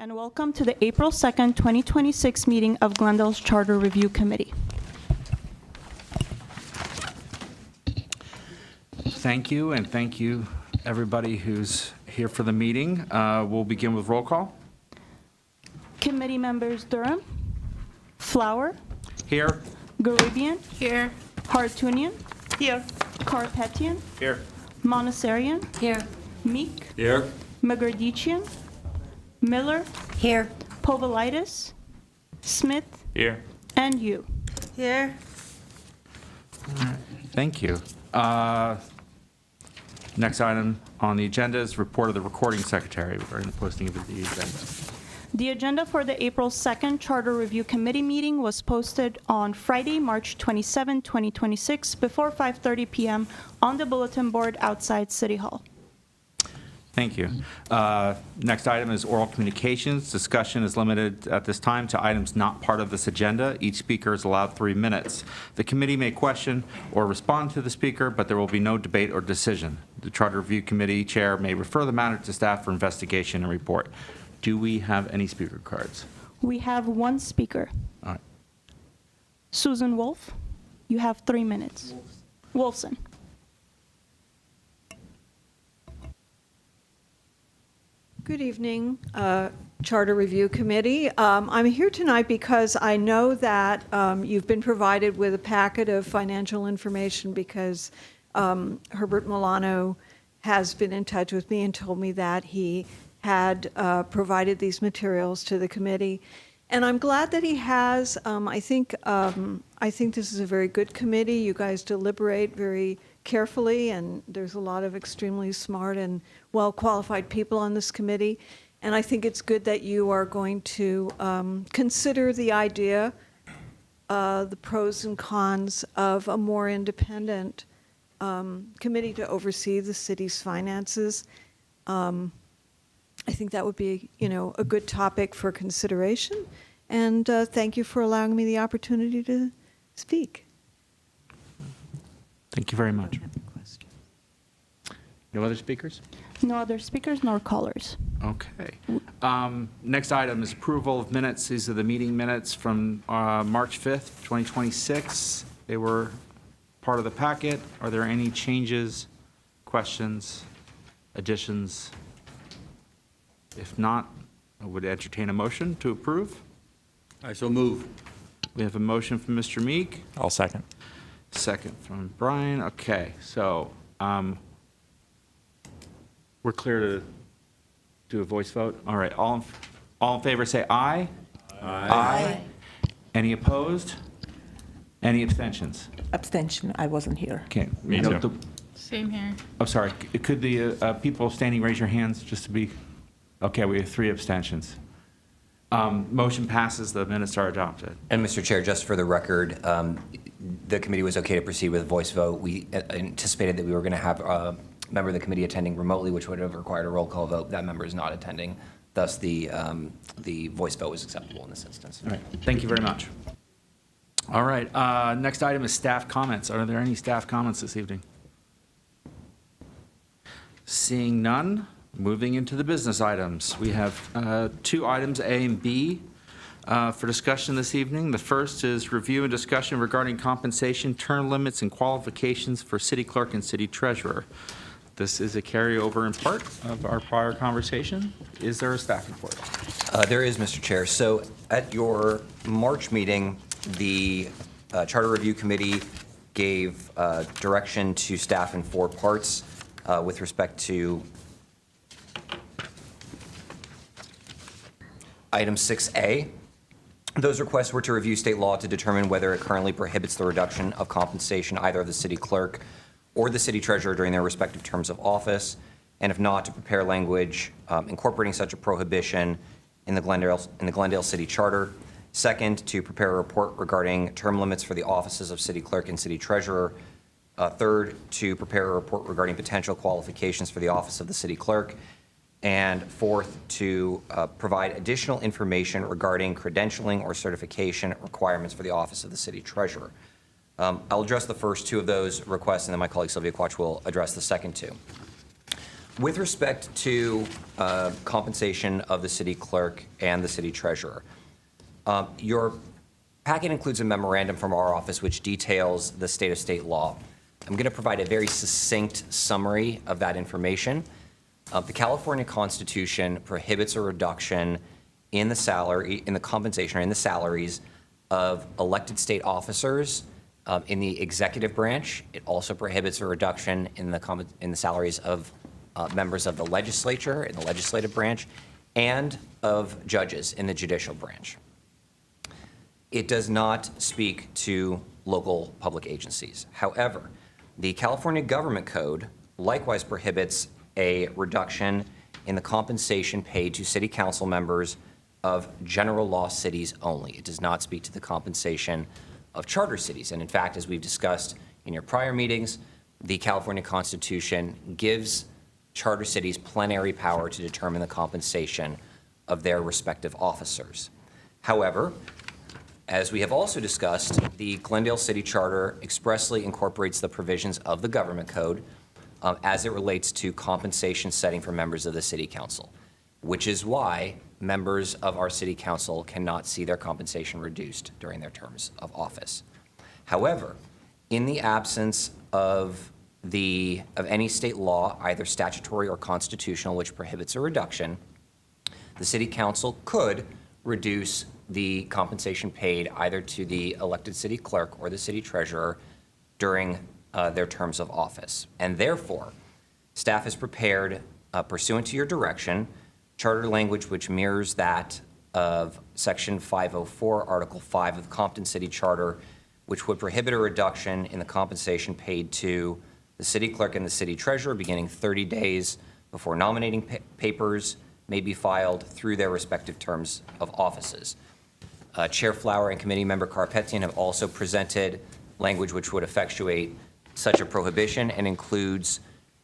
and welcome to the April 2nd, 2026 meeting of Glendale's Charter Review Committee. Thank you, and thank you, everybody who's here for the meeting. We'll begin with roll call. Committee members Durham, Flower, Here. Garibian, Here. Hartunian, Here. Karpetian, Here. Monassarian, Here. Meek, Here. Megardician, Miller, Here. Povolitis, Smith, Here. and you. Here. Thank you. Next item on the agenda is report of the recording secretary regarding the posting of the agenda. The agenda for the April 2nd Charter Review Committee meeting was posted on Friday, March 27, 2026, before 5:30 p.m. on the bulletin board outside City Hall. Thank you. Next item is oral communications. Discussion is limited at this time to items not part of this agenda. Each speaker is allowed 3 minutes. The committee may question or respond to the speaker, but there will be no debate or decision. The Charter Review Committee chair may refer the matter to staff for investigation and report. Do we have any speaker cards? We have one speaker. All right. Susan Wolf, you have 3 minutes. Wolfson. Good evening, Charter Review Committee. I'm here tonight because I know that you've been provided with a packet of financial information because Herbert Milano has been in touch with me and told me that he had provided these materials to the committee. And I'm glad that he has. I think this is a very good committee. You guys deliberate very carefully, and there's a lot of extremely smart and well-qualified people on this committee. And I think it's good that you are going to consider the idea, the pros and cons of a more independent committee to oversee the city's finances. I think that would be, a good topic for consideration. And thank you for allowing me the opportunity to speak. Thank you very much. No other speakers? No other speakers nor callers. Okay. Next item is approval of minutes. These are the meeting minutes from March 5th, 2026. They were part of the packet. Are there any changes, questions, additions? If not, I would entertain a motion to approve. I so move. We have a motion from Mr. Meek, I'll second. second from Brian. Okay, so we're clear to do a voice vote? All right, all in favor say aye. Aye. Any opposed? Any abstentions? Abstention. I wasn't here. Okay. Me No, too. Same here. Oh, sorry. Could the people standing raise your hands just to be? Okay, we have 3 abstentions. Motion passes. The minutes are adopted. And Mr. Chair, just for the record, the committee was okay to proceed with a voice vote. We anticipated that we were going to have a member of the committee attending remotely, which would have required a roll call vote. That member is not attending. Thus, the voice vote was acceptable in this instance. All right. Thank you very much. All right. Next item is staff comments. Are there any staff comments this evening? Seeing none, moving into the business items. We have 2 items, A and B, for discussion this evening. The first is review and discussion regarding compensation, term limits, and qualifications for city clerk and city treasurer. This is a carryover in part of our prior conversation. Is there a staff report? There is, Mr. Chair. So at your March meeting, the Charter Review Committee gave direction to staff in 4 parts with respect to item 6A. Those requests were to review state law to determine whether it currently prohibits the reduction of compensation either of the city clerk or the city treasurer during their respective terms of office, and if not, to prepare language incorporating such a prohibition in the Glendale City Charter. Second, to prepare a report regarding term limits for the offices of city clerk and city treasurer. Third, to prepare a report regarding potential qualifications for the office of the city clerk. And fourth, to provide additional information regarding credentialing or certification requirements for the office of the city treasurer. I'll address the first 2 of those requests, and then my colleague Sylvia Quach will address the second 2. With respect to compensation of the city clerk and the city treasurer, your packet includes a memorandum from our office which details the state law. I'm going to provide a very succinct summary of that information. The California Constitution prohibits a reduction in the salary, in the compensation, or in the salaries of elected state officers in the executive branch. It also prohibits a reduction in the salaries of members of the legislature in the legislative branch and of judges in the judicial branch. It does not speak to local public agencies. However, the California Government Code likewise prohibits a reduction in the compensation paid to city council members of general law cities only. It does not speak to the compensation of charter cities. And in fact, as we've discussed in your prior meetings, the California Constitution gives charter cities plenary power to determine the compensation of their respective officers. However, as we have also discussed, the Glendale City Charter expressly incorporates the provisions of the Government Code as it relates to compensation setting for members of the City Council, which is why members of our City Council cannot see their compensation reduced during their terms of office. However, in the absence of any state law, either statutory or constitutional, which prohibits a reduction, the City Council could reduce the compensation paid either to the elected city clerk or the city treasurer during their terms of office. And therefore, staff is prepared, pursuant to your direction, charter language which mirrors that of Section 504, Article 5 of the Compton City Charter, which would prohibit a reduction in the compensation paid to the city clerk and the city treasurer beginning 30 days before nominating papers may be filed through their respective terms of offices. Chair Flower and Committee Member Karapetian have also presented language which would effectuate such a prohibition and includes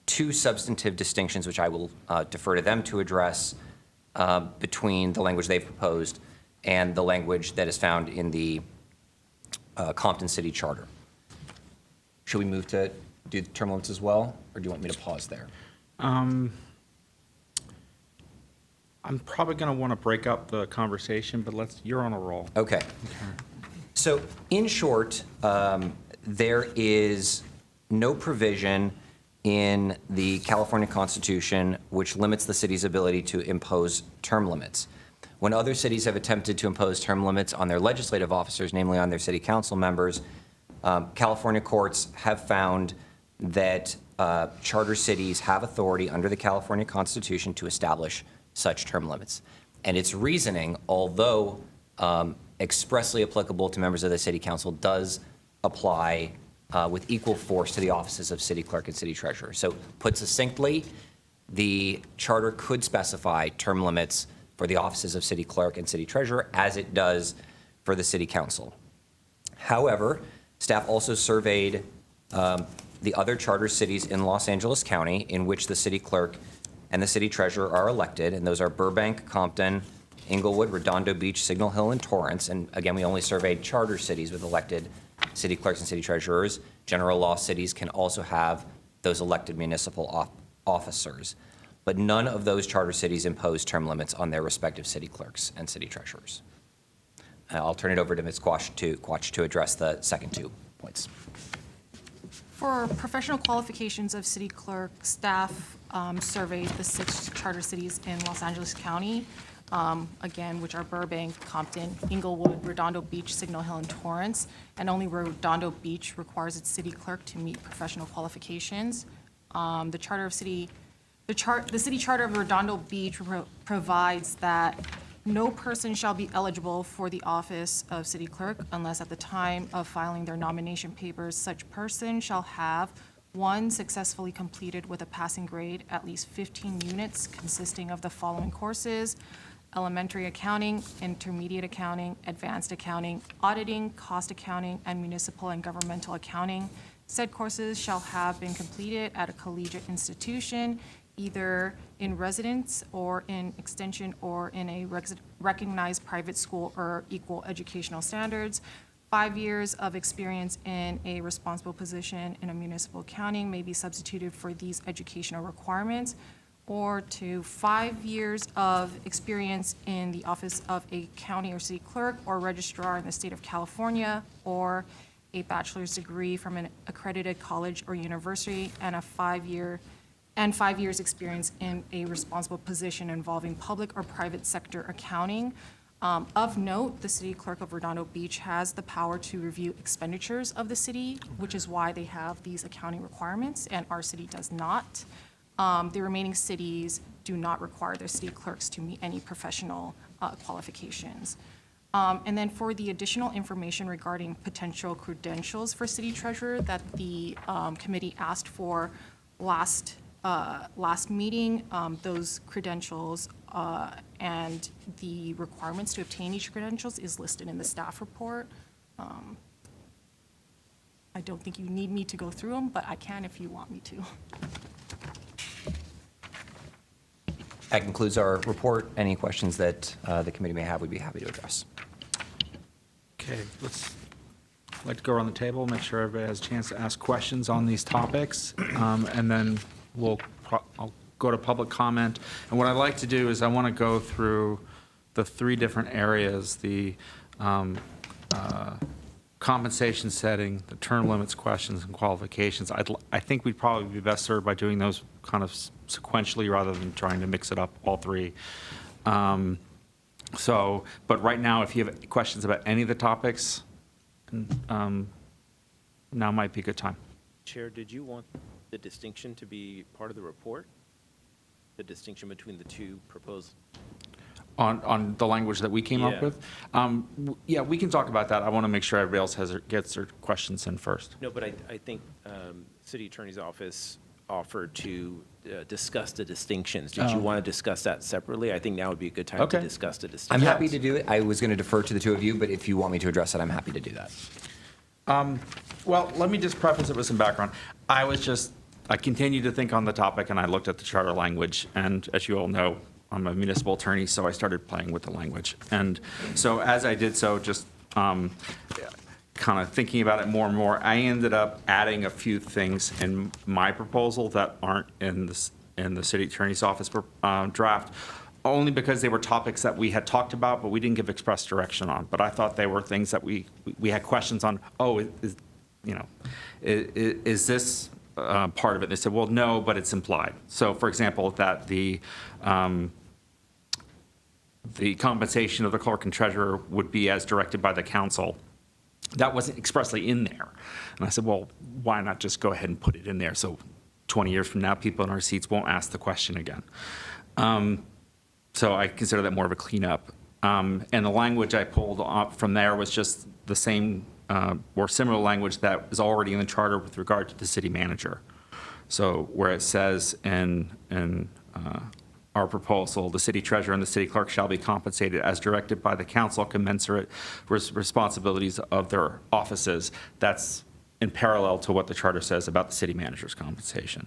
two substantive distinctions, which I will defer to them to address, between the language they've proposed and the language that is found in the Compton City Charter. Should we move to do the term limits as well, or do you want me to pause there? I'm probably going to want to break up the conversation, but you're on a roll. Okay. So in short, there is no provision in the California Constitution which limits the city's ability to impose term limits. When other cities have attempted to impose term limits on their legislative officers, namely on their city council members, California courts have found that charter cities have authority under the California Constitution to establish such term limits. And its reasoning, although expressly applicable to members of the city council, does apply with equal force to the offices of city clerk and city treasurer. So put succinctly, the charter could specify term limits for the offices of city clerk and city treasurer as it does for the city council. However, staff also surveyed the other charter cities in Los Angeles County in which the city clerk and the city treasurer are elected, and those are Burbank, Compton, Inglewood, Redondo Beach, Signal Hill, and Torrance. And again, we only surveyed charter cities with elected city clerks and city treasurers. General law cities can also have those elected municipal officers. But none of those charter cities impose term limits on their respective city clerks and city treasurers. I'll turn it over to Ms. Quach to address the second 2 points. For professional qualifications of city clerk, staff surveyed the 6 charter cities in Los Angeles County, again, which are Burbank, Compton, Inglewood, Redondo Beach, Signal Hill, and Torrance. And only Redondo Beach requires its city clerk to meet professional qualifications. The city charter of Redondo Beach provides that no person shall be eligible for the office of city clerk unless at the time of filing their nomination papers, such person shall have 1, successfully completed with a passing grade at least 15 units consisting of the following courses: elementary accounting, intermediate accounting, advanced accounting, auditing, cost accounting, and municipal and governmental accounting. Said courses shall have been completed at a collegiate institution, either in residence or in extension or in a recognized private school or equal educational standards. 5 years of experience in a responsible position in a municipal accounting may be substituted for these educational requirements. or to 5 years of experience in the office of a county or city clerk or registrar in the state of California, or a bachelor's degree from an accredited college or university, and 5 years experience in a responsible position involving public or private sector accounting. Of note, the city clerk of Redondo Beach has the power to review expenditures of the city, which is why they have these accounting requirements, and our city does not. The remaining cities do not require their city clerks to meet any professional qualifications. And then for the additional information regarding potential credentials for city treasurer that the committee asked for last meeting, those credentials and the requirements to obtain each credentials is listed in the staff report. I don't think you need me to go through them, but I can if you want me to. That concludes our report. Any questions that the committee may have, we'd be happy to address. Okay, I'd like to go around the table, make sure everybody has a chance to ask questions on these topics, and then I'll go to public comment. And what I'd like to do is I want to go through the 3 different areas, the compensation setting, the term limits questions, and qualifications. I think we'd probably be best served by doing those kind of sequentially rather than trying to mix it up, all 3. But right now, if you have questions about any of the topics, now might be a good time. Chair, did you want the distinction to be part of the report? The distinction between the 2 proposed? On the language that we came up Yeah. with? Yeah, we can talk about that. I want to make sure everybody else gets their questions in first. No, but I think City Attorney's Office offered to discuss the distinctions. Did you want to discuss that separately? I think now would be a good time to Okay. discuss the I'm distinctions. happy to do it. I was going to defer to the 2 of you, but if you want me to address it, I'm happy to do that. Well, let me just preface it with some background. I continued to think on the topic, and I looked at the charter language, and as you all know, I'm a municipal attorney, so I started playing with the language. And so as I did so, just kind of thinking about it more and more, I ended up adding a few things in my proposal that aren't in the city attorney's office draft, only because they were topics that we had talked about, but we didn't give express direction on. But I thought they were things that we had questions on. Oh, is this part of it? They said, well, no, but it's implied. So, for example, that the compensation of the clerk and treasurer would be as directed by the council. That wasn't expressly in there. And I said, well, why not just go ahead and put it in there so 20 years from now, people in our seats won't ask the question again. So I consider that more of a cleanup. And the language I pulled up from there was just the same or similar language that is already in the charter with regard to the city manager. So where it says in our proposal, the city treasurer and the city clerk shall be compensated as directed by the council commensurate with responsibilities of their offices. That's in parallel to what the charter says about the city manager's compensation.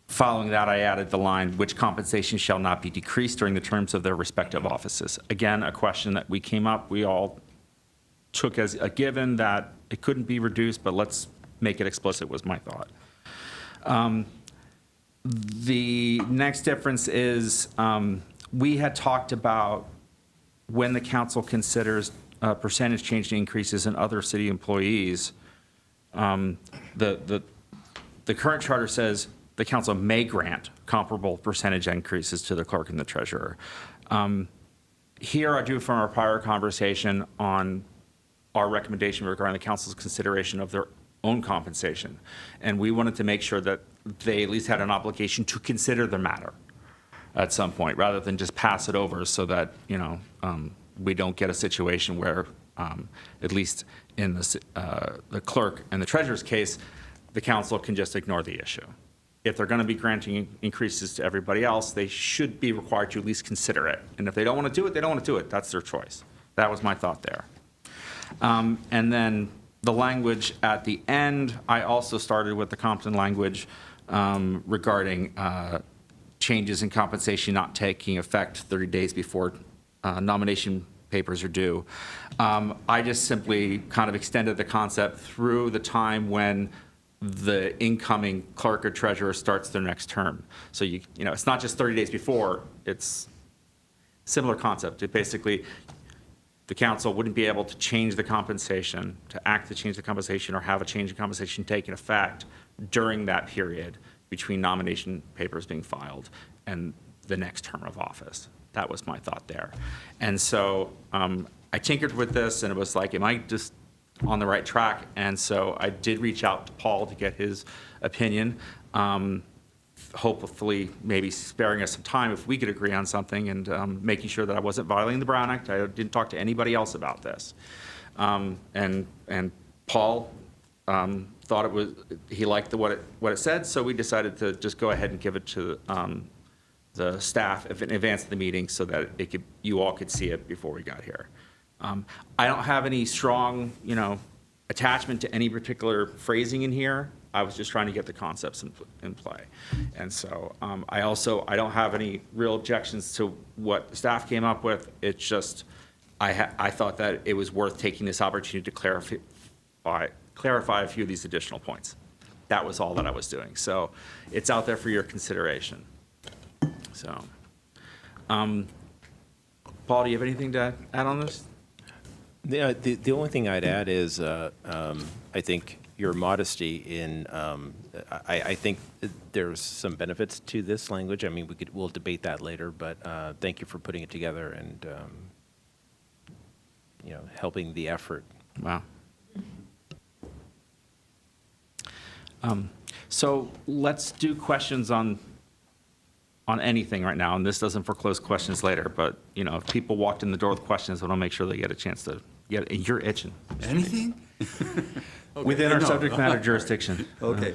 Following that, I added the line, which compensation shall not be decreased during the terms of their respective offices. Again, a question that we came up, we all took as a given that it couldn't be reduced, but let's make it explicit was my thought. The next difference is we had talked about when the council considers percentage change increases in other city employees. The current charter says the council may grant comparable percentage increases to the clerk and the treasurer. Here I drew from our prior conversation on our recommendation regarding the council's consideration of their own compensation. And we wanted to make sure that they at least had an obligation to consider the matter at some point, rather than just pass it over so that, we don't get a situation where, at least in the clerk and the treasurer's case, the council can just ignore the issue. If they're going to be granting increases to everybody else, they should be required to at least consider it. And if they don't want to do it, they don't want to do it. That's their choice. That was my thought there. And then the language at the end, I also started with the Compton language regarding changes in compensation not taking effect 30 days before nomination papers are due. I just simply kind of extended the concept through the time when the incoming clerk or treasurer starts their next term. So it's not just 30 days before, it's similar concept. It basically, the council wouldn't be able to change the compensation, to act to change the compensation or have a change in compensation taken effect during that period between nomination papers being filed and the next term of office. That was my thought there. And so I tinkered with this and it was like, am I just on the right track? And so I did reach out to Paul to get his opinion. Hopefully, maybe sparing us some time if we could agree on something and making sure that I wasn't violating the Brown Act. I didn't talk to anybody else about this. And Paul thought he liked what it said, so we decided to just go ahead and give it to the staff in advance of the meeting so that you all could see it before we got here. I don't have any strong, attachment to any particular phrasing in here. I was just trying to get the concepts in play. And so I don't have any real objections to what the staff came up with. It's just, I thought that it was worth taking this opportunity to clarify a few of these additional points. That was all that I was doing. So it's out there for your consideration. So, Paul, do you have anything to add on this? Yeah, the only thing I'd add is I think your modesty in, I think there's some benefits to this language. I mean, we'll debate that later, but thank you for putting it together and, helping the effort. Wow. So let's do questions on anything right now, and this doesn't foreclose questions later, but, if people walked in the door with questions, I want to make sure they get a chance to get it. You're itching. Anything? Within our No. subject matter jurisdiction. Okay.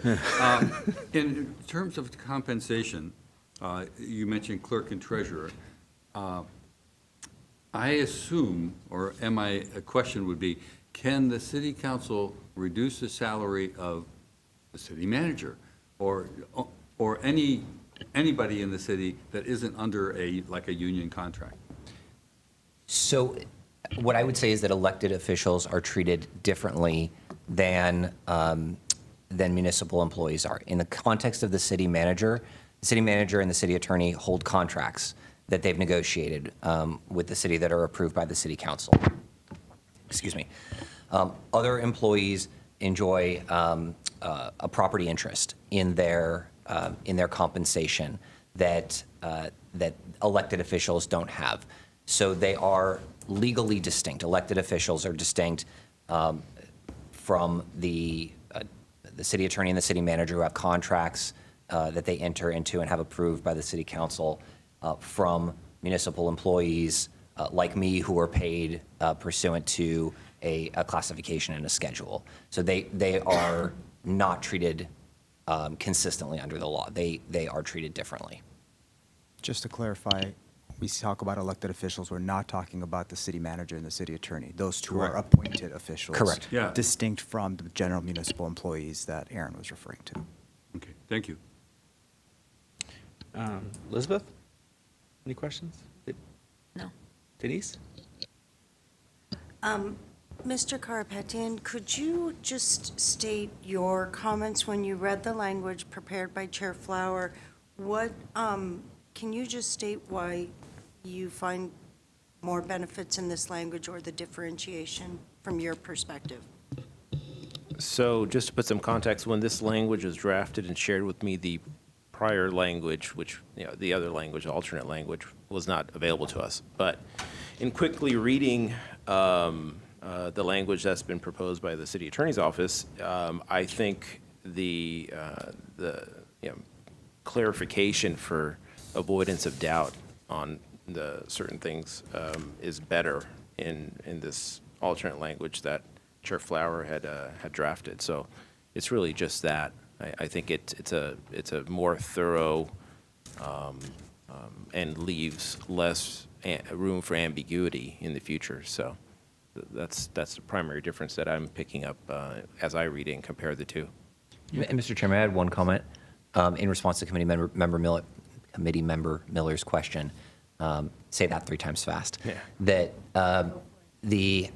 In terms of compensation, you mentioned clerk and treasurer. I assume, or a question would be, can the city council reduce the salary of the city manager or anybody in the city that isn't under a union contract? So what I would say is that elected officials are treated differently than municipal employees are. In the context of the city manager and the city attorney hold contracts that they've negotiated with the city that are approved by the city council. Excuse me. Other employees enjoy a property interest in their compensation that elected officials don't have. So they are legally distinct. Elected officials are distinct from the city attorney and the city manager who have contracts that they enter into and have approved by the city council from municipal employees like me who are paid pursuant to a classification and a schedule. So they are not treated consistently under the law. They are treated differently. Just to clarify, we talk about elected officials, we're not talking about the city manager and the city attorney. Those two are Correct. appointed officials. Correct. Yeah. Distinct from the general municipal employees that Aaron was referring to. Okay, thank you. Elizabeth, any questions? No. Denise? Mr. Karapetian, could you just state your comments when you read the language prepared by Chair Flower? Can you just state why you find more benefits in this language or the differentiation from your perspective? So just to put some context, when this language was drafted and shared with me, the prior language, which, the other language, alternate language, was not available to us. But in quickly reading the language that's been proposed by the city attorney's office, I think the clarification for avoidance of doubt on the certain things is better in this alternate language that Chair Flower had drafted. So it's really just that. I think it's a more thorough and leaves less room for ambiguity in the future. So that's the primary difference that I'm picking up as I read it and compare the two. And Mr. Chairman, I had one comment in response to committee member Miller's question. Say that 3 times fast. Yeah. That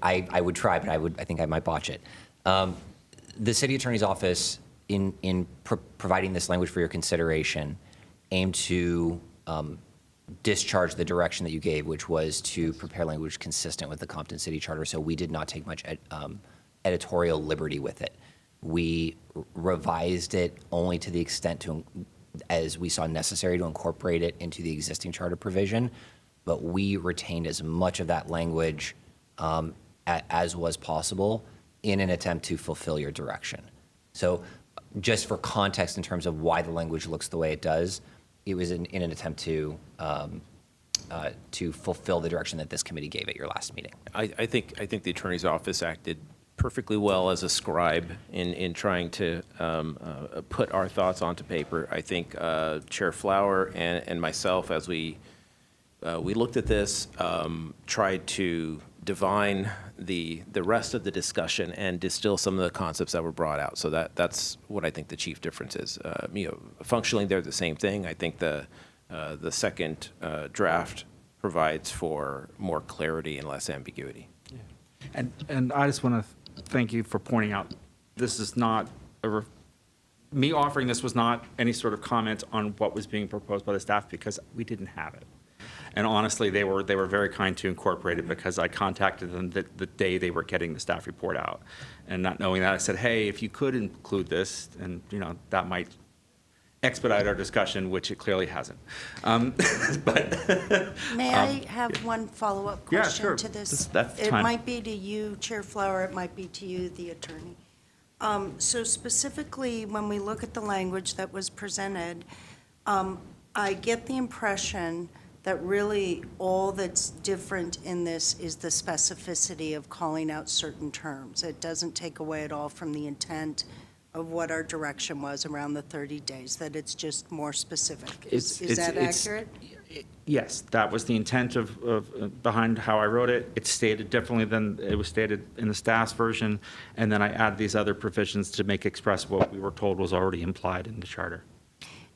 I would try, but I think I might botch it. The city attorney's office providing this language for your consideration, aim to discharge the direction that you gave, which was to prepare language consistent with the Compton City Charter. So we did not take much editorial liberty with it. We revised it only to the extent as we saw necessary to incorporate it into the existing charter provision, but we retained as much of that language as was possible in an attempt to fulfill your direction. So just for context in terms of why the language looks the way it does, it was in an attempt to fulfill the direction that this committee gave at your last meeting. I think the Attorney's Office acted perfectly well as a scribe in trying to put our thoughts onto paper. I think Chair Flower and myself, as we looked at this, tried to divine the rest of the discussion and distill some of the concepts that were brought out. So that's what I think the chief difference is. Functionally, they're the same thing. I think the second draft provides for more clarity and less ambiguity. And I just want to thank you for pointing out, this is not, me offering this was not any sort of comment on what was being proposed by the staff, because we didn't have it. And honestly, they were very kind to incorporate it, because I contacted them the day they were getting the staff report out. And not knowing that, I said, hey, if you could include this, and that might expedite our discussion, which it clearly hasn't. But May I have one follow-up Yeah, question sure. to this? That's the It time. might be to you, Chair Flower, it might be to you, the attorney. So specifically, when we look at the language that was presented, I get the impression that really all that's different in this is the specificity of calling out certain terms. It doesn't take away at all from the intent of what our direction was around the 30 days, that it's just more specific. Is that accurate? Yes, that was the intent of behind how I wrote it. It's stated differently than it was stated in the staff's version, and then I added these other provisions to make express what we were told was already implied in the charter.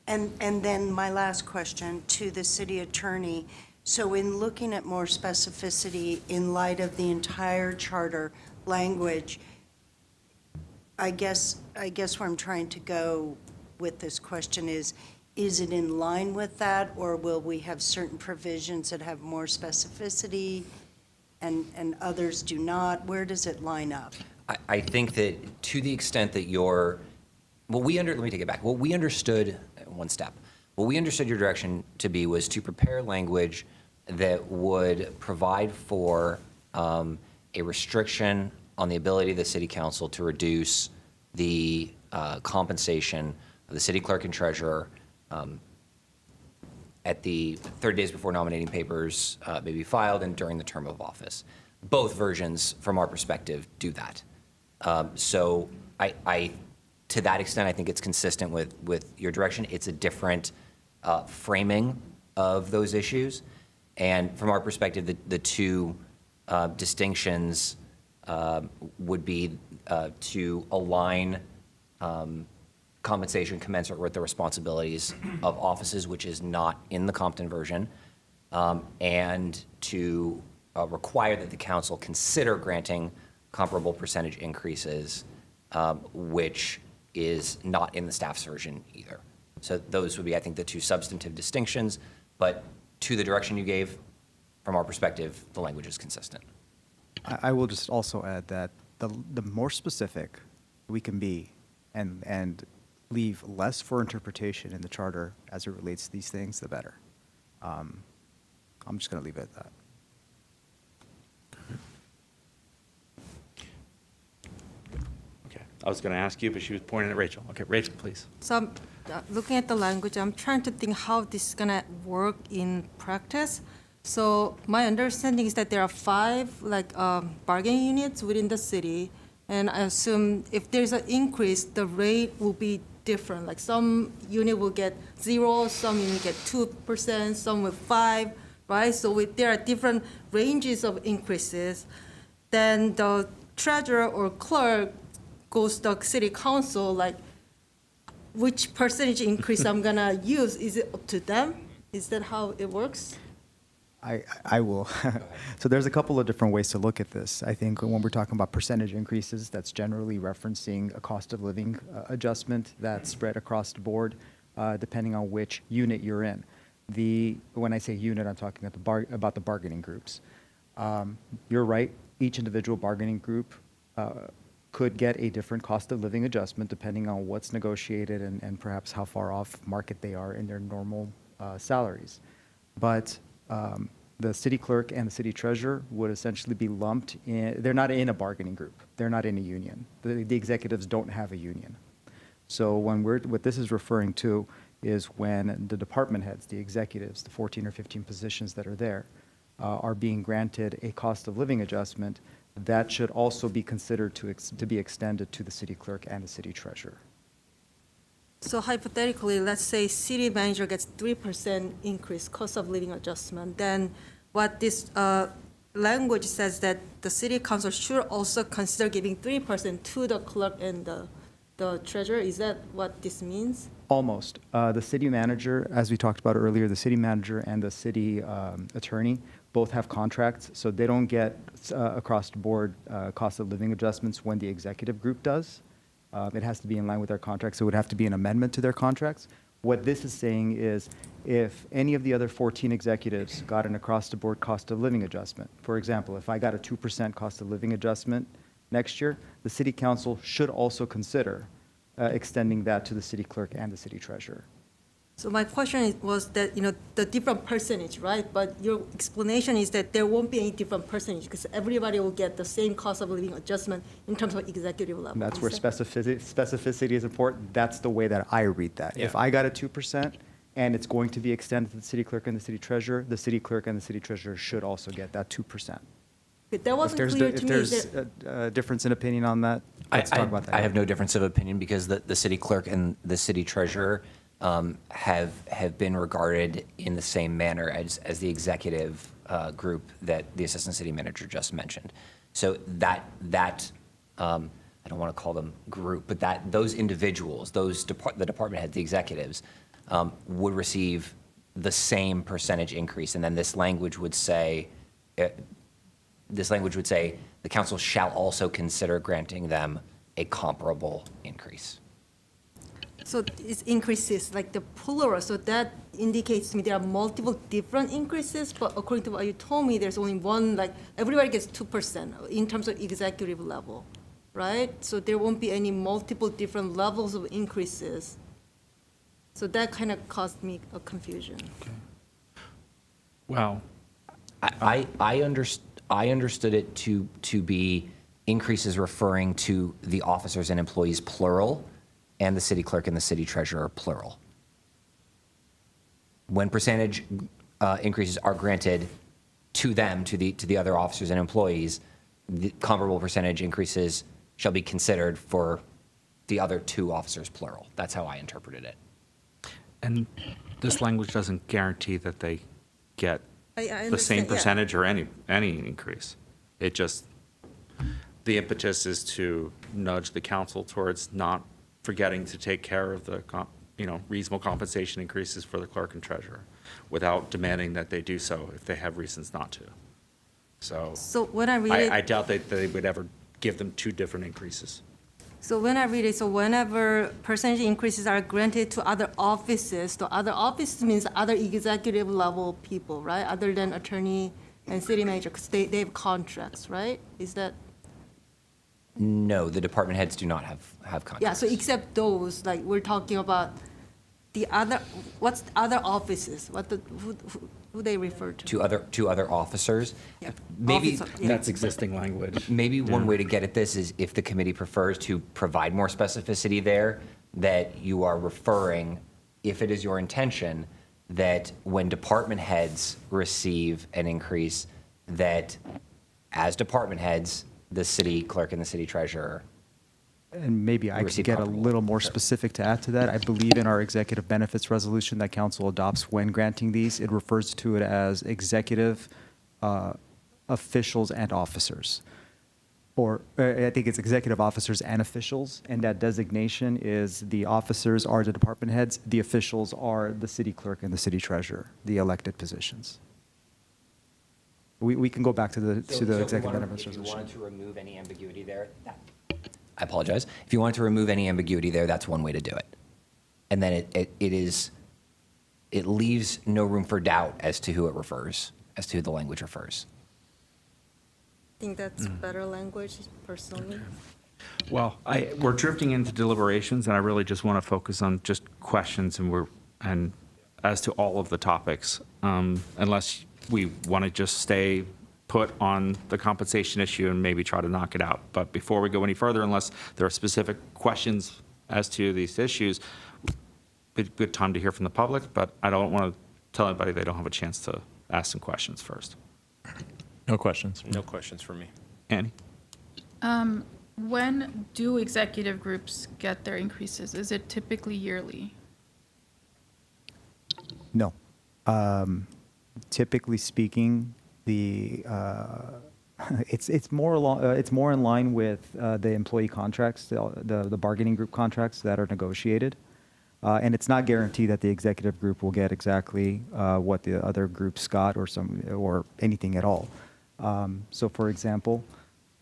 And then my last question to the city attorney. So in looking at more specificity in light of the entire charter language, I guess where I'm trying to go with this question is it in line with that, or will we have certain provisions that have more specificity and others do not? Where does it line up? I think that to the extent that let me take it back. What we understood, one step, what we understood your direction to be was to prepare language that would provide for a restriction on the ability of the city council to reduce the compensation of the city clerk and treasurer at the 30 days before nominating papers may be filed and during the term of office. Both versions, from our perspective, do that. So to that extent, I think it's consistent with your direction. It's a different framing of those issues. And from our perspective, the two distinctions would be to align compensation commensurate with the responsibilities of offices, which is not in the Compton version, and to require that the council consider granting comparable percentage increases, which is not in the staff's version either. So those would be, I think, the two substantive distinctions, but to the direction you gave, from our perspective, the language is consistent. I will just also add that the more specific we can be and leave less for interpretation in the charter as it relates to these things, the better. I'm just going to leave it at that. Okay, I was going to ask you, but she was pointing at Rachel. Okay, Rachel, please. So I'm looking at the language, I'm trying to think how this is gonna work in practice. So my understanding is that there are 5 bargaining units within the city, and I assume if there's an increase, the rate will be different. Like some unit will get 0, some unit get 2%, some with 5, right? So there are different ranges of increases. Then the treasurer or clerk goes to the city council, like which percentage increase I'm gonna use, is it up to them? Is that how it works? I will. So there's a couple of different ways to look at this. I think when we're talking about percentage increases, that's generally referencing a cost of living adjustment that's spread across the board, depending on which unit you're in. When I say unit, I'm talking about the bargaining groups. You're right, each individual bargaining group could get a different cost of living adjustment depending on what's negotiated and perhaps how far off market they are in their normal salaries. But the city clerk and the city treasurer would essentially be lumped in, they're not in a bargaining group. They're not in a union. The executives don't have a union. So what this is referring to is when the department heads, the executives, the 14 or 15 positions that are there, are being granted a cost of living adjustment, that should also be considered to be extended to the city clerk and the city treasurer. So hypothetically, let's say city manager gets 3% increase cost of living adjustment, then what this language says that the city council should also consider giving 3% to the clerk and the treasurer. Is that what this means? Almost. The city manager, as we talked about earlier, the city manager and the city attorney both have contracts, so they don't get across the board cost of living adjustments when the executive group does. It has to be in line with their contracts, so it would have to be an amendment to their contracts. What this is saying is if any of the other 14 executives got an across-the-board cost of living adjustment, for example, if I got a 2% cost of living adjustment next year, the city council should also consider extending that to the city clerk and the city treasurer. So my question was that, the different percentage, right? But your explanation is that there won't be any different percentage because everybody will get the same cost of living adjustment in terms of executive level. And that's Is where that- specificity is important. That's the way that I read that. If Yeah. I got a 2% and it's going to be extended to the city clerk and the city treasurer, the city clerk and the city treasurer should also get that 2%. But that wasn't If clear there's, to if me. Is there's there- a difference in opinion on that, let's talk about that. I have no difference of opinion because the city clerk and the city treasurer have been regarded in the same manner as the executive group that the assistant city manager just mentioned. So that I don't want to call them group, but those individuals, the department heads, the executives, would receive the same percentage increase, and then this language would say the council shall also consider granting them a comparable increase. So it's increases, like the plural, so that indicates to me there are multiple different increases, but according to what you told me, there's only one, like, everybody gets 2% in terms of executive level, right? So there won't be any multiple different levels of increases. So that kind of caused me a confusion. Well, I understood it to be increases referring to the officers and employees plural, and the city clerk and the city treasurer plural. When percentage increases are granted to them, to the other officers and employees, the comparable percentage increases shall be considered for the other two officers plural. That's how I interpreted it. and this language doesn't guarantee that they get I the same understand, yeah. percentage or any increase. It just, the impetus is to nudge the council towards not forgetting to take care of the, reasonable compensation increases for the clerk and treasurer without demanding that they do so if they have reasons not to. So So when I read it. I doubt that they would ever give them two different increases. So when I read it, so whenever percentage increases are granted to other offices, the other offices means other executive level people, right? Other than attorney and city manager, because they have contracts, right? Is that, No, the department heads do not have contracts. yeah, so except those, like, we're talking about the other, what's the other offices? Who they refer to? To other officers. Yeah. Maybe Officer, yeah. That's existing language. Maybe one way to get at this is if the committee prefers to provide more specificity there, that you are referring, if it is your intention, that when department heads receive an increase, that as department heads, the city clerk and the city treasurer. And maybe I could receive get a comparable. little more Sure. specific to add to that. I believe in our executive benefits resolution that council adopts when granting these, it refers to it as executive officials and officers. Or I think it's executive officers and officials, and that designation is the officers are the department heads, the officials are the city clerk and the city treasurer, the elected positions. We can go back to the So if you executive wanted- benefits If you resolution. wanted to remove any ambiguity there, I apologize. If you wanted to remove any ambiguity there, that's one way to do it. And then it leaves no room for doubt as to who it refers, as to who the language refers. I think that's better language personally. Well, we're drifting into deliberations, and I really just want to focus on just questions and as to all of the topics, unless we want to just stay put on the compensation issue and maybe try to knock it out. But before we go any further, unless there are specific questions as to these issues, good time to hear from the public, but I don't want to tell anybody they don't have a chance to ask some questions first. No questions. No questions for me. Annie? When do executive groups get their increases? Is it typically yearly? No. Typically speaking, it's more in line with the employee contracts, the bargaining group contracts that are negotiated. And it's not guaranteed that the executive group will get exactly what the other groups got or anything at all. So for example,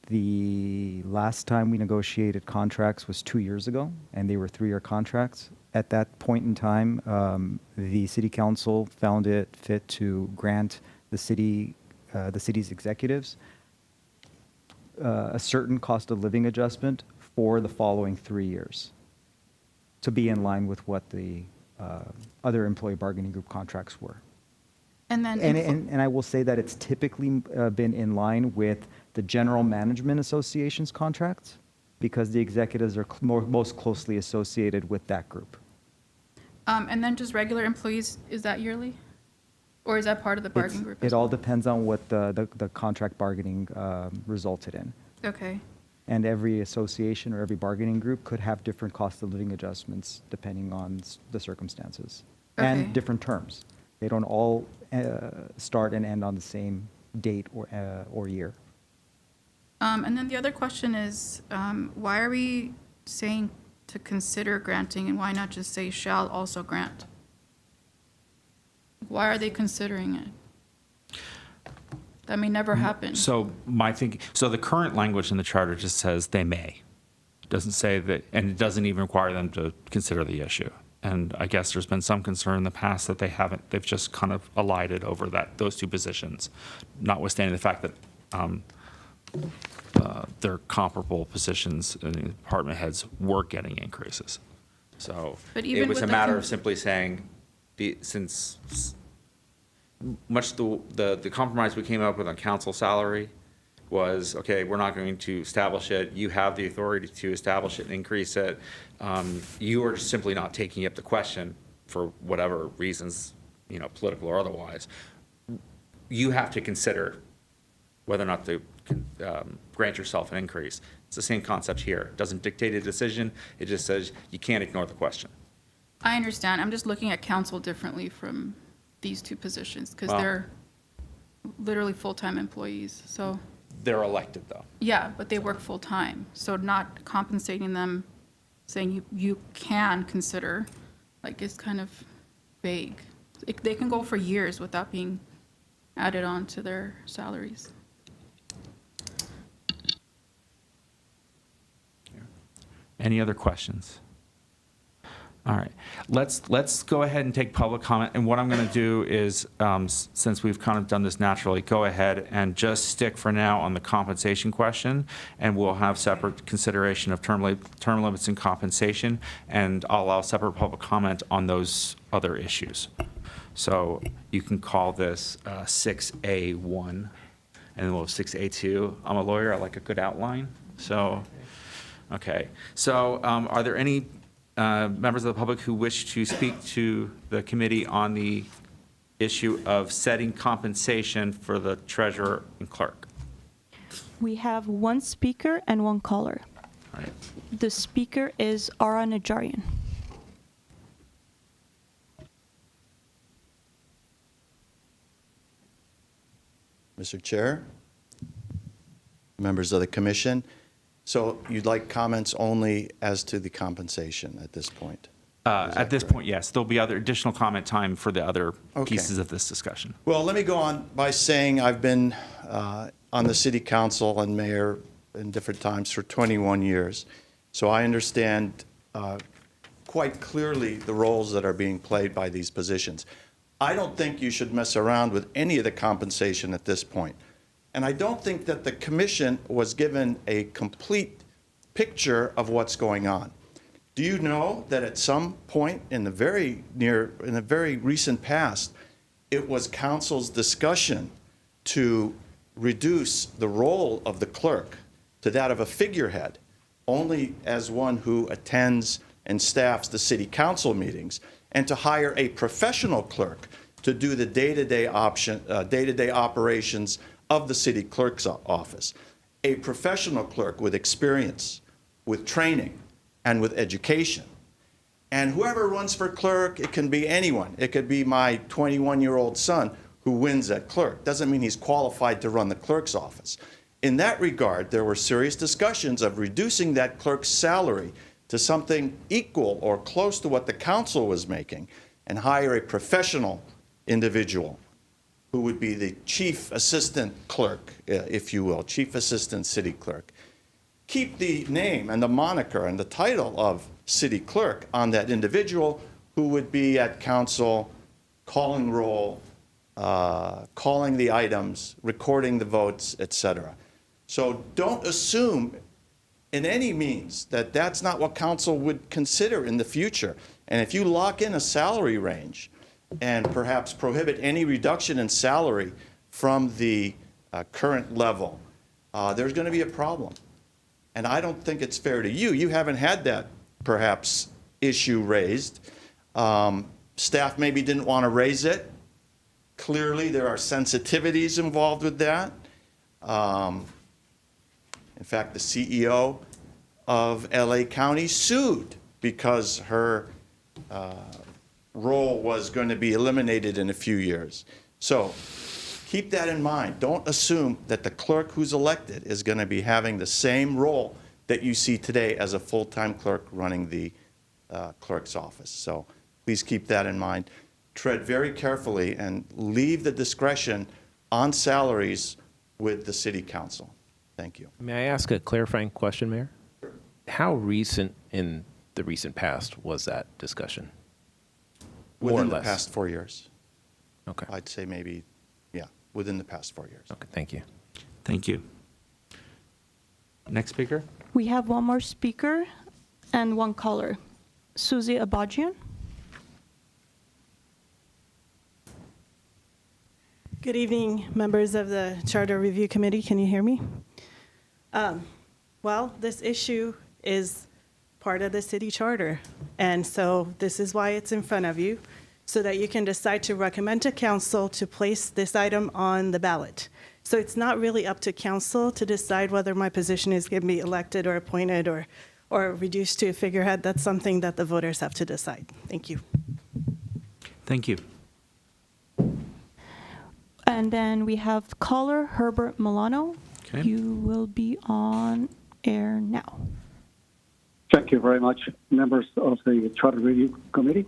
the last time we negotiated contracts was 2 years ago, and they were 3-year contracts. At that point in time, the city council found it fit to grant the city's executives a certain cost of living adjustment for the following 3 years to be in line with what the other employee bargaining group contracts were. And then, And I will say that it's typically been in line with the General Management Association's contracts because the executives are most closely associated with that group. and then just regular employees, is that yearly? Or is that part of the bargaining group? It as all well? depends on what the contract bargaining resulted in. Okay. And every association or every bargaining group could have different cost of living adjustments depending on the circumstances. Okay. And different terms. They don't all start and end on the same date or year. And then the other question is, why are we saying to consider granting and why not just say shall also grant? Why are they considering it? That may never happen. So the current language in the charter just says they may. Doesn't say that, and it doesn't even require them to consider the issue. And I guess there's been some concern in the past that they've just kind of elided over those two positions, notwithstanding the fact that they're comparable positions and the department heads were getting increases. So But it even was a with matter of simply saying, since much the compromise we came up with on council salary was, okay, we're not going to establish it. You have the authority to establish it and increase it. You are simply not taking up the question for whatever reasons, political or otherwise. You have to consider whether or not to grant yourself an increase. It's the same concept here. It doesn't dictate a decision. It just says you can't ignore the question. I understand. I'm just looking at council differently from these two positions because Well- they're literally full-time employees. So, They're elected, though. yeah, but they work full-time. So not compensating them, saying you can consider, like, is kind of vague. They can go for years without being added on to their salaries. Any other questions? All right, let's go ahead and take public comment. And what I'm going to do is, since we've kind of done this naturally, go ahead and just stick for now on the compensation question, and we'll have separate consideration of term limits and compensation, and I'll allow separate public comment on those other issues. So you can call this 6A1, and then we'll have 6A2. I'm a lawyer, I like a good outline, so, okay. So are there any members of the public who wish to speak to the committee on the issue of setting compensation for the treasurer and clerk? We have one speaker and one caller. All right. The speaker is Ara Najarian. Mr. Chair, members of the commission, so you'd like comments only as to the compensation at this point? At this point, yes. There'll be other additional comment time for the other Okay. pieces of this discussion. Well, let me go on by saying I've been on the city council and mayor in different times for 21 years. So I understand quite clearly the roles that are being played by these positions. I don't think you should mess around with any of the compensation at this point. And I don't think that the commission was given a complete picture of what's going on. Do you know that at some point in the very recent past, it was council's discussion to reduce the role of the clerk to that of a figurehead, only as one who attends and staffs the city council meetings, and to hire a professional clerk to do the day-to-day operations of the city clerk's office. A professional clerk with experience, with training, and with education. And whoever runs for clerk, it can be anyone. It could be my 21-year-old son who wins at clerk. Doesn't mean he's qualified to run the clerk's office. In that regard, there were serious discussions of reducing that clerk's salary to something equal or close to what the council was making and hire a professional individual who would be the chief assistant clerk, if you will, chief assistant city clerk. Keep the name and the moniker and the title of city clerk on that individual who would be at council, calling roll, calling the items, recording the votes, etc. So don't assume in any means that that's not what council would consider in the future. And if you lock in a salary range and perhaps prohibit any reduction in salary from the current level, there's going to be a problem. And I don't think it's fair to you. You haven't had that, perhaps, issue raised. Staff maybe didn't want to raise it. Clearly, there are sensitivities involved with that. In fact, the CEO of LA County sued because her role was going to be eliminated in a few years. So keep that in mind. Don't assume that the clerk who's elected is going to be having the same role that you see today as a full-time clerk running the clerk's office. So please keep that in mind. Tread very carefully and leave the discretion on salaries with the city council. Thank you. May I ask a clarifying question, Mayor? How recent in the recent past was that discussion? More or Within the less. past 4 years. Okay. I'd say maybe, yeah, within the past 4 years. Okay, thank you. Thank you. Next speaker. We have one more speaker and one caller. Susie Abajian. Good evening, members of the Charter Review Committee. Can you hear me? Well, this issue is part of the city charter, and so this is why it's in front of you, so that you can decide to recommend to council to place this item on the ballot. So it's not really up to council to decide whether my position is going to be elected or appointed or reduced to a figurehead. That's something that the voters have to decide. Thank you. Thank you. And then we have caller Herbert Milano. Okay. You will be on air now. Thank you very much, members of the Charter Review Committee.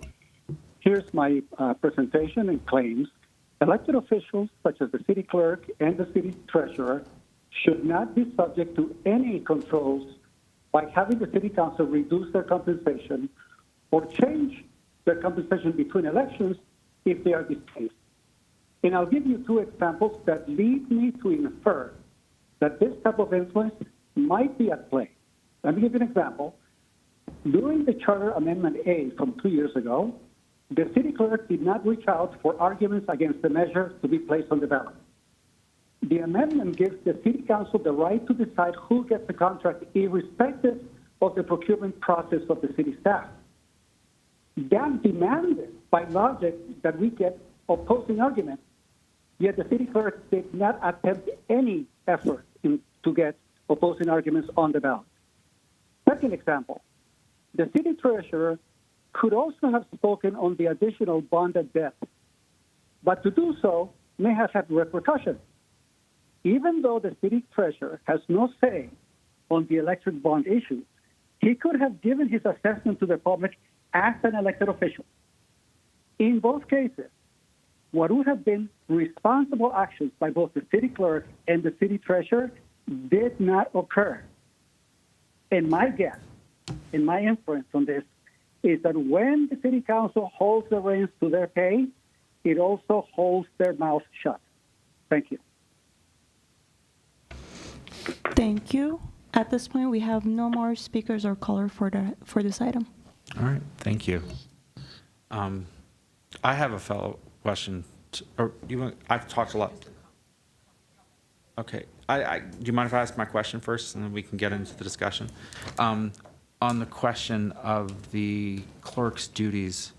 Here's my presentation and claims. Elected officials, such as the city clerk and the city treasurer, should not be subject to any controls by having the city council reduce their compensation or change their compensation between elections if they are displeased. And I'll give you two examples that lead me to infer that this type of influence might be at play. Let me give you an example. During the Charter Amendment A from 2 years ago, the city clerk did not reach out for arguments against the measure to be placed on the ballot. The amendment gives the city council the right to decide who gets the contract irrespective of the procurement process of the city staff. That demanded by logic that we get opposing arguments, yet the city clerk did not attempt any effort to get opposing arguments on the ballot. Second example, the city treasurer could also have spoken on the additional bonded debt, but to do so may have had repercussions. Even though the city treasurer has no say on the electric bond issue, he could have given his assessment to the public as an elected official. In both cases, what would have been responsible actions by both the city clerk and the city treasurer did not occur. And my guess and my inference on this is that when the city council holds the reins to their pay, it also holds their mouth shut. Thank you. Thank you. At this point, we have no more speakers or caller for this item. All right, thank you. I have a fellow question. I've talked a lot. Okay, do you mind if I ask my question first, and then we can get into the discussion? On the question of the clerk's duties,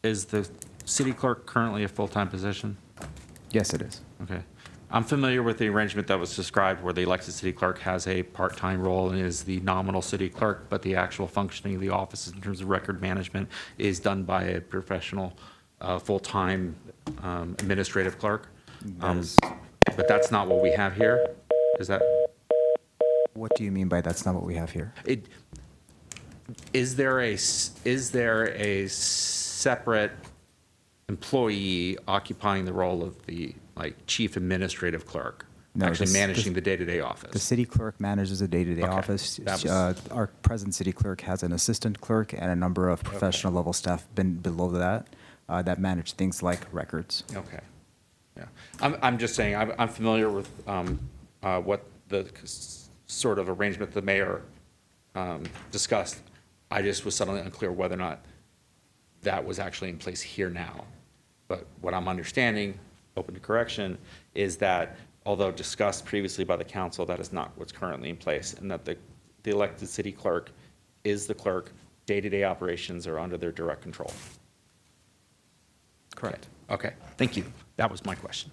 is the city clerk currently a full-time position? Yes, it is. Okay. I'm familiar with the arrangement that was described where the elected city clerk has a part-time role and is the nominal city clerk, but the actual functioning of the office in terms of record management is done by a professional, full-time administrative clerk. But that's not what we have here. Is that? What do you mean by that's not what we have here? Is there a separate employee occupying the role of the chief administrative clerk, actually managing the day-to-day office? The city clerk manages the day-to-day office. Our present city clerk has an assistant clerk and a number of professional level staff below that that manage things like records. Okay. Yeah. I'm just saying, I'm familiar with what the sort of arrangement the mayor discussed. I just was suddenly unclear whether or not that was actually in place here now. But what I'm understanding, open to correction, is that although discussed previously by the council, that is not what's currently in place, and that the elected city clerk is the clerk. Day-to-day operations are under their direct control. Correct. Okay. Thank you. That was my question.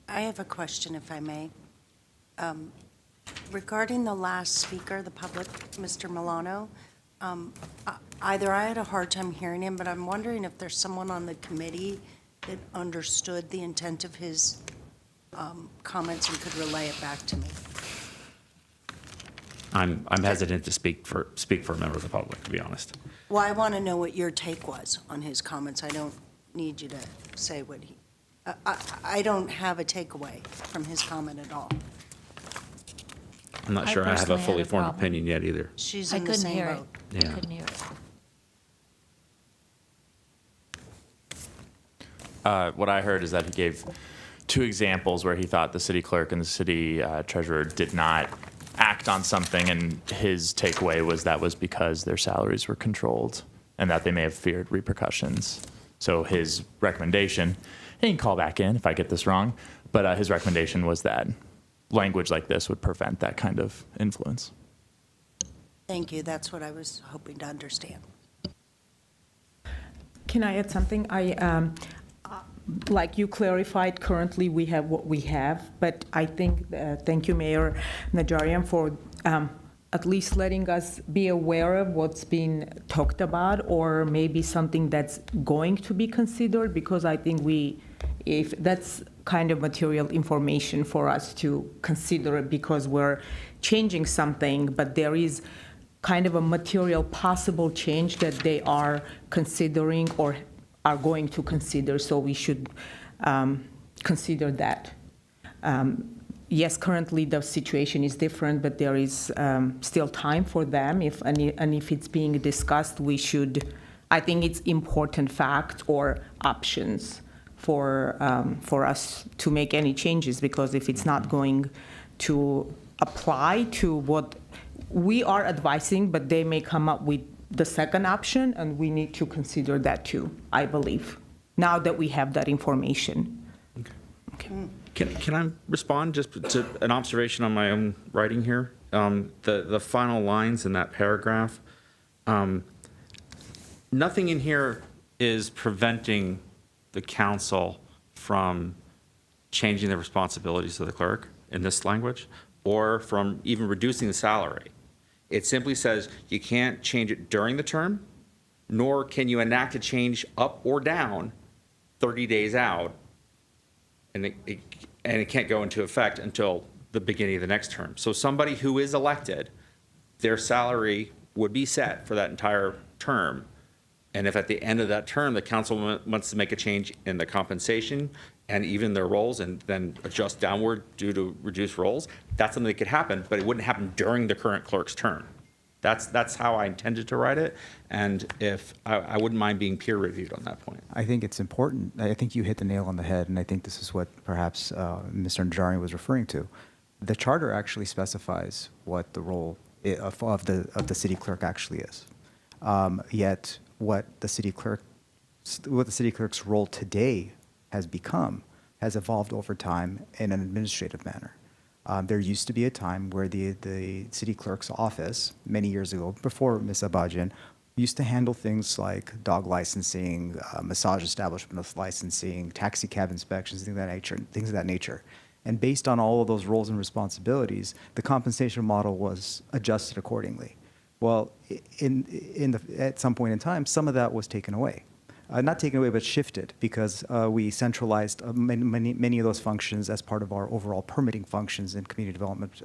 I have a question, if I may. Regarding the last speaker, the public, Mr. Milano, either I had a hard time hearing him, but I'm wondering if there's someone on the committee that understood the intent of his comments and could relay it back to me. I'm hesitant to speak for a member of the public, to be honest. Well, I want to know what your take was on his comments. I don't need you to say what he, I don't have a takeaway from his comment at all. I'm not sure I have a fully formed opinion yet either. She's in the same boat. Yeah. I couldn't hear it. What I heard is that he gave two examples where he thought the city clerk and the city treasurer did not act on something, and his takeaway was that was because their salaries were controlled and that they may have feared repercussions. So his recommendation, and he can call back in if I get this wrong, but his recommendation was that language like this would prevent that kind of influence. Thank you. That's what I was hoping to understand. Can I add something? Like you clarified, currently we have what we have, but I think, thank you, Mayor Najarian, for at least letting us be aware of what's being talked about, or maybe something that's going to be considered, because I think if that's kind of material information for us to consider it, because we're changing something, but there is kind of a material possible change that they are considering or are going to consider, so we should consider that. Yes, currently the situation is different, but there is still time for them. If it's being discussed, we should, I think it's important fact or options for us to make any changes, because if it's not going to apply to what we are advising, but they may come up with the second option, and we need to consider that too, I believe, now that we have that information. Okay. Can I respond just to an observation on my own writing here? The final lines in that paragraph, nothing in here is preventing the council from changing the responsibilities of the clerk in this language, or from even reducing the salary. It simply says you can't change it during the term, nor can you enact a change up or down 30 days out, and it can't go into effect until the beginning of the next term. So somebody who is elected, their salary would be set for that entire term. And if at the end of that term, the council wants to make a change in the compensation and even their roles and then adjust downward due to reduced roles, that's something that could happen, but it wouldn't happen during the current clerk's term. That's how I intended to write it, and if I wouldn't mind being peer reviewed on that point. I think it's important. I think you hit the nail on the head, and I think this is what perhaps Mr. Najarian was referring to. The charter actually specifies what the role of the city clerk actually is. Yet what the city clerk's role today has become has evolved over time in an administrative manner. There used to be a time where the city clerk's office, many years ago, before Ms. Abajian, used to handle things like dog licensing, massage establishment licensing, taxi cab inspections, things of that nature. And based on all of those roles and responsibilities, the compensation model was adjusted accordingly. Well, at some point in time, some of that was taken away. Not taken away, but shifted, because we centralized many of those functions as part of our overall permitting functions in community development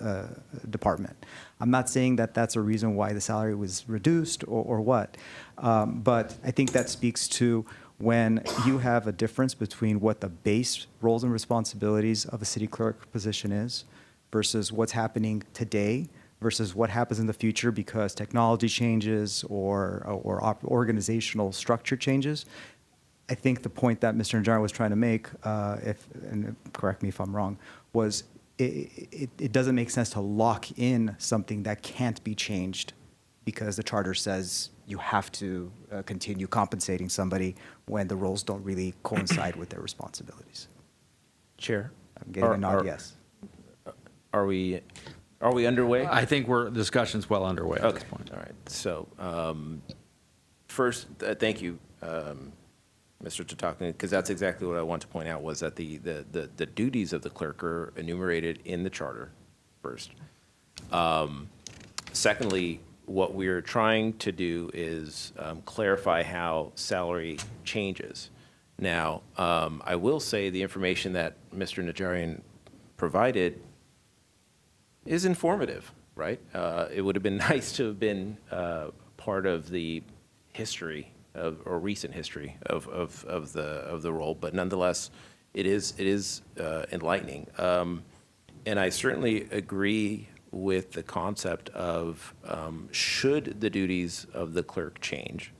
department. I'm not saying that that's a reason why the salary was reduced or what, but I think that speaks to when you have a difference between what the base roles and responsibilities of a city clerk position is versus what's happening today versus what happens in the future because technology changes or organizational structure changes. I think the point that Mr. Najarian was trying to make, and correct me if I'm wrong, was it doesn't make sense to lock in something that can't be changed because the charter says you have to continue compensating somebody when the roles don't really coincide with their responsibilities. Chair? I'm getting a nod, yes. Are we underway? I think discussion's well underway at this point. All right. So first, thank you, Mr. Tatakna, because that's exactly what I want to point out was that the duties of the clerk are enumerated in the charter first. Secondly, what we're trying to do is clarify how salary changes. Now, I will say the information that Mr. Najarian provided is informative, right? It would have been nice to have been part of the history or recent history of the role, but nonetheless, it is enlightening. And I certainly agree with the concept of should the duties of the clerk change,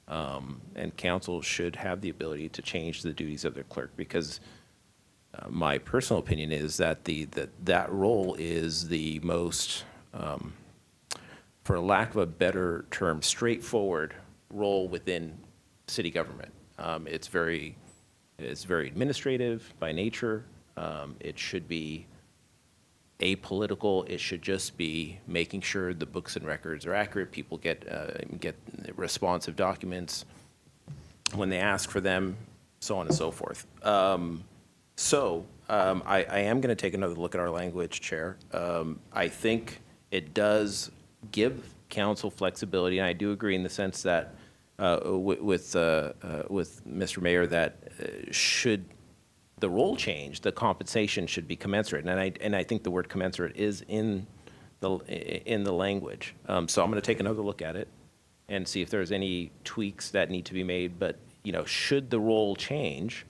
and council should have the ability to change the duties of their clerk, because my personal opinion is that that role is the most, for lack of a better term, straightforward role within city government. It's very administrative by nature. It should be apolitical. It should just be making sure the books and records are accurate. People get responsive documents when they ask for them, so on and so forth. I am going to take another look at our language, Chair. I think it does give council flexibility, and I do agree in the sense that with Mr. Mayor that should the role change, the compensation should be commensurate, and I think the word commensurate is in the language. So I'm going to take another look at it and see if there's any tweaks that need to be made. But should the role change,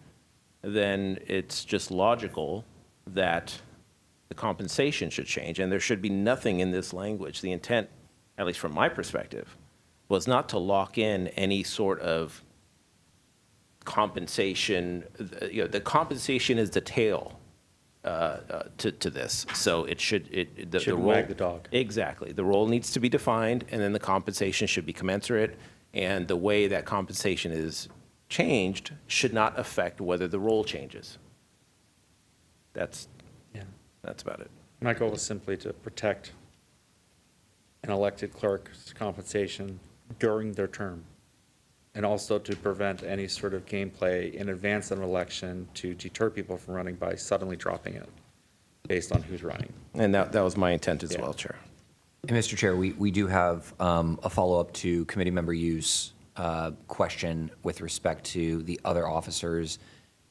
then it's just logical that the compensation should change, and there should be nothing in this language. The intent, at least from my perspective, was not to lock in any sort of compensation. The compensation is the tail to this, so it should the role, wag the dog. Exactly, the role needs to be defined, and then the compensation should be commensurate, and the way that compensation is changed should not affect whether the role changes. That's about it. My goal was simply to protect an elected clerk's compensation during their term, and also to prevent any sort of gameplay in advance of an election to deter people from running by suddenly dropping it based on who's running. And that was my intent as well, Chair. And Mr. Chair, we do have a follow-up to Committee Member Yu's question with respect to the other officers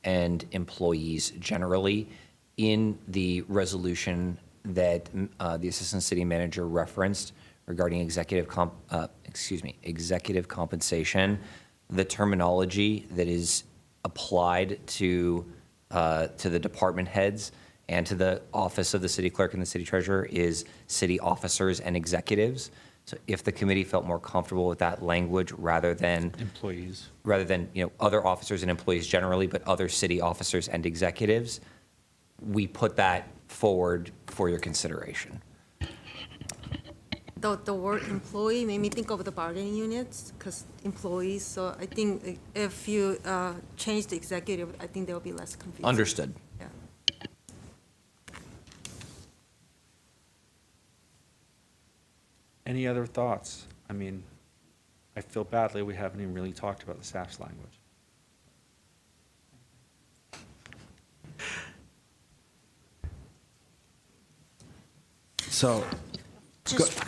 and employees generally. In the resolution that the Assistant City Manager referenced regarding executive compensation, the terminology that is applied to the department heads and to the office of the city clerk and the city treasurer is city officers and executives. So if the committee felt more comfortable with that language rather than Employees. other officers and employees generally, but other city officers and executives, we put that forward for your consideration. The word employee made me think of the bargaining units, because employees, so I think if you change the executive, I think there will be less confusion. Understood. Yeah. Any other thoughts? I mean, I feel badly we haven't even really talked about the staff's language. So,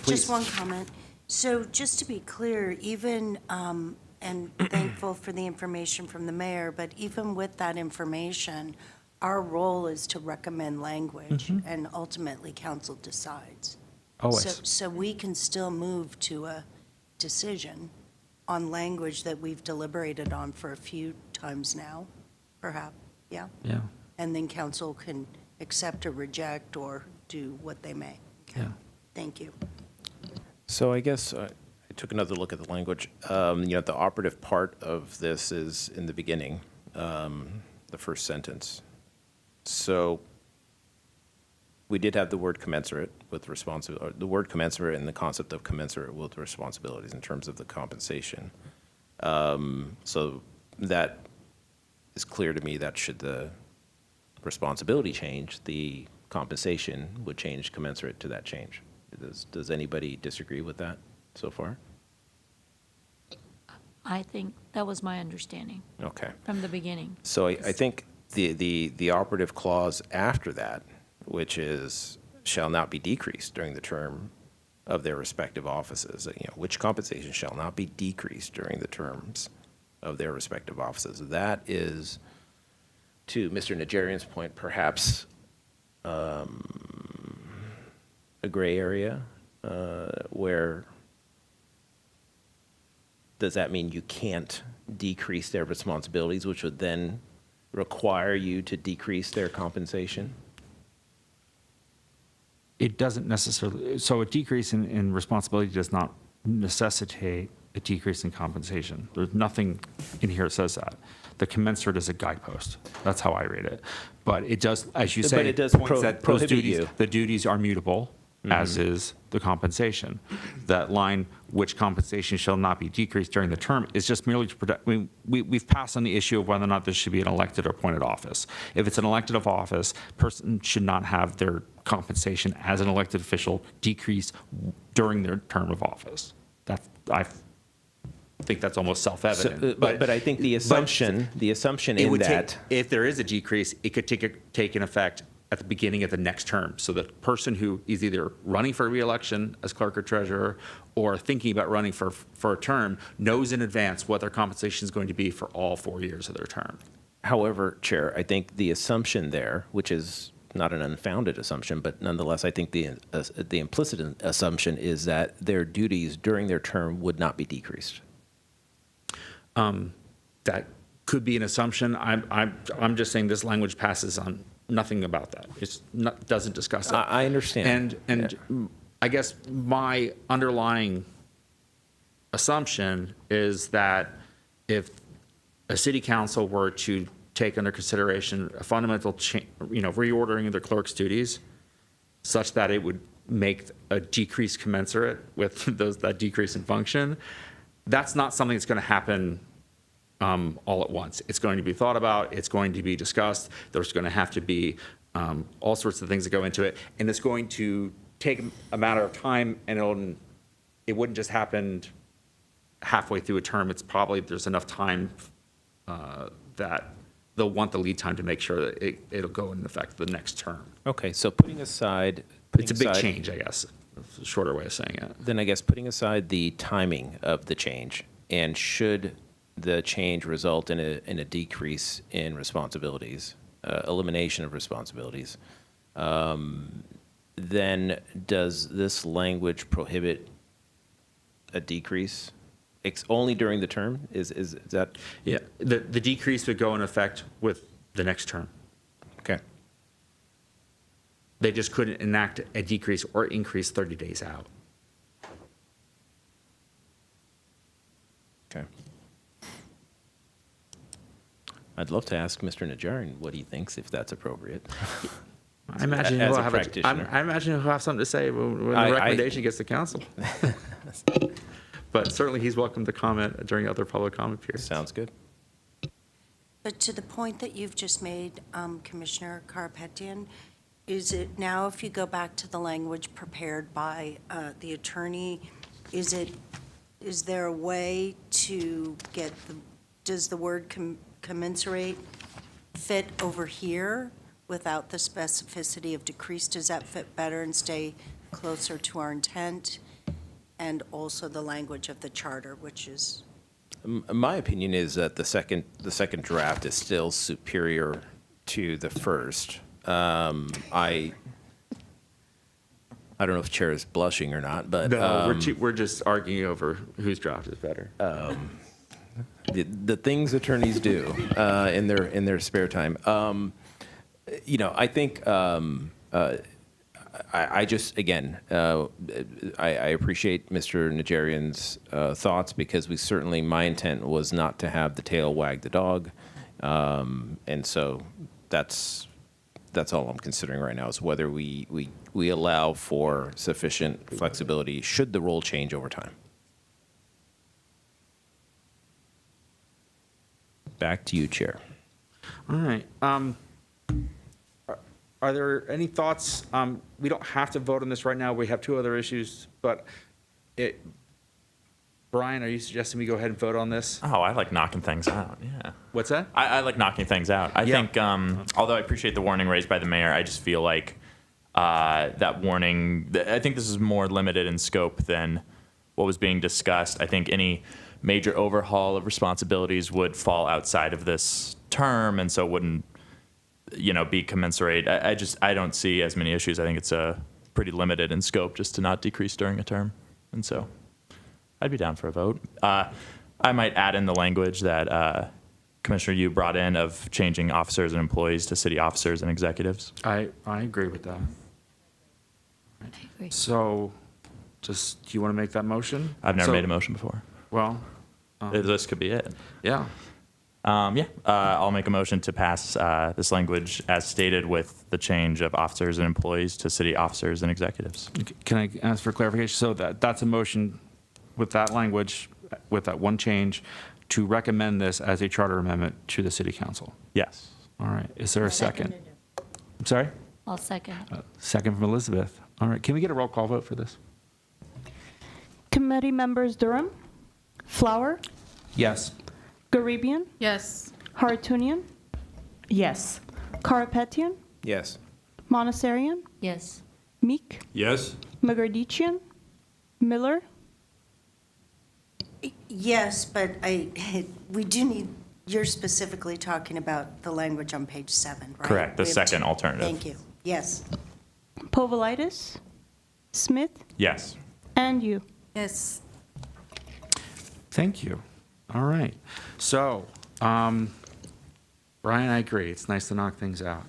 Just one comment. So just to be clear, even, and thankful for the information from the mayor, but even with that information, our role is to recommend language, and ultimately council decides. Always. So we can still move to a decision on language that we've deliberated on for a few times now, perhaps, yeah? Yeah. And then council can accept or reject or do what they may. Okay. Yeah. Thank you. So I guess I took another look at the language. The operative part of this is in the beginning, the first sentence. So we did have the word commensurate with the word commensurate and the concept of commensurate with responsibilities in terms of the compensation. So that is clear to me that should the responsibility change, the compensation would change commensurate to that change. Does anybody disagree with that so far? I think that was my understanding Okay. from the beginning. So I think the operative clause after that, which is shall not be decreased during the term of their respective offices, which compensation shall not be decreased during the terms of their respective offices. That is, to Mr. Najarian's point, perhaps a gray area where does that mean you can't decrease their responsibilities, which would then require you to decrease their compensation? It doesn't necessarily, so a decrease in responsibility does not necessitate a decrease in compensation. There's nothing in here that says that. The commensurate is a guidepost. That's how I read it. But it does, as you say, But it does points that those prohibit duties, you. the duties are mutable, as is the compensation. That line, which compensation shall not be decreased during the term, is just merely to protect, we've passed on the issue of whether or not this should be an elected or appointed office. If it's an elected of office, person should not have their compensation as an elected official decrease during their term of office. I think that's almost self-evident. But I think the assumption it in would that. take, if there is a decrease, it could take an effect at the beginning of the next term. So the person who is either running for re-election as clerk or treasurer or thinking about running for a term knows in advance what their compensation is going to be for all 4 years of their term. However, Chair, I think the assumption there, which is not an unfounded assumption, but nonetheless, I think the implicit assumption is that their duties during their term would not be decreased. That could be an assumption. I'm just saying this language passes on nothing about that. It doesn't discuss it. I understand. And I guess my underlying assumption is that if a city council were to take under consideration a fundamental reordering of their clerk's duties such that it would make a decrease commensurate with that decrease in function, that's not something that's going to happen all at once. It's going to be thought about. It's going to be discussed. There's going to have to be all sorts of things that go into it. And it's going to take a matter of time, and it wouldn't just happen halfway through a term. It's probably there's enough time that they'll want the lead time to make sure that it'll go into effect the next term. Okay, so putting aside. It's a big change, I guess. That's a shorter way of saying it. Then I guess putting aside the timing of the change, and should the change result in a decrease in responsibilities, elimination of responsibilities, then does this language prohibit a decrease only during the term? Is that? Yeah, the decrease would go in effect with the next term. Okay. They just couldn't enact a decrease or increase 30 days out. Okay. I'd love to ask Mr. Najarian what he thinks, if that's appropriate. I imagine As he'll a have practitioner. I imagine he'll have something to say when the I- recommendation gets to council. But certainly he's welcome to comment during other public comment periods. Sounds good. But to the point that you've just made, Commissioner Karapetian, is it now, if you go back to the language prepared by the attorney, is there a way to get does the word commensurate fit over here without the specificity of decrease? Does that fit better and stay closer to our intent? And also the language of the charter, which is, My opinion is that the second draft is still superior to the first. I don't know if Chair is blushing or not, but No, we're just arguing over whose draft is better. the things attorneys do in their spare time. I think I just, again, I appreciate Mr. Najarian's thoughts, because my intent was not to have the tail wag the dog. And so that's all I'm considering right now, is whether we allow for sufficient flexibility should the role change over time. Back to you, Chair. All right. Are there any thoughts? We don't have to vote on this right now. We have two other issues, but Brian, are you suggesting we go ahead and vote on this? Oh, I like knocking things out. Yeah. What's that? I like knocking things out. I think, although I appreciate the warning raised by the mayor, I just feel like that warning, I think this is more limited in scope than what was being discussed. I think any major overhaul of responsibilities would fall outside of this term, and so wouldn't, be commensurate. I don't see as many issues. I think it's pretty limited in scope just to not decrease during a term. And so I'd be down for a vote. I might add in the language that Commissioner, you brought in of changing officers and employees to city officers and executives. I agree with that. I agree. So do you want to make that motion? I've never made a motion before. Well, This could be it. yeah. I'll make a motion to pass this language as stated with the change of officers and employees to city officers and executives. Can I ask for clarification? So that's a motion with that language, with that one change, to recommend this as a charter amendment to the city council. Yes. All right. Is there a second? I'm sorry? I'll second. Second from Elizabeth. All right. Can we get a roll call vote for this? Committee members Durham, Flower, Yes. Garibian, Yes. Haratunian, Yes. Karapetian, Yes. Monassarian, Yes. Yes? Meek, Magardichian, Miller, yes, but we do need, you're specifically talking about the language on page 7, right? Correct, the We have second two. alternative. Thank you. Yes. Povolitis, Smith, Yes. and you. Yes. Thank you. All right. So, Brian, I agree. It's nice to knock things out.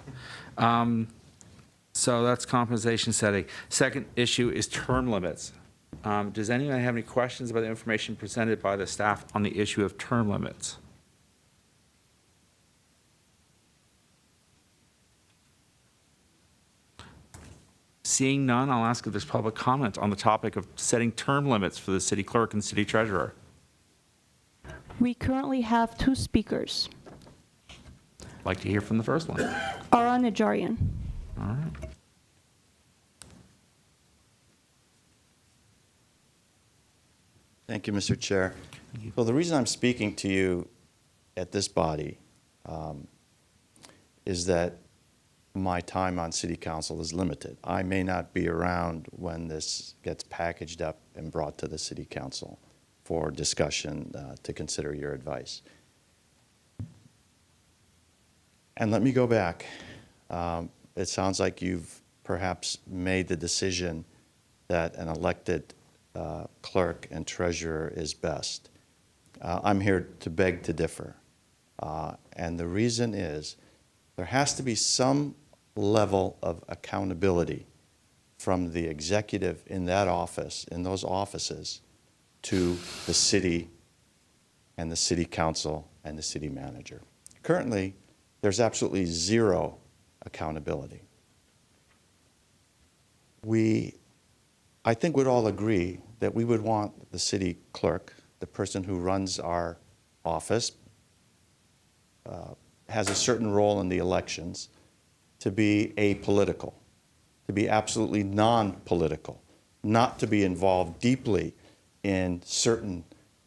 So that's compensation setting. Second issue is term limits. Does anyone have any questions about the information presented by the staff on the issue of term limits? Seeing none, I'll ask if there's public comment on the topic of setting term limits for the city clerk and city treasurer. We currently have 2 speakers. I'd like to hear from the first one. Ara Najarian. All right. Thank you, Mr. Chair. So the reason I'm speaking to you at this body is that my time on city council is limited. I may not be around when this gets packaged up and brought to the city council for discussion to consider your advice. And let me go back. It sounds like you've perhaps made the decision that an elected clerk and treasurer is best. I'm here to beg to differ. And the reason is there has to be some level of accountability from the executive in that office, in those offices, to the city and the city council and the city manager. Currently, there's absolutely zero accountability. I think we'd all agree that we would want the city clerk, the person who runs our office, has a certain role in the elections, to be apolitical, to be absolutely non-political, not to be involved deeply in certain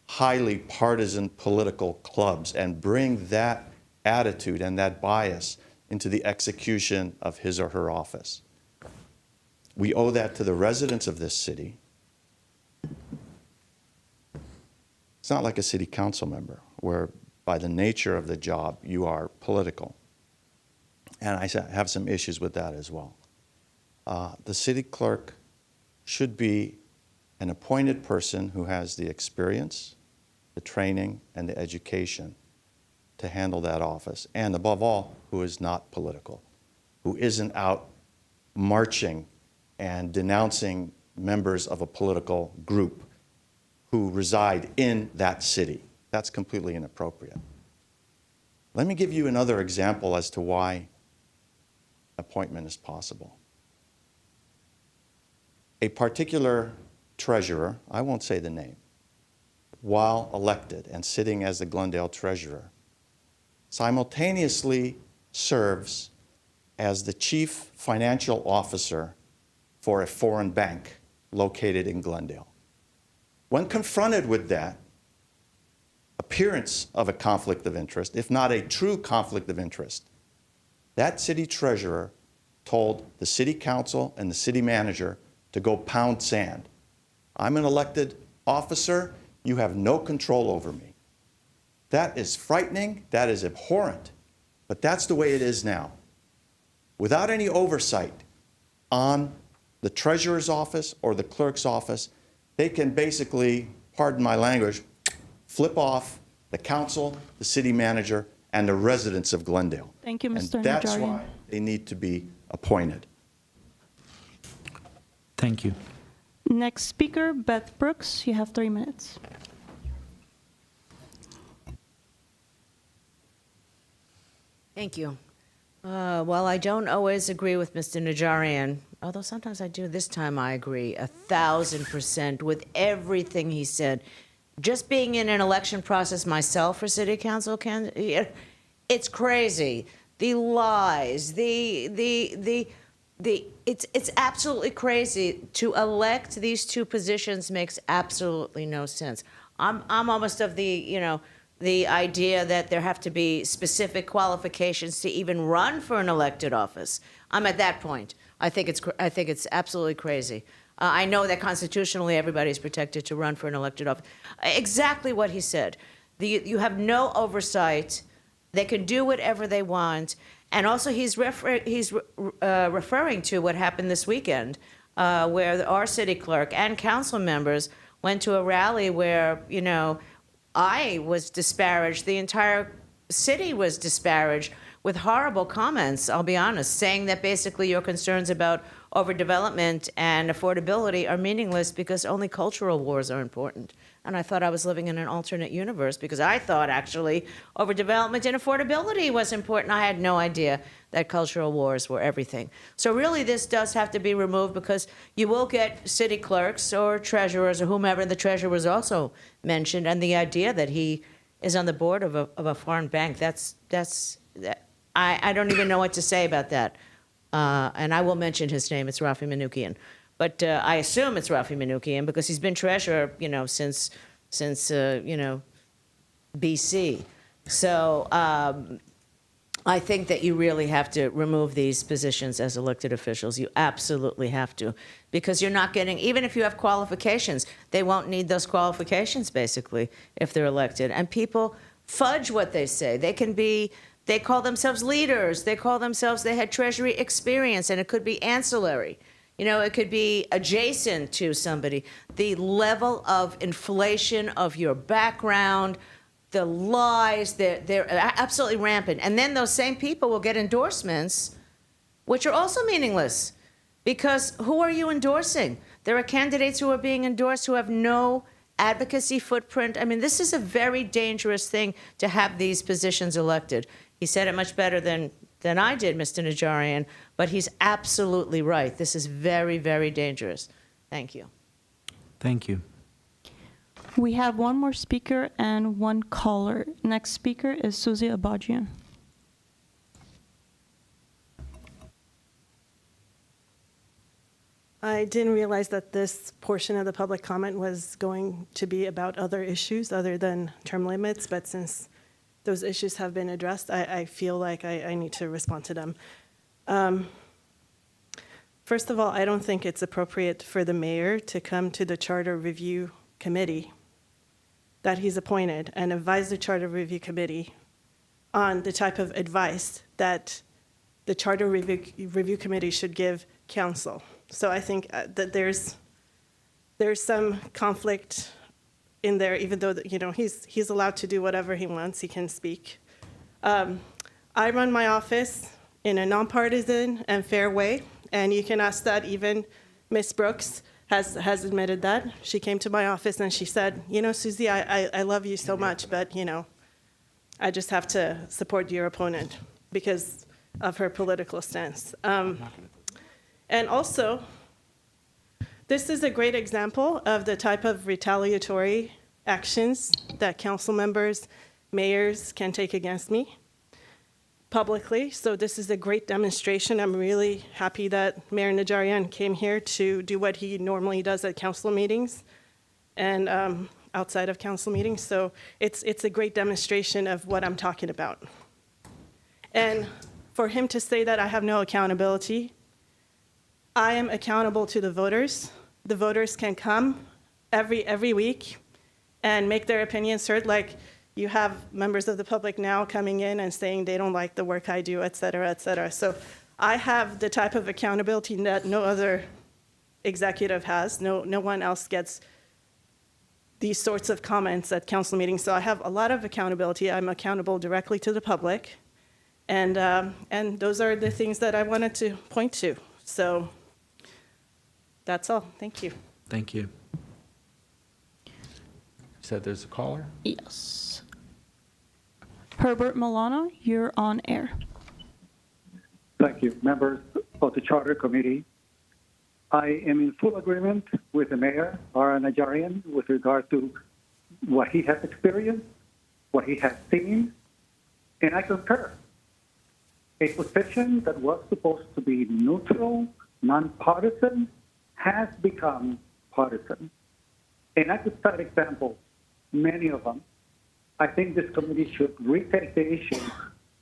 highly partisan political clubs and bring that attitude and that bias into the execution of his or her office. We owe that to the residents of this city. It's not like a city council member, where by the nature of the job, you are political. And I have some issues with that as well. The city clerk should be an appointed person who has the experience, the training, and the education to handle that office, and above all, who is not political, who isn't out marching and denouncing members of a political group who reside in that city. That's completely inappropriate. Let me give you another example as to why appointment is possible. A particular treasurer, I won't say the name, while elected and sitting as the Glendale treasurer, simultaneously serves as the chief financial officer for a foreign bank located in Glendale. When confronted with that appearance of a conflict of interest, if not a true conflict of interest, that city treasurer told the city council and the city manager to go pound sand. I'm an elected officer, you have no control over me. That is frightening, that is abhorrent, but that's the way it is now. Without any oversight on the treasurer's office or the clerk's office, they can basically, pardon my language, flip off the council, the city manager, and the residents of Glendale. Thank you, Mr. And that's Najarian. why they need to be appointed. Thank you. Next speaker, Beth Brooks. You have 3 minutes. Thank you. While I don't always agree with Mr. Najarian, although sometimes I do, this time I agree 1,000% with everything he said. Just being in an election process myself for city council, it's crazy. The lies, it's absolutely crazy. To elect these two positions makes absolutely no sense. I'm almost of the idea that there have to be specific qualifications to even run for an elected office. I'm at that point. I think it's absolutely crazy. I know that constitutionally everybody's protected to run for an elected office. Exactly what he said. You have no oversight. They can do whatever they want. And also he's referring to what happened this weekend, where our city clerk and council members went to a rally where, I was disparaged. The entire city was disparaged with horrible comments, I'll be honest, saying that basically your concerns about overdevelopment and affordability are meaningless because only cultural wars are important. And I thought I was living in an alternate universe because I thought actually overdevelopment and affordability was important. I had no idea that cultural wars were everything. So really this does have to be removed because you will get city clerks or treasurers or whomever. The treasurer was also mentioned, and the idea that he is on the board of a foreign bank, I don't even know what to say about that. And I will mention his name. It's Rafi Manoukian. But I assume it's Rafi Manoukian because he's been treasurer, since BC. So I think that you really have to remove these positions as elected officials. You absolutely have to, because you're not getting, even if you have qualifications, they won't need those qualifications basically if they're elected. And people fudge what they say. They call themselves leaders. They call themselves, they had treasury experience, and it could be ancillary. You know, it could be adjacent to somebody. The level of inflation of your background, the lies, they're absolutely rampant. And then those same people will get endorsements, which are also meaningless. Because who are you endorsing? There are candidates who are being endorsed who have no advocacy footprint. I mean, this is a very dangerous thing to have these positions elected. He said it much better than I did, Mr. Najarian, but he's absolutely right. This is very, very dangerous. Thank you. Thank you. We have one more speaker and one caller. Next speaker is Susie Abajian. I didn't realize that this portion of the public comment was going to be about other issues other than term limits, but since those issues have been addressed, I feel like I need to respond to them. First of all, I don't think it's appropriate for the mayor to come to the Charter Review Committee that he's appointed and advise the Charter Review Committee on the type of advice that the Charter Review Committee should give council. So I think that there's some conflict in there, even though he's allowed to do whatever he wants. He can speak. I run my office in a nonpartisan and fair way, and you can ask that. Even Ms. Brooks has admitted that. She came to my office and she said, Susie, I love you so much, but I just have to support your opponent because of her political stance. And also, this is a great example of the type of retaliatory actions that council members, mayors can take against me publicly. So this is a great demonstration. I'm really happy that Mayor Najarian came here to do what he normally does at council meetings and outside of council meetings. So it's a great demonstration of what I'm talking about. And for him to say that I have no accountability, I am accountable to the voters. The voters can come every week and make their opinions heard. Like you have members of the public now coming in and saying they don't like the work I do, et cetera, et cetera. So I have the type of accountability that no other executive has. No one else gets these sorts of comments at council meetings. So I have a lot of accountability. I'm accountable directly to the public. And those are the things that I wanted to point to. So that's all. Thank you. Thank you. You said there's a caller? Yes. Herbert Milano, you're on air. Thank you. Members of the Charter Committee, I am in full agreement with the Mayor, R. Najarian, with regard to what he has experienced, what he has seen, and I concur. A position that was supposed to be neutral, nonpartisan, has become partisan. And I could cite examples, many of them. I think this committee should retake the issue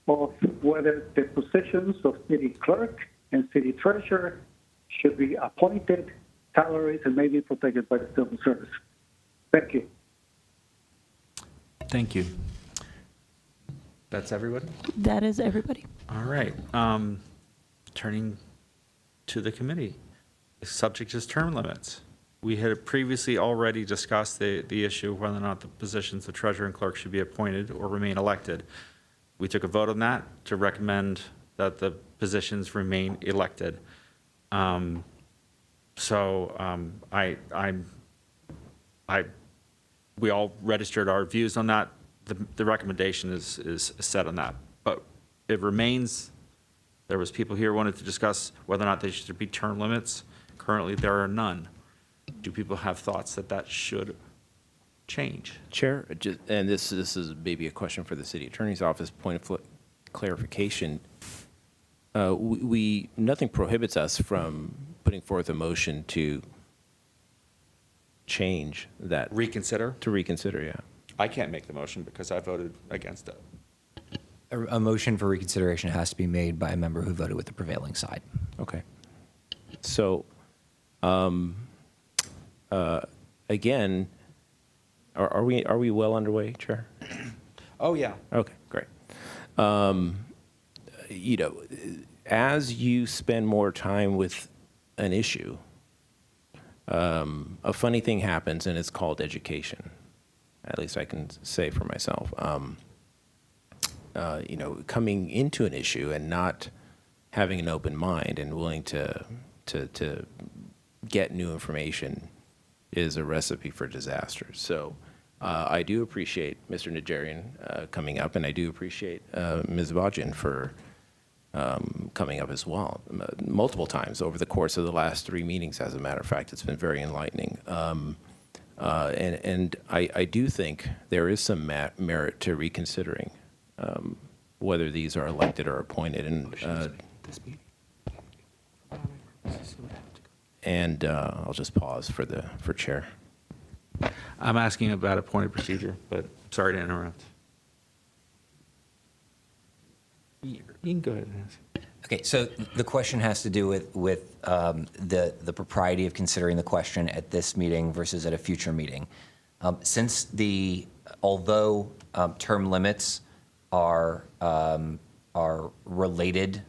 of whether the positions of city clerk and city treasurer should be appointed, salaries, and maybe protected by the civil service. Thank you. Thank you. That's everybody? That is everybody. All right. Turning to the committee. The subject is term limits. We had previously already discussed the issue of whether or not the positions of treasurer and clerk should be appointed or remain elected. We took a vote on that to recommend that the positions remain elected. We all registered our views on that. The recommendation is set on that, but it remains. There was people here who wanted to discuss whether or not there should be term limits. Currently, there are none. Do people have thoughts that should change? Chair, and this is maybe a question for the city attorney's office, point of clarification. Nothing prohibits us from putting forth a motion to change that. Reconsider? To reconsider, yeah. I can't make the motion because I voted against it. A motion for reconsideration has to be made by a member who voted with the prevailing side. Okay. So, again, are we well underway, Chair? Oh, yeah. Okay, great. As you spend more time with an issue, a funny thing happens, and it's called education. At least I can say for myself. Coming into an issue and not having an open mind and willing to get new information is a recipe for disaster. So I do appreciate Mr. Najarian coming up, and I do appreciate Ms. Vajian for coming up as well, multiple times over the course of the last 3 meetings. As a matter of fact, it's been very enlightening. And I do think there is some merit to reconsidering whether these are elected or appointed. And I'll just pause for chair. I'm asking about appointed procedure, but sorry to interrupt. You can go ahead and ask. Okay, so the question has to do with the propriety of considering the question at this meeting versus at a future meeting. Although term limits are related,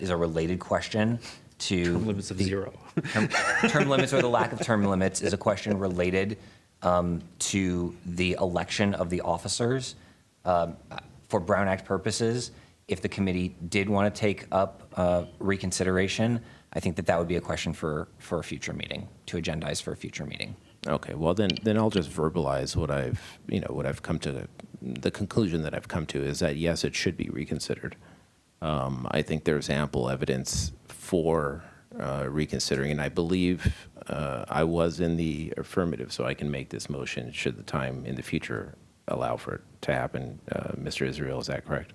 is a related question to Term limits of 0. Term limits or the lack of term limits is a question related to the election of the officers. For Brown Act purposes, if the committee did want to take up reconsideration, I think that would be a question for a future meeting, to agendize for a future meeting. Okay, well then I'll just verbalize what I've come to. The conclusion that I've come to is that yes, it should be reconsidered. I think there's ample evidence for reconsidering, and I believe I was in the affirmative, so I can make this motion should the time in the future allow for it to happen. Mr. Israel, is that correct?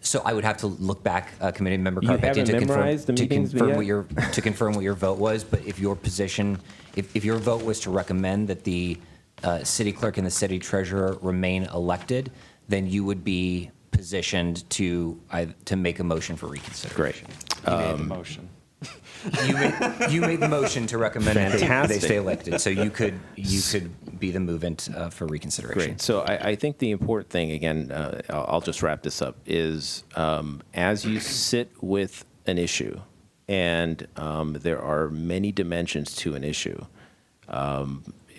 So I would have to look back, Committee Member You Carpentier, haven't memorized the meetings yet? to confirm what your vote was. But if your position, if your vote was to recommend that the city clerk and the city treasurer remain elected, then you would be positioned to make a motion for reconsideration. Great. You made the motion. You made the motion to recommend that they Fantastic. stay elected, so you could be the movant for reconsideration. Great. So I think the important thing, again, I'll just wrap this up, is as you sit with an issue, and there are many dimensions to an issue,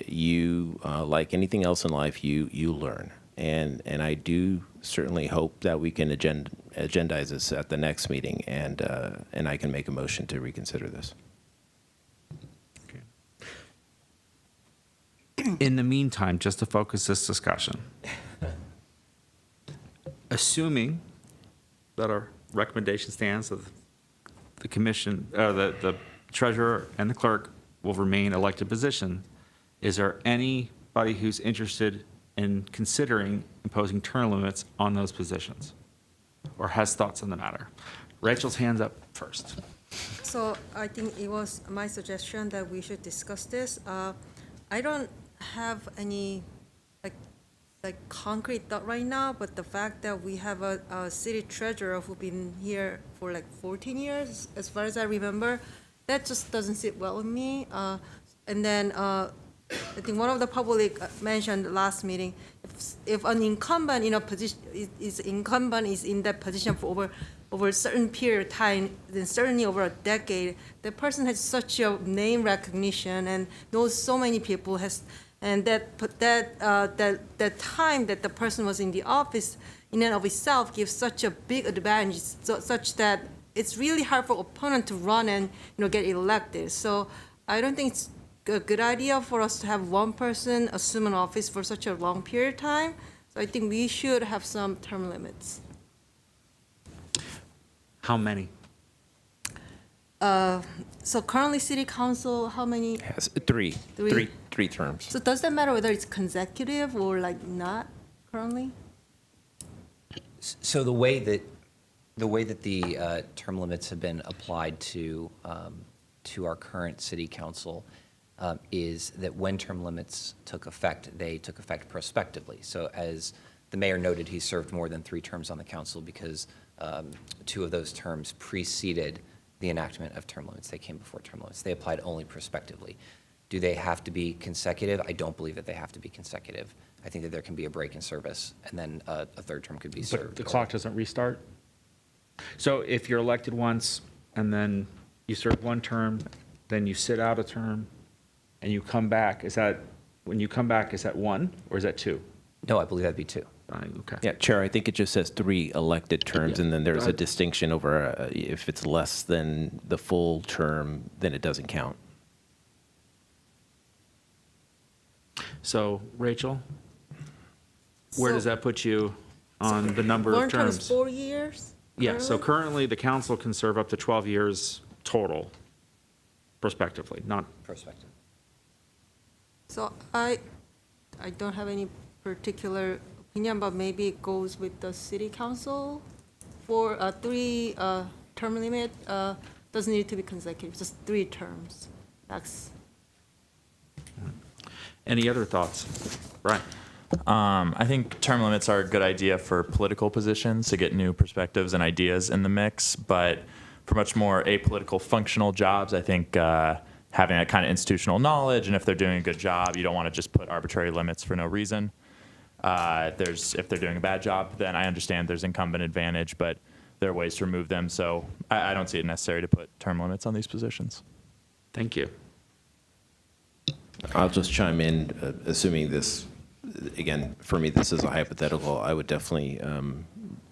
you, like anything else in life, you learn. And I do certainly hope that we can agendize this at the next meeting, and I can make a motion to reconsider this. In the meantime, just to focus this discussion, assuming that our recommendation stands that the commission, the treasurer and the clerk will remain elected position, is there anybody who's interested in considering imposing term limits on those positions or has thoughts on the matter? Rachel's hand's up first. So I think it was my suggestion that we should discuss this. I don't have any like concrete thought right now, but the fact that we have a city treasurer who's been here for like 14 years, as far as I remember, that just doesn't sit well with me. And then I think one of the public mentioned last meeting, if an incumbent in a position is in that position for over a certain period of time, then certainly over a decade, that person has such a name recognition and knows so many people, and that time that the person was in the office in and of itself gives such a big advantage, such that it's really hard for opponent to run and get elected. So I don't think it's a good idea for us to have one person assume an office for such a long period of time. So I think we should have some term limits. How many? So currently city council, how many? Has Three. three terms. So does that matter whether it's consecutive or like not currently? So the way that the term limits have been applied to our current city council is that when term limits took effect, they took effect prospectively. So as the mayor noted, he served more than 3 terms on the council because 2 of those terms preceded the enactment of term limits. They came before term limits. They applied only prospectively. Do they have to be consecutive? I don't believe that they have to be consecutive. I think that there can be a break in service, and then a 3rd term could be served. But the clock doesn't restart? So if you're elected once and then you serve one term, then you sit out a term, and you come back. When you come back, is that one or is that two? No, I believe that'd be 2. Okay. Yeah, Chair, I think it just says 3 elected terms, Yeah. and then there's Go a ahead. distinction over if it's less than the full term, then it doesn't count. So, Rachel, where does So- that put you on the number of One term is terms? 4 years? Yeah, so currently? currently, the council can serve up to 12 years total, prospectively, not Perspective. So I don't have any particular opinion, but maybe it goes with the city council for a 3 term limit. Doesn't need to be consecutive, just 3 terms. That's Any other thoughts? Brian? I think term limits are a good idea for political positions to get new perspectives and ideas in the mix, but for much more apolitical functional jobs, I think having that kind of institutional knowledge, and if they're doing a good job, you don't want to just put arbitrary limits for no reason. If they're doing a bad job, then I understand there's incumbent advantage, but there are ways to remove them, so I don't see it necessary to put term limits on these positions. Thank you. I'll just chime in, assuming this, again, for me, this is a hypothetical. I would definitely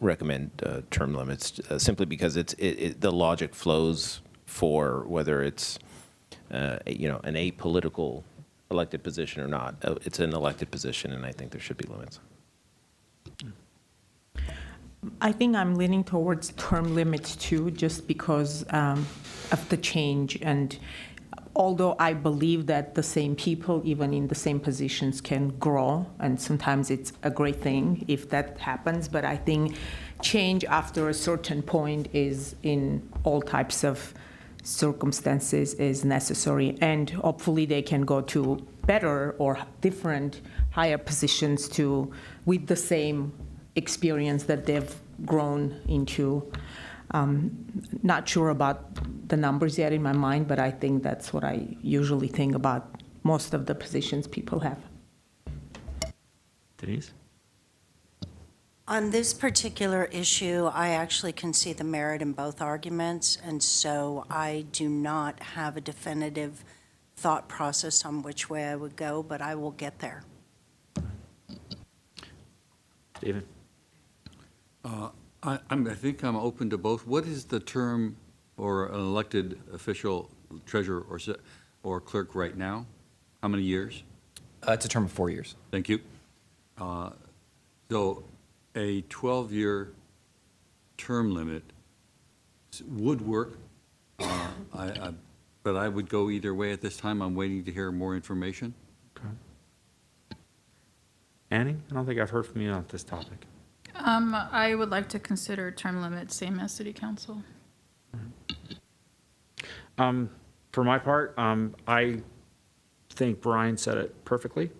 recommend term limits, simply because the logic flows for whether it's an apolitical elected position or not. It's an elected position, and I think there should be limits. I think I'm leaning towards term limits too, just because of the change. And although I believe that the same people, even in the same positions, can grow, and sometimes it's a great thing if that happens, but I think change after a certain point is, in all types of circumstances, is necessary. And hopefully they can go to better or different, higher positions with the same experience that they've grown into. Not sure about the numbers yet in my mind, but I think that's what I usually think about most of the positions people have. Denise? On this particular issue, I actually can see the merit in both arguments, and so I do not have a definitive thought process on which way I would go, but I will get there. Stephen? I think I'm open to both. What is the term or an elected official, treasurer or clerk right now? How many years? It's a term of 4 years. Thank you. So a 12-year term limit would work, but I would go either way at this time. I'm waiting to hear more information. Okay. Annie? I don't think I've heard from you on this topic. I would like to consider term limits same as city council. For my part, I think Brian said it perfectly.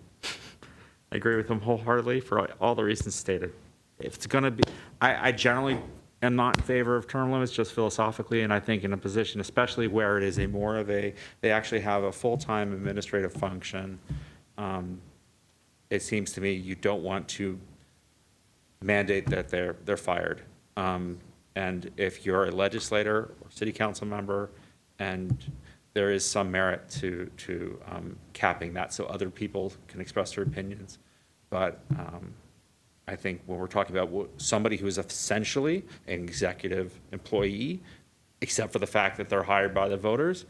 I agree with him wholeheartedly for all the reasons stated. If it's going to be, I generally am not in favor of term limits, just philosophically, and I think in a position, especially where it is they actually have a full-time administrative function, it seems to me you don't want to mandate that they're fired. And if you're a legislator or city council member, and there is some merit to capping that so other people can express their opinions. But I think when we're talking about somebody who is essentially an executive employee, except for the fact that they're hired by the voters,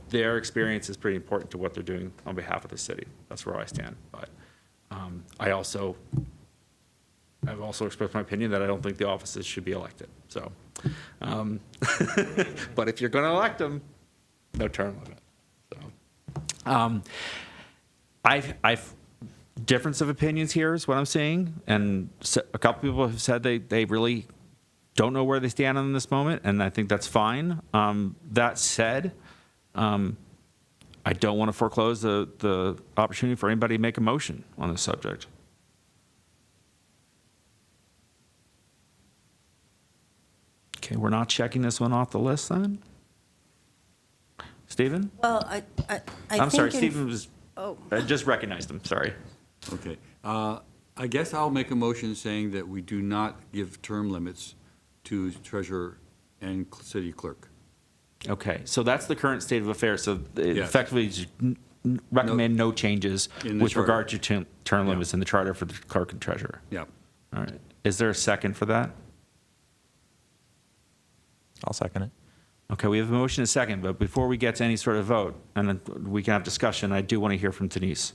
their experience is pretty important to what they're doing on behalf of the city. That's where I stand. But I've also expressed my opinion that I don't think the offices should be elected. So, but if you're going to elect them, no term limit. So, I've difference of opinions here is what I'm saying, and a couple people have said they really don't know where they stand in this moment, and I think that's fine. That said, I don't want to foreclose the opportunity for anybody to make a motion on this subject. Okay, we're not checking this one off the list then? Stephen? Well, I'm sorry, think Stephen was, Oh. I just recognized him, sorry. Okay. I guess I'll make a motion saying that we do not give term limits to treasurer and city clerk. Okay, so that's the current state of affairs. So Yes. effectively, just recommend no changes In the with charter. regard to term limits in the charter for the clerk and treasurer. Yeah. All right. Is there a second for that? I'll second it. Okay, we have a motion and a second, but before we get to any sort of vote, and then we can have discussion, I do want to hear from Denise,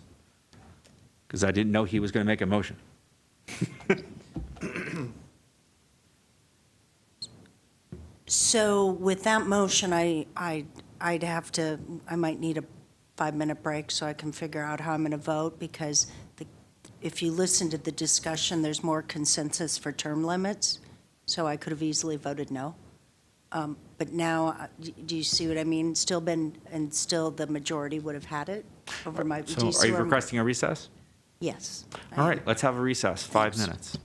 because I didn't know he was going to make a motion. So with that motion, I'd have to, I might need a 5-minute break so I can figure out how I'm going to vote, because if you listen to the discussion, there's more consensus for term limits, so I could have easily voted no. But now, do you see what I mean? Still the majority would have had it over my. do So see are you where I'm- requesting a recess? Yes. I All am. right, let's have a recess, 5 Thanks. minutes.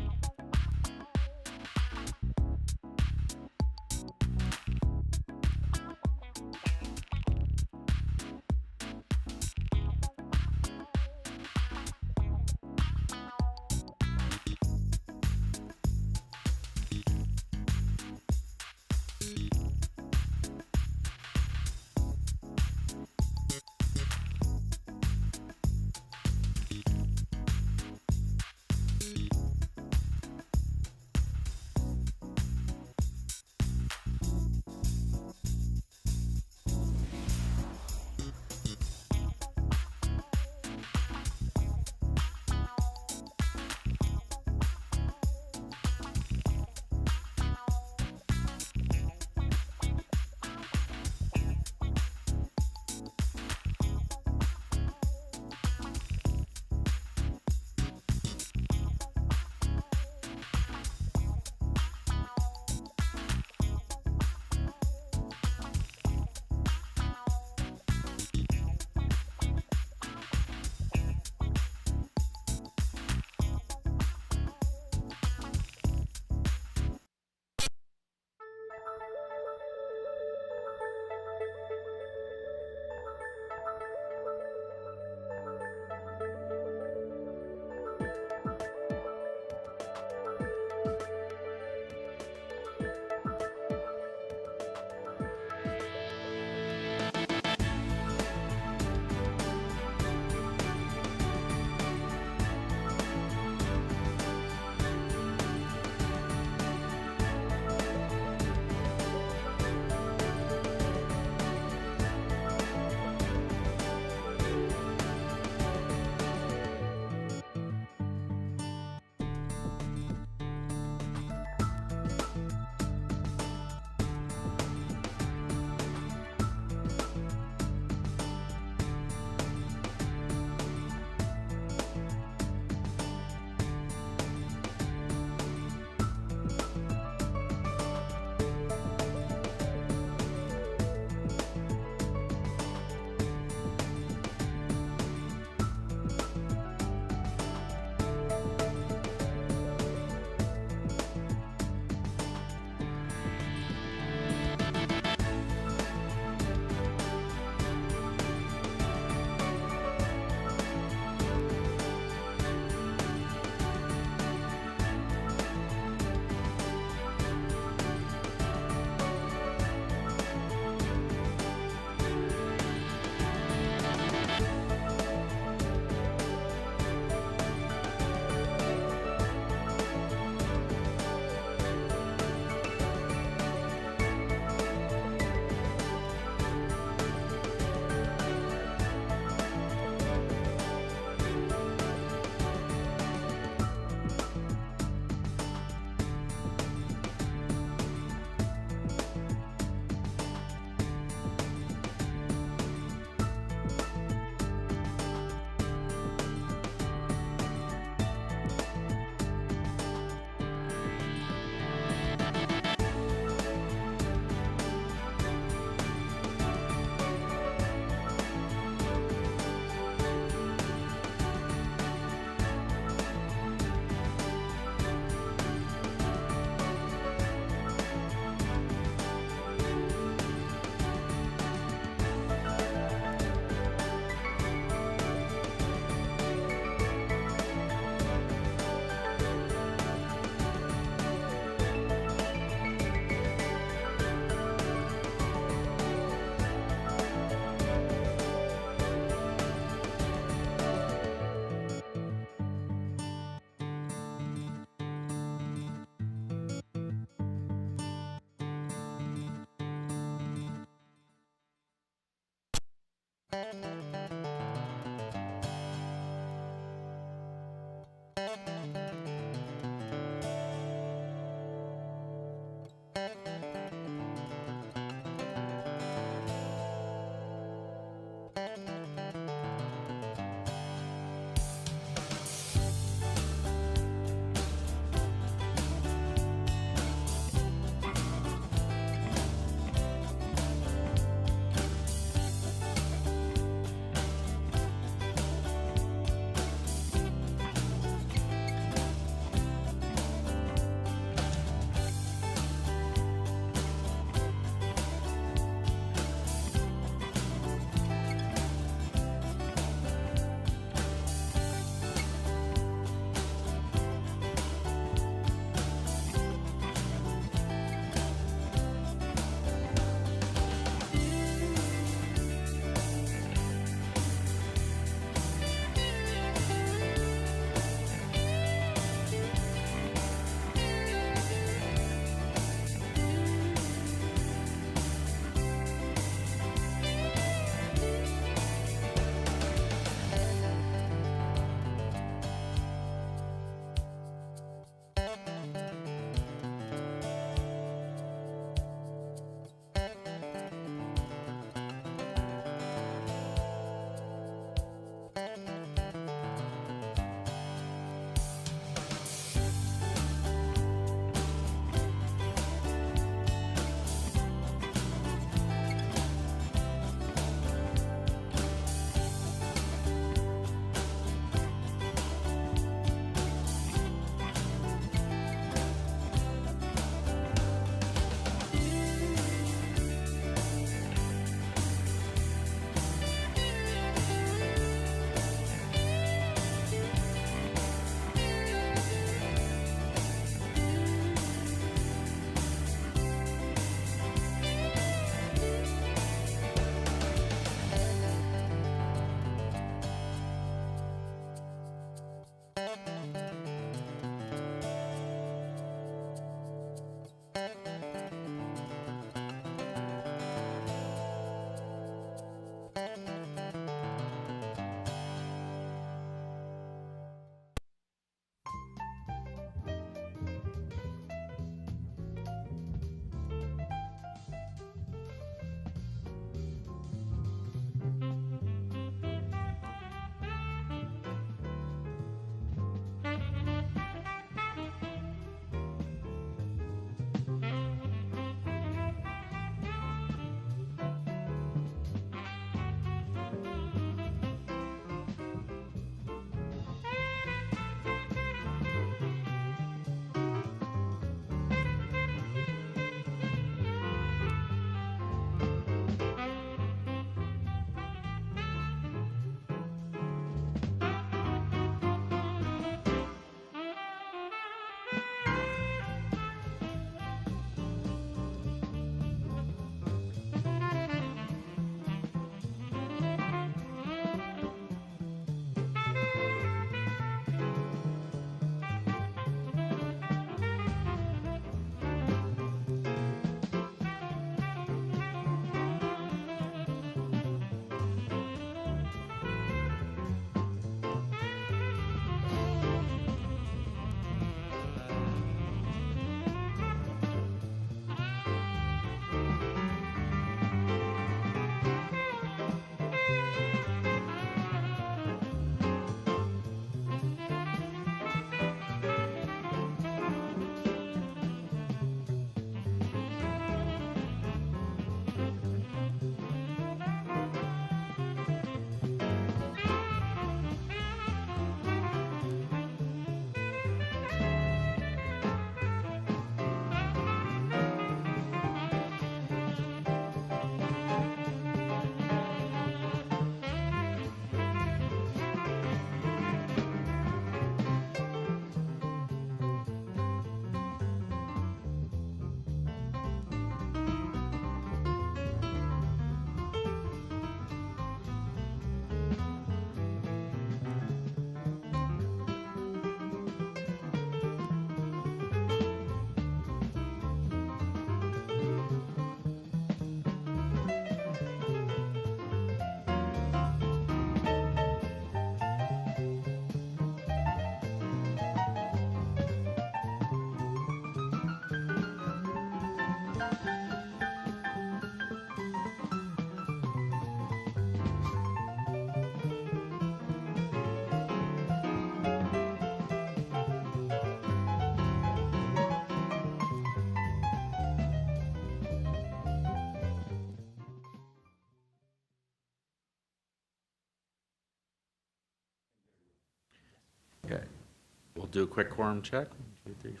do a quick quorum check. 1, 2, 3, 4.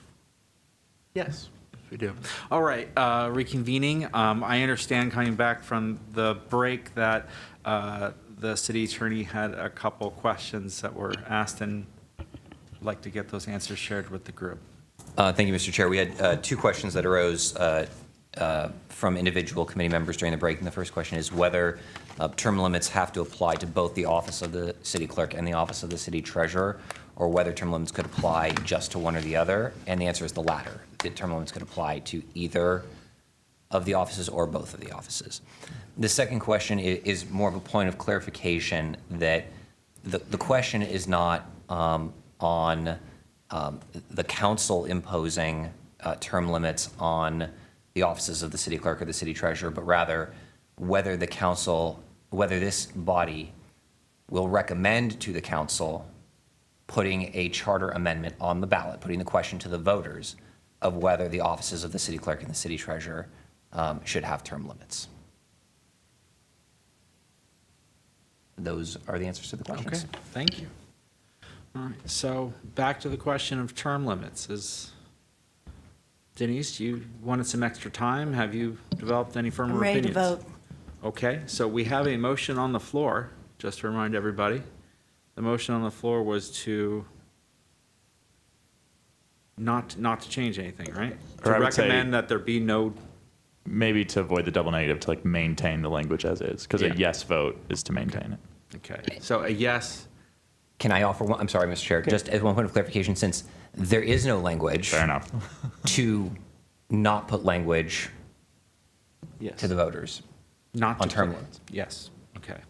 Yes, we do. All right, reconvening. I understand coming back from the break that the city attorney had a couple questions that were asked, and I'd like to get those answers shared with the group. Thank you, Mr. Chair. We had 2 questions that arose from individual committee members during the break. And the first question is whether term limits have to apply to both the office of the city clerk and the office of the city treasurer, or whether term limits could apply just to one or the other. And the answer is the latter. The term limits could apply to either of the offices or both of the offices. The second question is more of a point of clarification, that the question is not on the council imposing term limits on the offices of the city clerk or the city treasurer, but rather whether the council, whether this body will recommend to the council putting a charter amendment on the ballot, putting the question to the voters of whether the offices of the city clerk and the city treasurer should have term limits. Those are the answers to the questions. Okay, thank you. All right, so back to the question of term limits. Denise, you wanted some extra time. Have you developed any firmer I'm ready to opinions? vote. Okay, so we have a motion on the floor, just to remind everybody. The motion on the floor was to not to change anything, right? Or To I would say- recommend that there be no, Maybe to avoid the double negative, to like maintain the language as is, because Yeah. a yes vote is to maintain it. okay, so a yes, Can I offer one? I'm sorry, Mr. Chair, just as one point of clarification, since there is no language Fair enough. to not put language yes. to the voters. Not on to term put- limits. Yes, okay.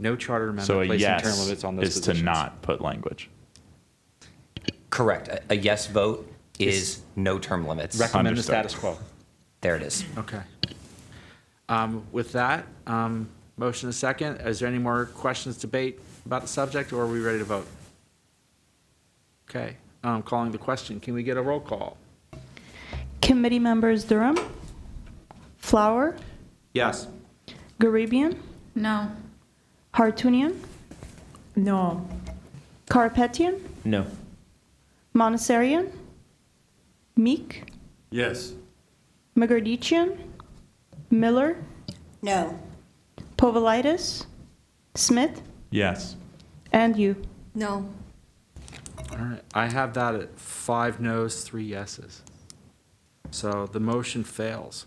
No charter So amendment a placing term yes limits on those is to positions. not put language. Correct. A yes vote is no term limits. Recommend the Understood. status quo. There it is. Okay. With that, motion is second. Is there any more questions, debate about the subject, or are we ready to vote? Okay, calling the question. Can we get a roll call? Committee members Durham, Flower, Yes. Garibian, No. Hartunian, No. Karapetian, No. Monassarian, Meek, Yes. Megardician, Miller, No. Povolitis, Smith, Yes. and you. No. All right, I have that at 5 noes, 3 yeses. So the motion fails.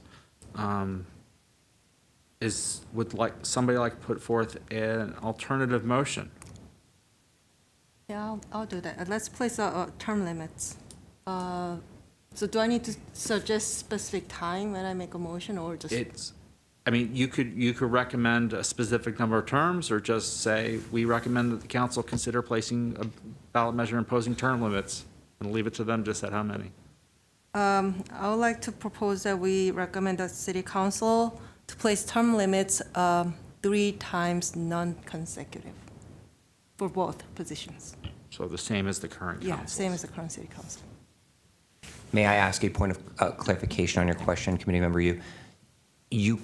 Would somebody like to put forth an alternative motion? Yeah, I'll do that. Let's place term limits. So do I need to suggest specific time when I make a motion, or just? You could recommend a specific number of terms, or just say, we recommend that the council consider placing a ballot measure imposing term limits, and leave it to them to set how many. I would like to propose that we recommend the city council to place term limits 3 times non-consecutive for both positions. So the same as the current council. Yeah, same as the current city council. May I ask a point of clarification on your question, Committee Member Yu?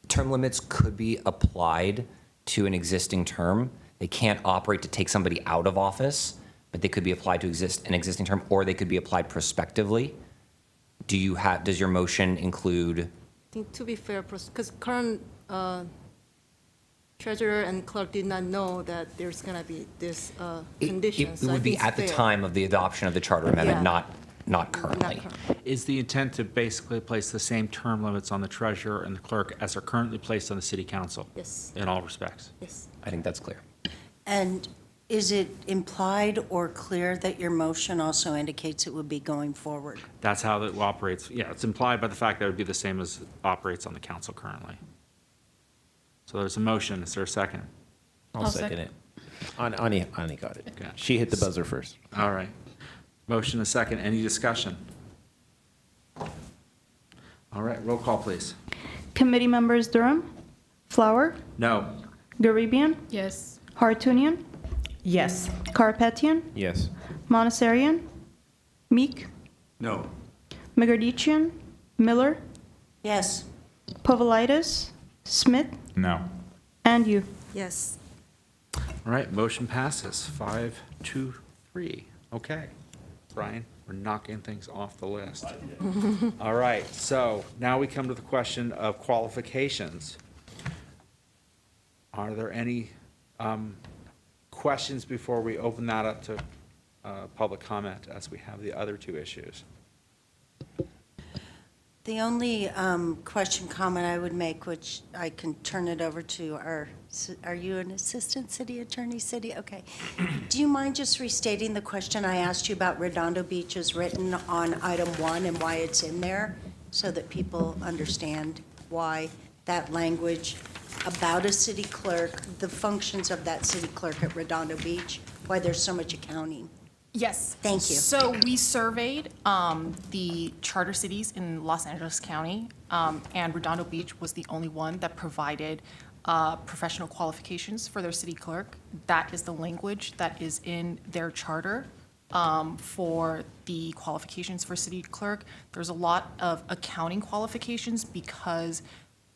Term limits could be applied to an existing term. They can't operate to take somebody out of office, but they could be applied to an existing term, or they could be applied prospectively. Does your motion include? I think to be fair, because current treasurer and clerk did not know that there's going to be this condition. It so I would be think it's at the fair. time of the adoption of the charter amendment, Yeah. not currently. Is the intent to basically place the same term limits on the treasurer and the clerk as are currently placed on the city council? Yes. In all respects? Yes. I think that's clear. And is it implied or clear that your motion also indicates it would be going forward? That's how it operates. Yeah, it's implied by the fact that it would be the same as operates on the council currently. So there's a motion. Is there a second? I'll second it. Ani got it. Okay. She hit the buzzer first. All right. Motion is second. Any discussion? All right, roll call, please. Committee members Durham, Flower, No. Garibian, Yes. Hartunian, Yes. Karapetian, Yes. Monassarian, Meek, No. Megardician, Miller, Yes. Povolitis, Smith, No. and you. Yes. All right, motion passes 5-2-3. Okay. Brian, we're knocking things off the list. All right, so now we come to the question of qualifications. Are there any questions before we open that up to public comment as we have the other two issues? The only question, comment I would make, which I can turn it over to are you an assistant city attorney, city? Okay. Do you mind just restating the question I asked you about Redondo Beach is written on item 1 and why it's in there so that people understand why that language about a city clerk, the functions of that city clerk at Redondo Beach, why there's so much accounting? Yes. Thank you. So we surveyed the charter cities in Los Angeles County, and Redondo Beach was the only one that provided professional qualifications for their city clerk. That is the language that is in their charter for the qualifications for city clerk. There's a lot of accounting qualifications because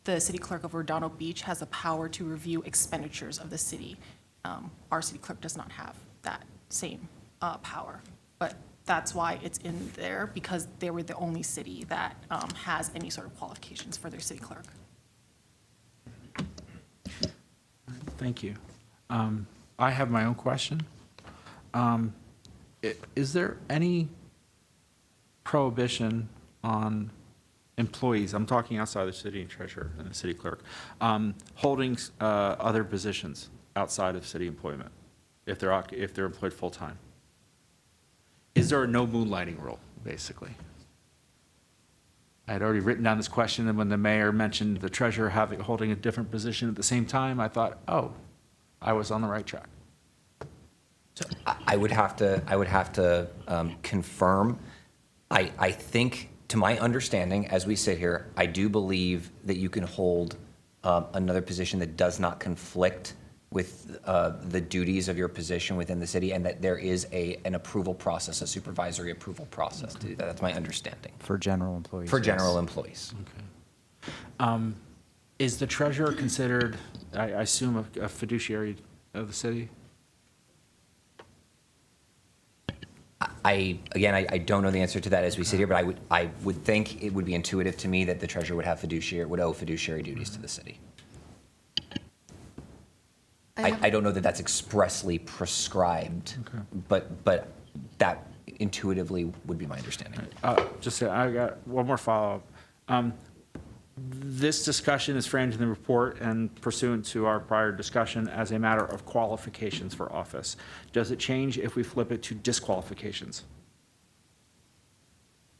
the city clerk of Redondo Beach has the power to review expenditures of the city. Our city clerk does not have that same power, but that's why it's in there, because they were the only city that has any sort of qualifications for their city clerk. Thank you. I have my own question. Is there any prohibition on employees, I'm talking outside the city treasurer and the city clerk, holding other positions outside of city employment if they're employed full-time? Is there a no moonlighting rule, basically? I had already written down this question, and when the mayor mentioned the treasurer holding a different position at the same time, I thought, oh, I was on the right track. I would have to confirm. I think, to my understanding, as we sit here, I do believe that you can hold another position that does not conflict with the duties of your position within the city, and that there is an approval process, a supervisory approval process to do that. That's my understanding. For general employees. For yes. general employees. Okay. Is the treasurer considered, I assume, a fiduciary of the city? I don't know the answer to that as we sit here, but I would think it would be intuitive to me that the treasurer would owe fiduciary duties to the city. I don't know that that's expressly prescribed, but that intuitively would be my understanding. I got one more follow-up. This discussion is framed in the report and pursuant to our prior discussion as a matter of qualifications for office. Does it change if we flip it to disqualifications?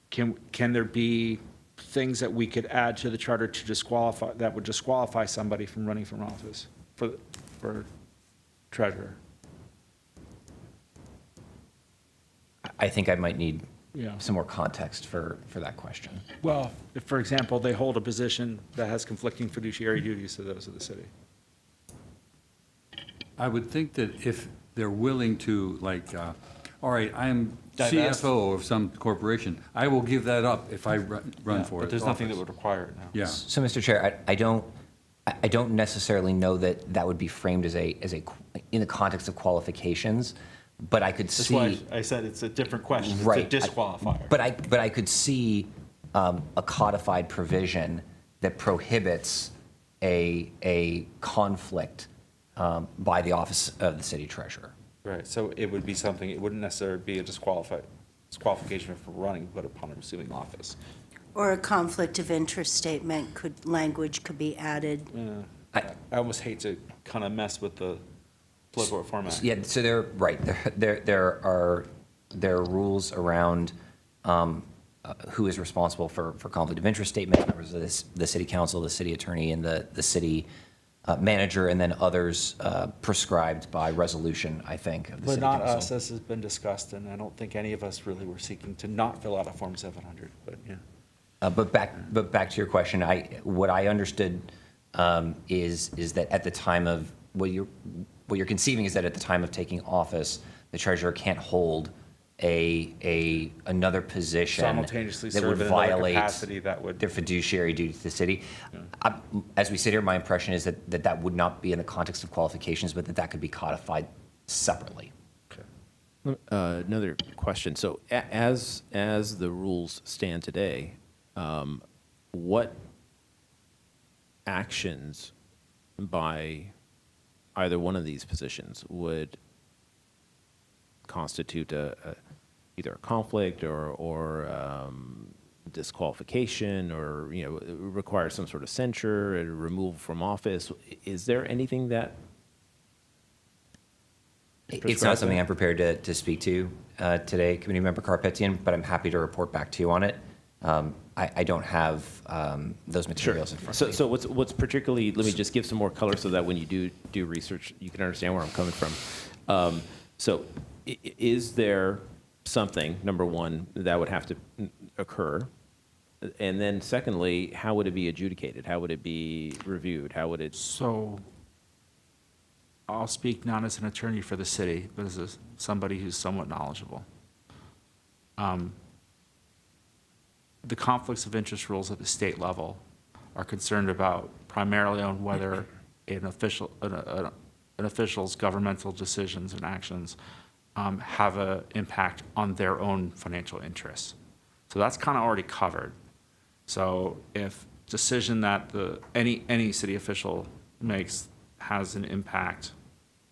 Can there be things that we could add to the charter to disqualify, that would disqualify somebody from running for office for treasurer? I think I might need Yeah. some more context for that question. Well, if, for example, they hold a position that has conflicting fiduciary duties to those of the city. I would think that if they're willing to, all right, I am Divest. CFO of some corporation, I will give that up if I run for it. But there's nothing that would require it now. Yeah. So, Mr. Chair, I don't necessarily know that would be framed as in the context of qualifications, but I could That's see. why I said it's a different question. Right. It's a disqualifier. But I could see a codified provision that prohibits a conflict by the office of the city treasurer. Right, so it would be something, it wouldn't necessarily be a disqualification for running, but upon assuming office. Or a conflict of interest statement language could be added. Yeah. I almost hate to kind of mess with the political reform act. Yeah, so there are rules around who is responsible for conflict of interest statements, members of the city council, the city attorney, and the city manager, and then others prescribed by resolution, I think, of the But city not council. us, this has been discussed, and I don't think any of us really were seeking to not fill out a Form 700, but yeah. But back to your question, what I understood is that at the time of what you're conceiving is that at the time of taking office, the treasurer can't hold another position Simultaneously that serve would in another violate capacity that would. their fiduciary duty to the city. As we sit here, my impression is that would not be in the context of qualifications, but that could be codified separately. Okay. Another question. So as the rules stand today, what actions by either one of these positions would constitute either a conflict or disqualification, or require some sort of censure or removal from office? Is there anything that It's not something I'm prepared to speak to today, Committee Member Karapetian, but I'm happy to report back to you on it. I don't have those materials in front of me. So what's particularly, let me just give some more color so that when you do research, you can understand where I'm coming from. So is there something, number one, that would have to occur? And then secondly, how would it be adjudicated? How would it be reviewed? How would it? So I'll speak not as an attorney for the city, but as somebody who's somewhat knowledgeable. The conflicts of interest rules at the state level are concerned about primarily on whether an official's governmental decisions and actions have an impact on their own financial interests. So that's kind of already covered. So if decision that any city official makes has an impact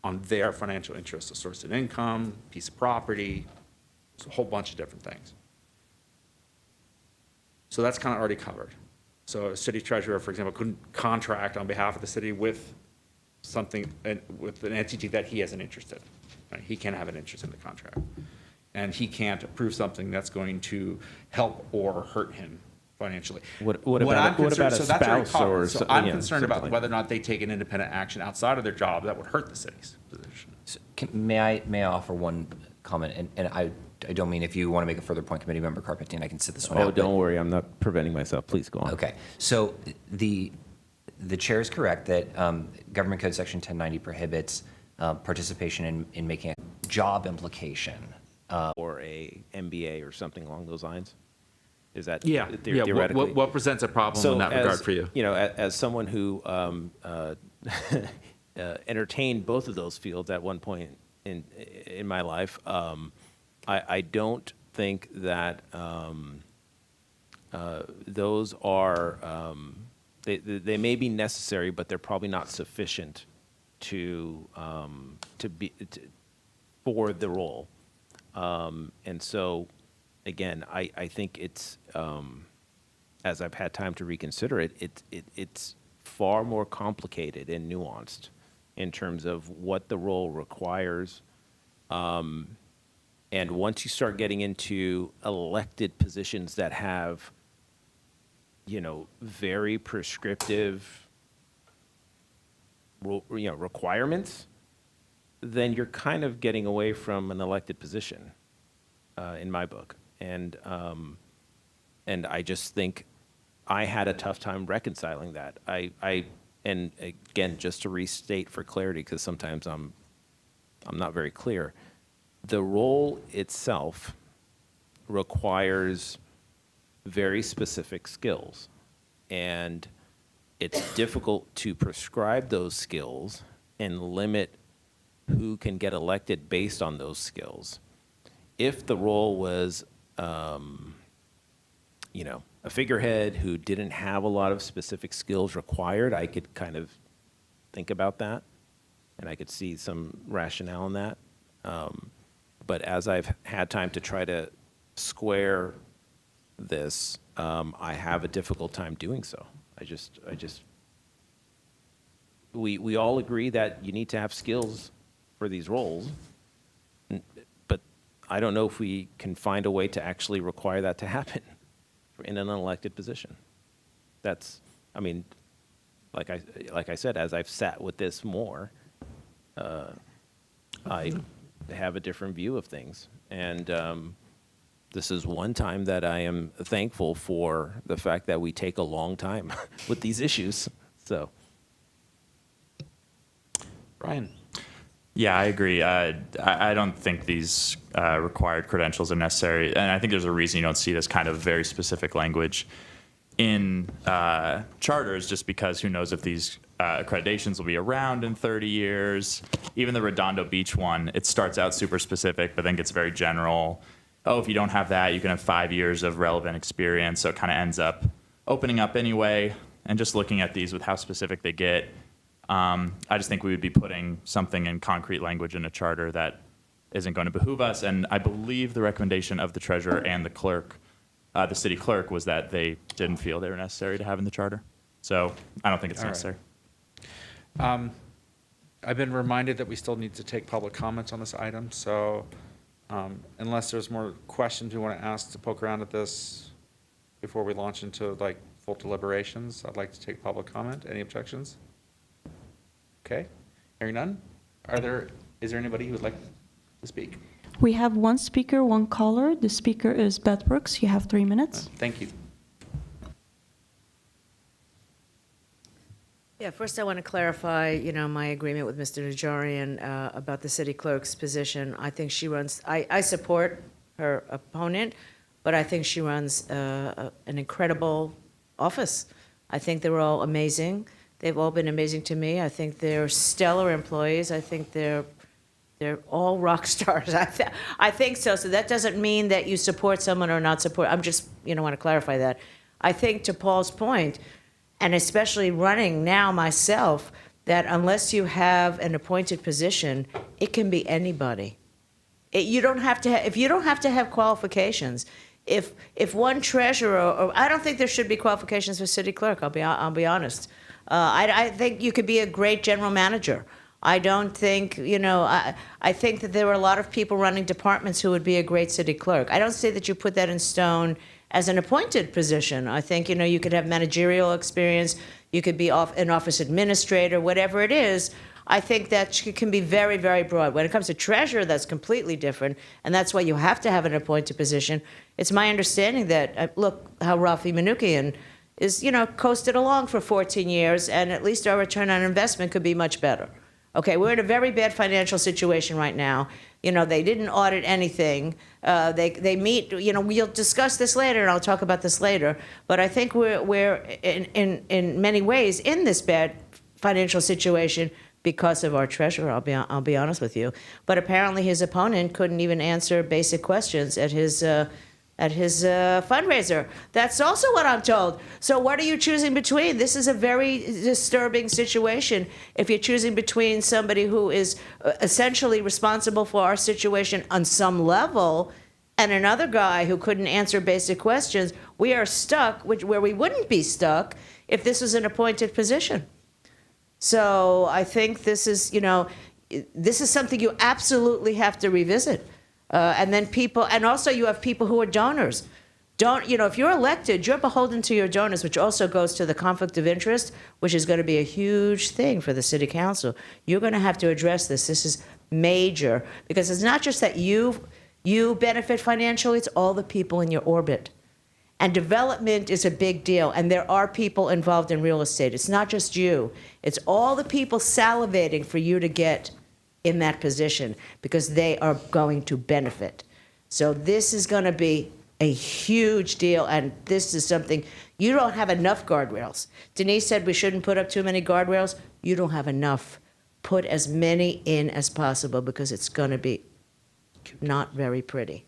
on their financial interests, a source of income, piece of property, it's a whole bunch of different things. So that's kind of already covered. So a city treasurer, for example, couldn't contract on behalf of the city with something, with an entity that he has an interest in. Right? He can't have an interest in the contract. And he can't approve something that's going to help or hurt him financially. What about a spouse or so I'm yeah, concerned about something whether or not they take an independent action outside of their job that would hurt the city's position. So may I offer one comment? And I don't mean, if you want to make a further point, Committee Member Karapetian, I can sit this one out. Oh, don't worry, I'm not preventing myself. Please go on. Okay, so the chair is correct that Government Code Section 1090 prohibits participation in making a job implication. Or a MBA or something along those lines? Is that Yeah. theoretically? What presents a problem in that regard for you? As someone who entertained both of those fields at one point in my life, I don't think that those are, they may be necessary, but they're probably not sufficient for the role. And so, again, I think it's, as I've had time to reconsider it, it's far more complicated and nuanced in terms of what the role requires. And once you start getting into elected positions that have, very prescriptive, requirements, then you're kind of getting away from an elected position, in my book. And I just think I had a tough time reconciling that. And again, just to restate for clarity, because sometimes I'm not very clear, the role itself requires very specific skills, and it's difficult to prescribe those skills and limit who can get elected based on those skills. If the role was, a figurehead who didn't have a lot of specific skills required, I could kind of think about that, and I could see some rationale in that. But as I've had time to try to square this, I have a difficult time doing so. We all agree that you need to have skills for these roles, but I don't know if we can find a way to actually require that to happen in an unelected position. That's, like I said, as I've sat with this more, I have a different view of things. And this is one time that I am thankful for the fact that we take a long time with these issues. So, Brian. Yeah, I agree. I don't think these required credentials are necessary, and I think there's a reason you don't see this kind of very specific language in charters, just because who knows if these accreditations will be around in 30 years. Even the Redondo Beach one, it starts out super specific, but then gets very general. Oh, if you don't have that, you can have 5 years of relevant experience. So it kind of ends up opening up anyway. And just looking at these with how specific they get, I just think we would be putting something in concrete language in a charter that isn't going to behoove us. And I believe the recommendation of the treasurer and the clerk, the city clerk, was that they didn't feel they were necessary to have in the charter. So I don't think it's All right. necessary. I've been reminded that we still need to take public comments on this item, so unless there's more questions we want to ask to poke around at this before we launch into like full deliberations, I'd like to take public comment. Any objections? Okay, hearing none. Is there anybody who would like to speak? We have one speaker, one caller. The speaker is Beth Brooks. You have 3 minutes. Thank you. Yeah, first I want to clarify, my agreement with Mr. Najarian about the city clerk's position. I think she runs, I support her opponent, but I think she runs an incredible office. I think they're all amazing. They've all been amazing to me. I think they're stellar employees. I think they're all rock stars. I think so. So that doesn't mean that you support someone or not support. I'm just, want to clarify that. I think to Paul's point, and especially running now myself, that unless you have an appointed position, it can be anybody. You don't have to. If you don't have to have qualifications, if one treasurer, or I don't think there should be qualifications for city clerk. I'll be honest. I think you could be a great general manager. I don't think, I think that there are a lot of people running departments who would be a great city clerk. I don't say that you put that in stone as an appointed position. I think, you could have managerial experience, you could be an office administrator, whatever it is. I think that can be very, very broad. When it comes to treasurer, that's completely different, and that's why you have to have an appointed position. It's my understanding that, look how Rafi Manukian is, coasted along for 14 years, and at least our return on investment could be much better. Okay, we're in a very bad financial situation right now. They didn't audit anything. They meet, we'll discuss this later, and I'll talk about this later. But I think we're in many ways in this bad financial situation because of our treasurer, I'll be honest with you. But apparently his opponent couldn't even answer basic questions at his fundraiser. That's also what I'm told. So what are you choosing between? This is a very disturbing situation if you're choosing between somebody who is essentially responsible for our situation on some level and another guy who couldn't answer basic questions. We are stuck where we wouldn't be stuck if this was an appointed position. So I think this is something you absolutely have to revisit. And then and also you have people who are donors. If you're elected, you're beholden to your donors, which also goes to the conflict of interest, which is going to be a huge thing for the city council. You're going to have to address this. This is major, because it's not just that you benefit financially, it's all the people in your orbit. And development is a big deal, and there are people involved in real estate. It's not just you. It's all the people salivating for you to get in that position, because they are going to benefit. So this is going to be a huge deal, and this is something, you don't have enough guardrails. Denise said we shouldn't put up too many guardrails. You don't have enough. Put as many in as possible, because it's going to be not very pretty.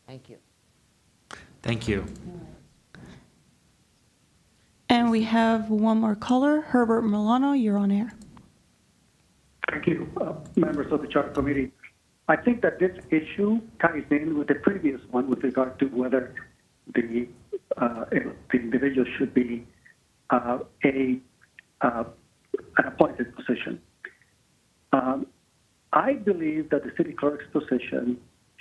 Thank you. Thank you. And we have one more caller, Herbert Milano. You're on air. Thank you, members of the Charter Committee. I think that this issue ties in with the previous one with regard to whether the individual should be an appointed position. I believe that the city clerk's position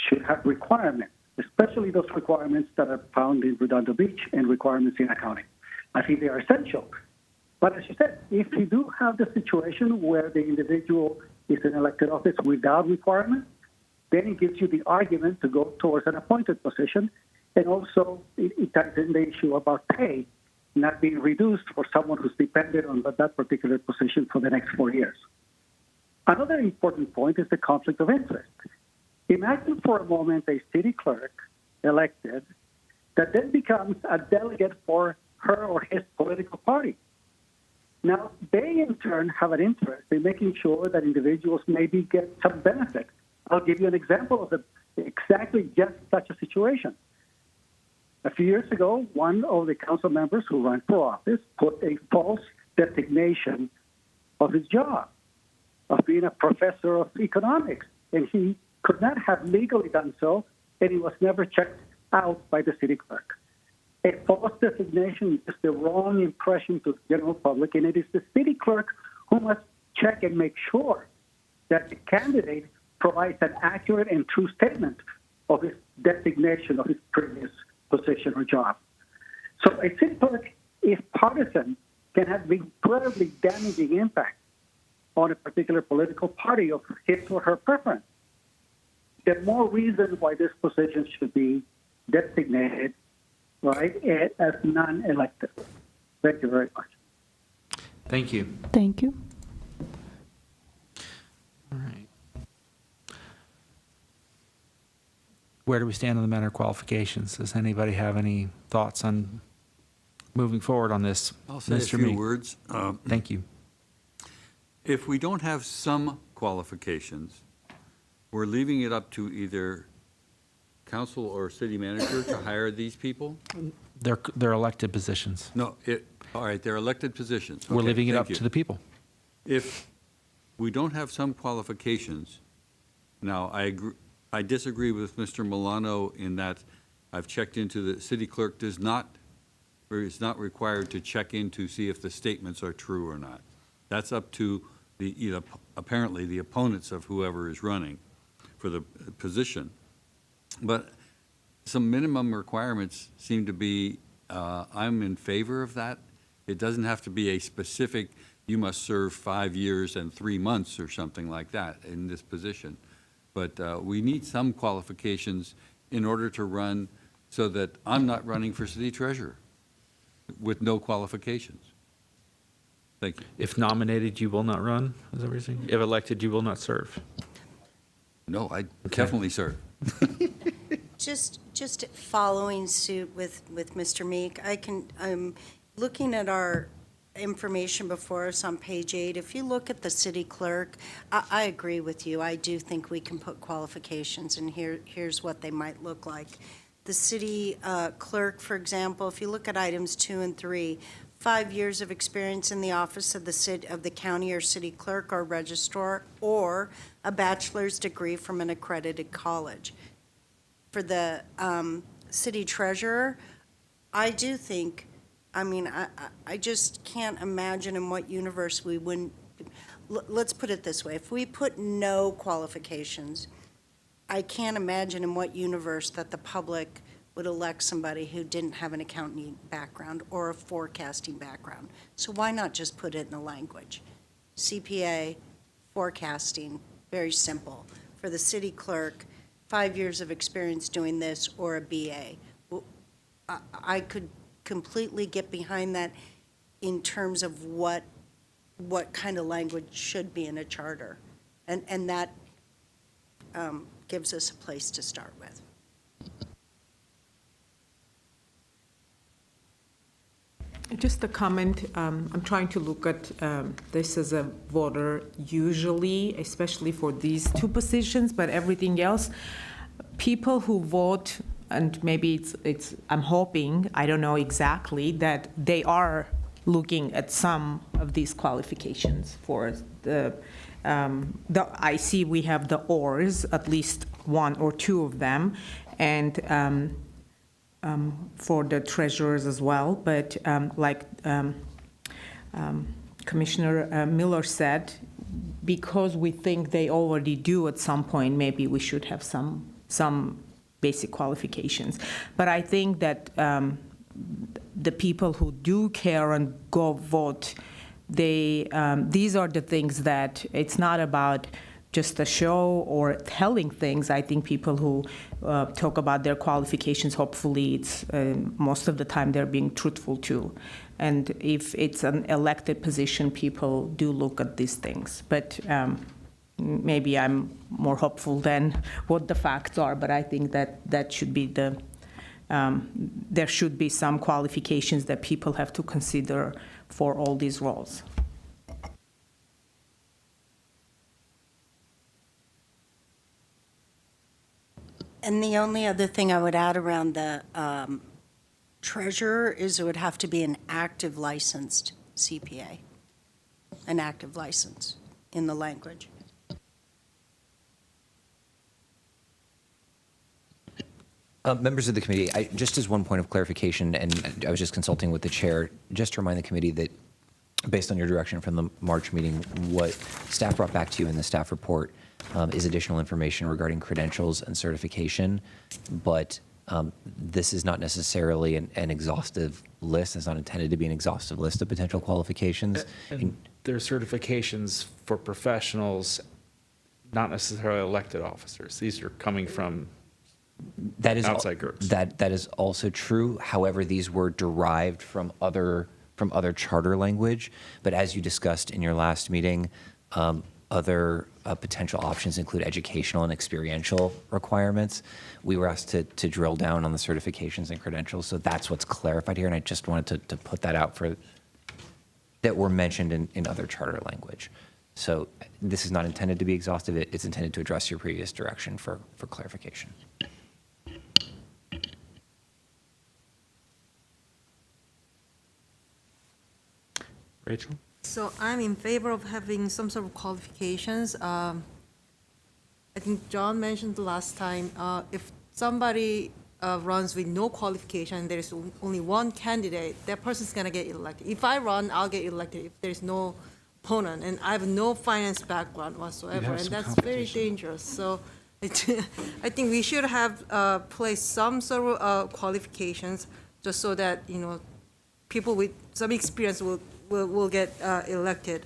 should have requirements, especially those requirements that are found in Redondo Beach and requirements in accounting. I think they are essential. But as you said, if you do have the situation where the individual is in elected office without requirements, then it gives you the argument to go towards an appointed position. And also, it ties in the issue about pay not being reduced for someone who's dependent on that particular position for the next 4 years. Another important point is the conflict of interest. Imagine for a moment a city clerk elected that then becomes a delegate for her or his political party. Now, they in turn have an interest in making sure that individuals maybe get some benefit. I'll give you an example of exactly just such a situation. A few years ago, one of the council members who ran for office put a false designation of his job, of being a professor of economics, and he could not have legally done so, and he was never checked out by the city clerk. A false designation is the wrong impression to the general public, and it is the city clerk who must check and make sure that the candidate provides an accurate and true statement of his designation of his previous position or job. So a city clerk, if partisan, can have incredibly damaging impact on a particular political party of his or her preference. There are more reasons why this position should be designated, right, as non-elected. Thank you very much. Thank you. Thank you. All right. Where do we stand on the matter of qualifications? Does anybody have any thoughts on moving forward on this? I'll say a Mr. few Meek. words. Thank you. If we don't have some qualifications, we're leaving it up to either council or city manager to hire these people? They're elected positions. No, all right, they're elected positions. We're Okay, leaving it thank up you. to the people. If we don't have some qualifications, now, I disagree with Mr. Milano in that I've checked into the city clerk is not required to check in to see if the statements are true or not. That's up to apparently the opponents of whoever is running for the position. But some minimum requirements seem to be, I'm in favor of that. It doesn't have to be a specific, you must serve 5 years and 3 months or something like that in this position. But we need some qualifications in order to run so that I'm not running for city treasurer with no qualifications. Thank you. If nominated, you will not run, is that what you're saying? If elected, you will not serve. No, I definitely serve. Just following suit with Mr. Meek, I'm looking at our information before us on page 8. If you look at the city clerk, I agree with you. I do think we can put qualifications, and here's what they might look like. The city clerk, for example, if you look at items 2 and 3, 5 years of experience in the office of the county or city clerk or registrar, or a bachelor's degree from an accredited college. For the city treasurer, I do think, I just can't imagine in what universe we wouldn't, let's put it this way, if we put no qualifications, I can't imagine in what universe that the public would elect somebody who didn't have an accounting background or a forecasting background. So why not just put it in the language? CPA, forecasting, very simple. For the city clerk, 5 years of experience doing this or a BA. I could completely get behind that in terms of what kind of language should be in a charter. And that gives us a place to start with. Just a comment. I'm trying to look at this as a voter usually, especially for these two positions, but everything else, people who vote, and maybe it's I'm hoping, I don't know exactly, that they are looking at some of these qualifications for I see we have the ORs, at least 1 or 2 of them, and for the treasurers as well. But like Commissioner Miller said, because we think they already do at some point, maybe we should have some basic qualifications. But I think that the people who do care and go vote, these are the things that it's not about just a show or telling things. I think people who talk about their qualifications, hopefully it's most of the time they're being truthful too. And if it's an elected position, people do look at these things. But maybe I'm more hopeful than what the facts are, but I think that should be the there should be some qualifications that people have to consider for all these roles. And the only other thing I would add around the treasurer is it would have to be an active licensed CPA, an active license in the language. Members of the committee, just as one point of clarification, and I was just consulting with the chair, just to remind the committee that based on your direction from the March meeting, what staff brought back to you in the staff report is additional information regarding credentials and certification, but this is not necessarily an exhaustive list. It's not intended to be an exhaustive list of potential qualifications. And there are certifications for professionals, not necessarily elected officers. These are coming from outside groups. That is also true. However, these were derived from other charter language. But as you discussed in your last meeting, other potential options include educational and experiential requirements. We were asked to drill down on the certifications and credentials, so that's what's clarified here. And I just wanted to put that out for that were mentioned in other charter language. So this is not intended to be exhaustive. It's intended to address your previous direction for clarification. Rachel? So I'm in favor of having some sort of qualifications. I think John mentioned the last time, if somebody runs with no qualification, there is only one candidate, that person's gonna get elected. If I run, I'll get elected if there's no opponent, and I have no finance background whatsoever, and that's very dangerous. So I think we should have placed some sort of qualifications, just so that, you know, people with some experience will get elected.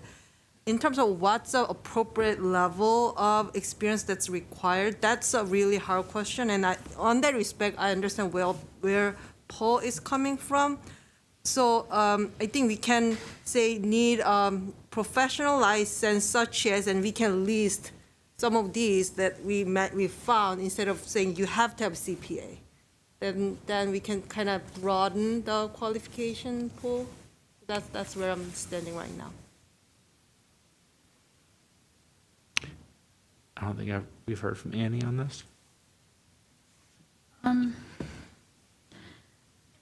In terms of what's the appropriate level of experience that's required, that's a really hard question. And on that respect, I understand where Paul is coming from. So I think we can say need professional license such as, and we can list some of these that we found instead of saying you have to have CPA. Then we can kind of broaden the qualification pool. That's where I'm standing right now. I don't think we've heard from Annie on this.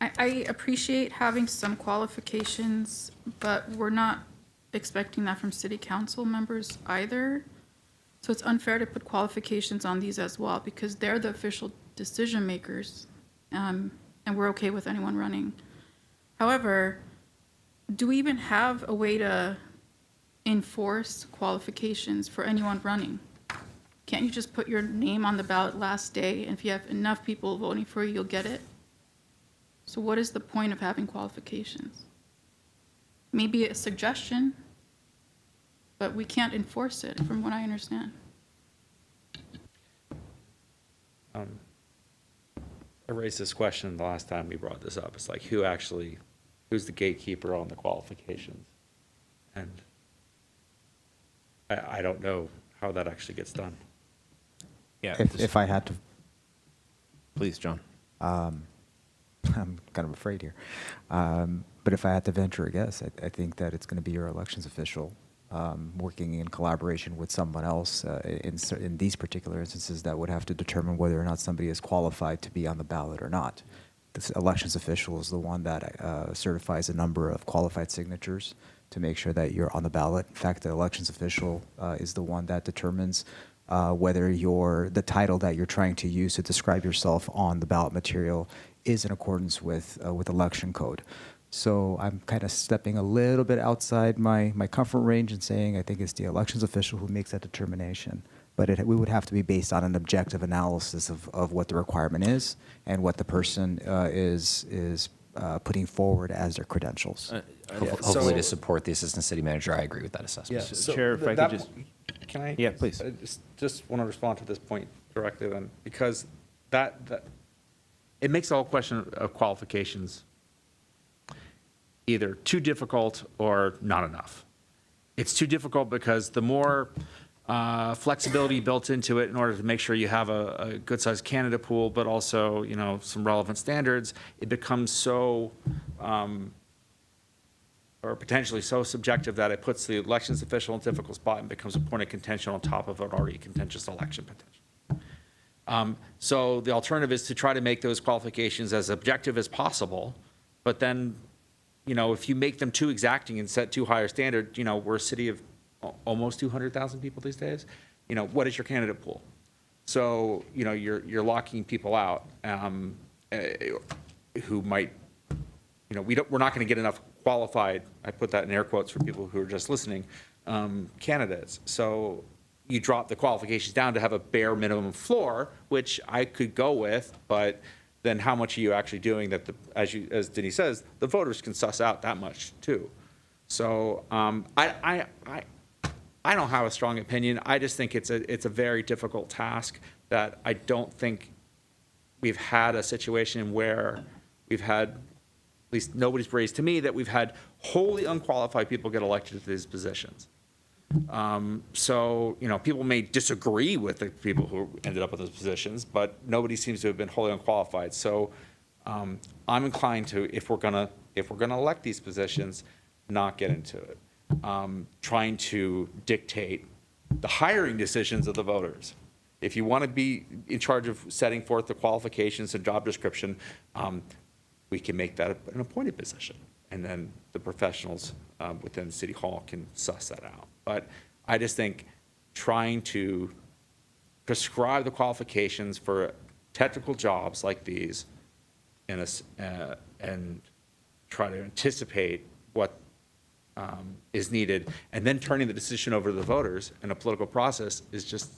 I appreciate having some qualifications, but we're not expecting that from city council members either. So it's unfair to put qualifications on these as well, because they're the official decision makers, and we're okay with anyone running. However, do we even have a way to enforce qualifications for anyone running? Can't you just put your name on the ballot last day, and if you have enough people voting for you, you'll get it? So what is the point of having qualifications? Maybe a suggestion, but we can't enforce it, from what I understand. I raised this question the last time we brought this up. It's like, who's the gatekeeper on the qualifications? And I don't know how that actually gets done. Yeah. If I had to, Please, John. I'm kind of afraid here. But if I had to venture a guess, I think that it's going to be your elections official working in collaboration with someone else in these particular instances that would have to determine whether or not somebody is qualified to be on the ballot or not. The elections official is the one that certifies a number of qualified signatures to make sure that you're on the ballot. In fact, the elections official is the one that determines whether the title that you're trying to use to describe yourself on the ballot material is in accordance with election code. So I'm kind of stepping a little bit outside my comfort range and saying I think it's the elections official who makes that determination. But we would have to be based on an objective analysis of what the requirement is and what the person is putting forward as their credentials. Hopefully to support the assistant city manager, I agree with that assessment. Yeah, so Chair, if I could just. Can I? Yeah, please. I just want to respond to this point directly then, because that it makes the whole question of qualifications either too difficult or not enough. It's too difficult because the more flexibility built into it in order to make sure you have a good-sized candidate pool, but also, some relevant standards, it becomes so, or potentially so subjective that it puts the elections official in a difficult spot and becomes a point of contention on top of an already contentious election potential. So the alternative is to try to make those qualifications as objective as possible, but then, if you make them too exacting and set too high a standard, we're a city of almost 200,000 people these days. What is your candidate pool? So, you're locking people out who might, we're not going to get enough qualified, I put that in air quotes for people who are just listening, candidates. So you drop the qualifications down to have a bare minimum floor, which I could go with, but then how much are you actually doing that, as Denise says, the voters can suss out that much too. So I don't have a strong opinion. I just think it's a very difficult task that I don't think we've had a situation where we've had, at least nobody's raised to me, that we've had wholly unqualified people get elected to these positions. So, people may disagree with the people who ended up with those positions, but nobody seems to have been wholly unqualified. So I'm inclined to, if we're gonna elect these positions, not get into it. Trying to dictate the hiring decisions of the voters. If you want to be in charge of setting forth the qualifications and job description, we can make that an appointed position. And then the professionals within City Hall can suss that out. But I just think trying to prescribe the qualifications for technical jobs like these and try to anticipate what is needed, and then turning the decision over to the voters in a political process is just,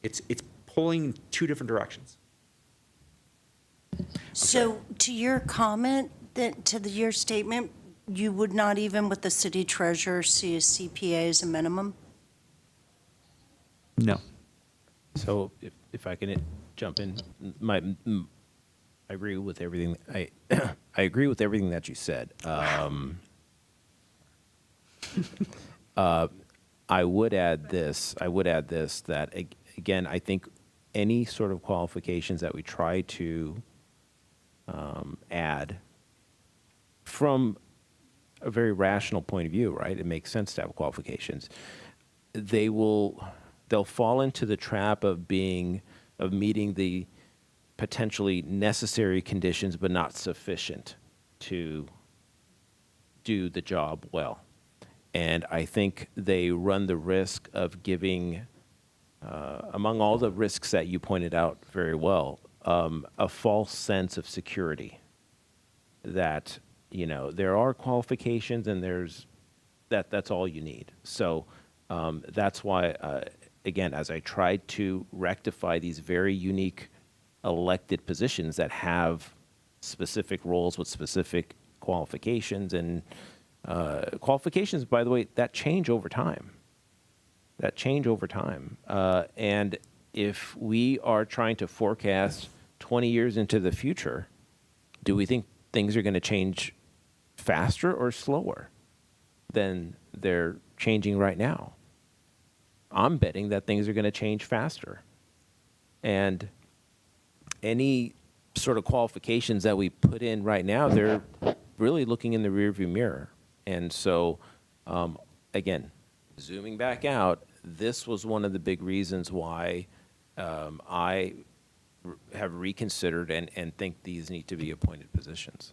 it's pulling in two different directions. So to your comment, your statement, you would not even with the city treasurer see a CPA as a minimum? No. So if I can jump in, I agree with everything. I agree with everything that you said. I would add this. That again, I think any sort of qualifications that we try to add from a very rational point of view, right? It makes sense to have qualifications. They'll fall into the trap of meeting the potentially necessary conditions, but not sufficient to do the job well. And I think they run the risk of giving, among all the risks that you pointed out very well, a false sense of security that, there are qualifications and that's all you need. So that's why, again, as I tried to rectify these very unique elected positions that have specific roles with specific qualifications, and qualifications, by the way, that change over time. And if we are trying to forecast 20 years into the future, do we think things are going to change faster or slower than they're changing right now? I'm betting that things are going to change faster. And any sort of qualifications that we put in right now, they're really looking in the rearview mirror. And so, again, zooming back out, this was one of the big reasons why I have reconsidered and think these need to be appointed positions.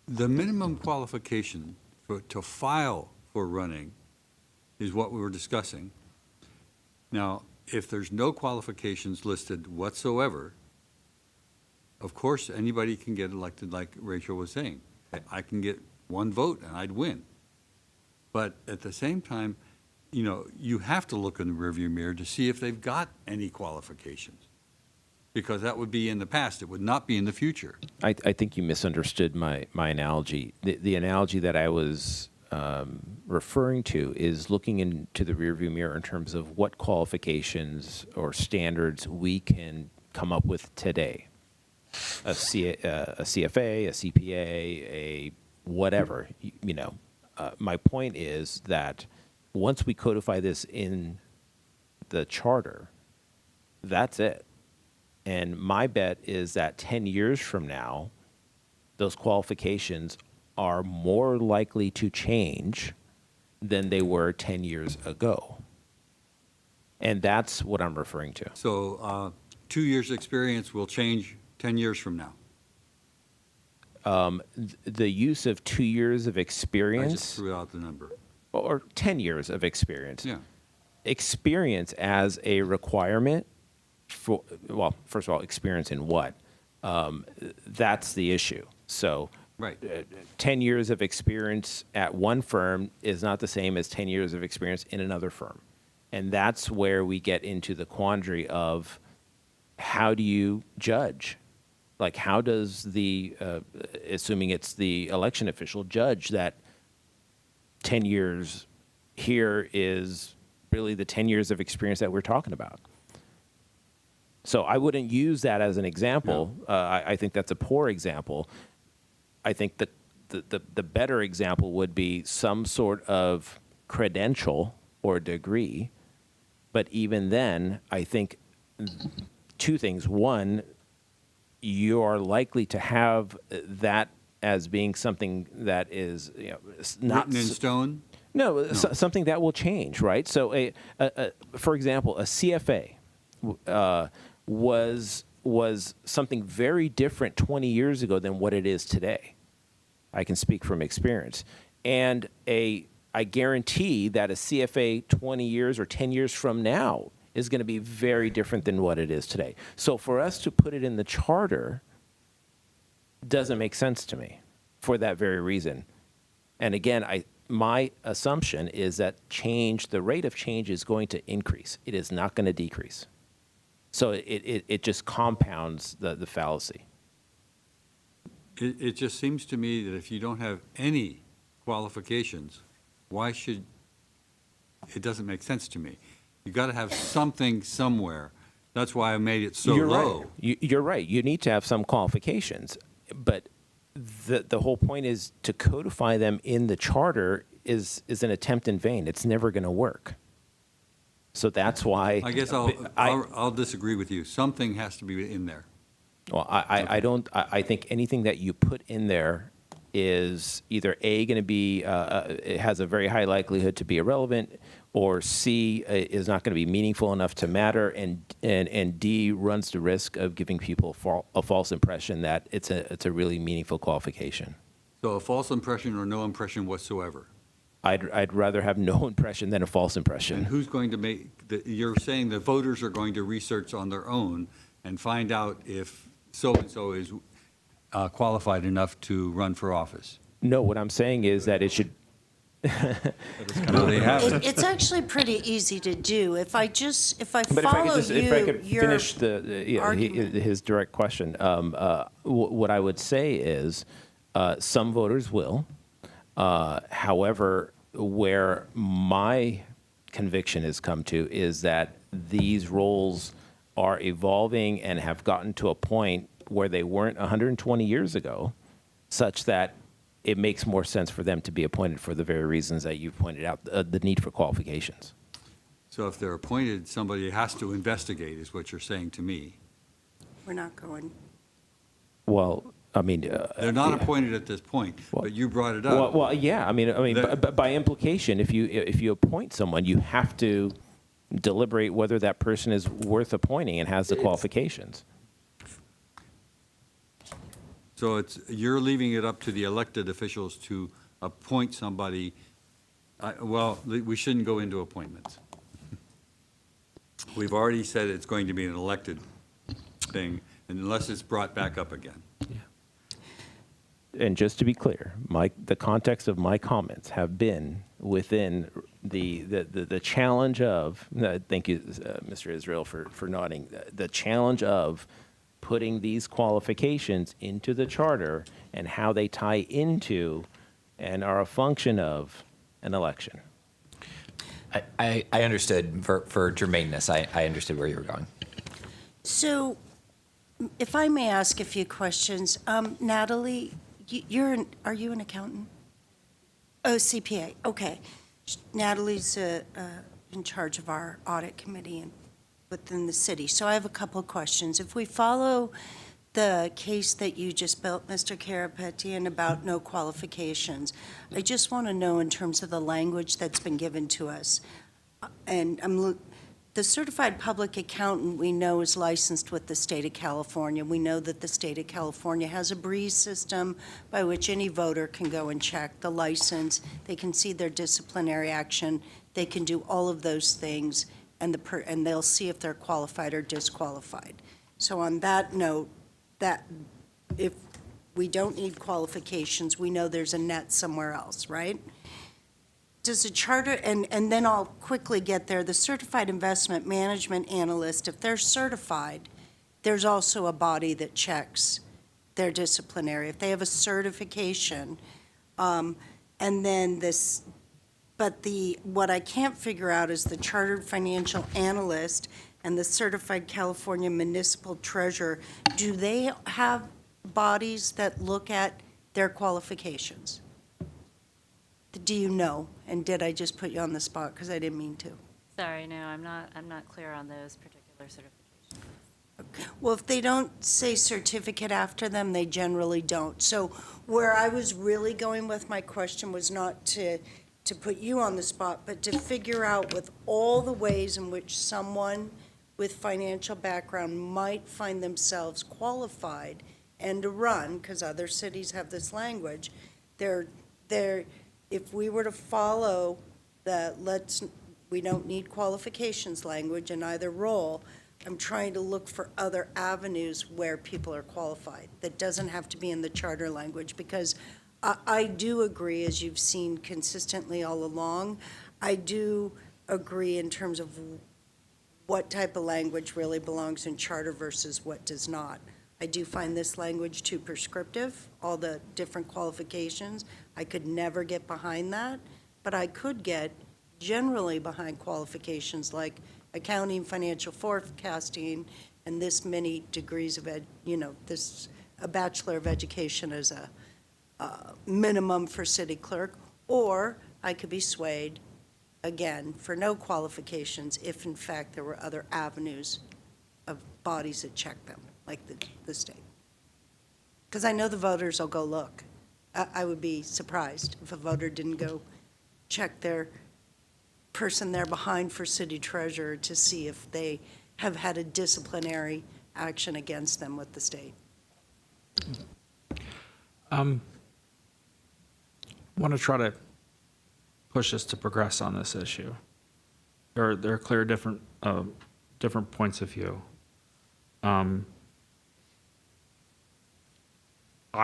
The minimum qualification to file for running is what we were discussing. Now, if there's no qualifications listed whatsoever, of course, anybody can get elected, like Rachel was saying. I can get one vote and I'd win. But at the same time, you have to look in the rearview mirror to see if they've got any qualifications. Because that would be in the past, it would not be in the future. I think you misunderstood my analogy. The analogy that I was referring to is looking into the rearview mirror in terms of what qualifications or standards we can come up with today. A CFA, a CPA, a whatever, you know. My point is that once we codify this in the charter, that's it. And my bet is that 10 years from now, those qualifications are more likely to change than they were 10 years ago. And that's what I'm referring to. So 2 years' experience will change 10 years from now. The use of 2 years of I experience, just threw out the number. or 10 years of experience. Yeah. Experience as a requirement for, well, first of all, experience in what? That's the issue. So Right. 10 years of experience at one firm is not the same as 10 years of experience in another firm. And that's where we get into the quandary of how do you judge? Like, how does the, assuming it's the election official, judge that 10 years here is really the 10 years of experience that we're talking about? So I wouldn't use that as an example. I think that's a poor example. I think that the better example would be some sort of credential or degree. But even then, I think two things. One, you are likely to have that as being something that is, you know, not Written in stone? No, something that will change, right? So, for example, a CFA was something very different 20 years ago than what it is today. I can speak from experience. And I guarantee that a CFA 20 years or 10 years from now is going to be very different than what it is today. So for us to put it in the charter doesn't make sense to me for that very reason. And again, my assumption is that the rate of change is going to increase. It is not going to decrease. So it just compounds the fallacy. It just seems to me that if you don't have any qualifications, why should, it doesn't make sense to me. You got to have something somewhere. That's why I made it so low. Right. You're right. You need to have some qualifications, but the whole point is to codify them in the charter is an attempt in vain. It's never going to work. So that's why I guess I'll disagree with you. Something has to be in there. Well, I think anything that you put in there is either A, going to be, it has a very high likelihood to be irrelevant, or C, is not going to be meaningful enough to matter, and D, runs the risk of giving people a false impression that it's a really meaningful qualification. So a false impression or no impression whatsoever. I'd rather have no impression than a false impression. And who's going to make, you're saying the voters are going to research on their own and find out if so-and-so is qualified enough to run for office? No, what I'm saying is that it should. It's actually pretty easy to do. If I follow if I could your finish argument. his direct question, what I would say is some voters will. However, where my conviction has come to is that these roles are evolving and have gotten to a point where they weren't 120 years ago, such that it makes more sense for them to be appointed for the very reasons that you pointed out, the need for qualifications. So if they're appointed, somebody has to investigate, is what you're saying to me. We're not going. Well, I mean, they're not appointed at this point, but you brought it up. Well, yeah. I mean, by implication, if you appoint someone, you have to deliberate whether that person is worth appointing and has the qualifications. So you're leaving it up to the elected officials to appoint somebody. Well, we shouldn't go into appointments. We've already said it's going to be an elected thing unless it's brought back up again. And just to be clear, the context of my comments have been within the challenge of, thank you, Mr. Israel, for nodding, the challenge of putting these qualifications into the charter and how they tie into and are a function of an election. I understood for germaneness. I understood where you were going. So, if I may ask a few questions, Natalie, are you an accountant? Oh, CPA. Okay. Natalie's in charge of our audit committee within the city. So I have a couple of questions. If we follow the case that you just built, Mr. Karapetian, about no qualifications, I just want to know in terms of the language that's been given to us. And the certified public accountant we know is licensed with the state of California. We know that the state of California has a BREEZE system by which any voter can go and check the license. They can see their disciplinary action. They can do all of those things, and they'll see if they're qualified or disqualified. So on that note, that if we don't need qualifications, we know there's a net somewhere else, right? Does the charter, and then I'll quickly get there, the certified investment management analyst, if they're certified, there's also a body that checks their disciplinary. If they have a certification, and then this, but what I can't figure out is the chartered financial analyst and the certified California municipal treasurer, do they have bodies that look at their qualifications? Do you know? And did I just put you on the spot? Because I didn't mean to. Sorry, no, I'm not clear on those particular certifications. Well, if they don't say certificate after them, they generally don't. So where I was really going with my question was not to put you on the spot, but to figure out with all the ways in which someone with financial background might find themselves qualified and to run, because other cities have this language, if we were to follow we don't need qualifications language in either role, I'm trying to look for other avenues where people are qualified. That doesn't have to be in the charter language, because I do agree, as you've seen consistently all along, I do agree in terms of what type of language really belongs in charter versus what does not. I do find this language too prescriptive, all the different qualifications. I could never get behind that, but I could get generally behind qualifications like accounting, financial forecasting, and this many degrees of a Bachelor of Education as a minimum for city clerk, or I could be swayed, again, for no qualifications if in fact there were other avenues of bodies that check them, like the state. Because I know the voters will go look. I would be surprised if a voter didn't go check their person there behind for city treasurer to see if they have had a disciplinary action against them with the state. Want to try to push us to progress on this issue. There are clear different points of view. I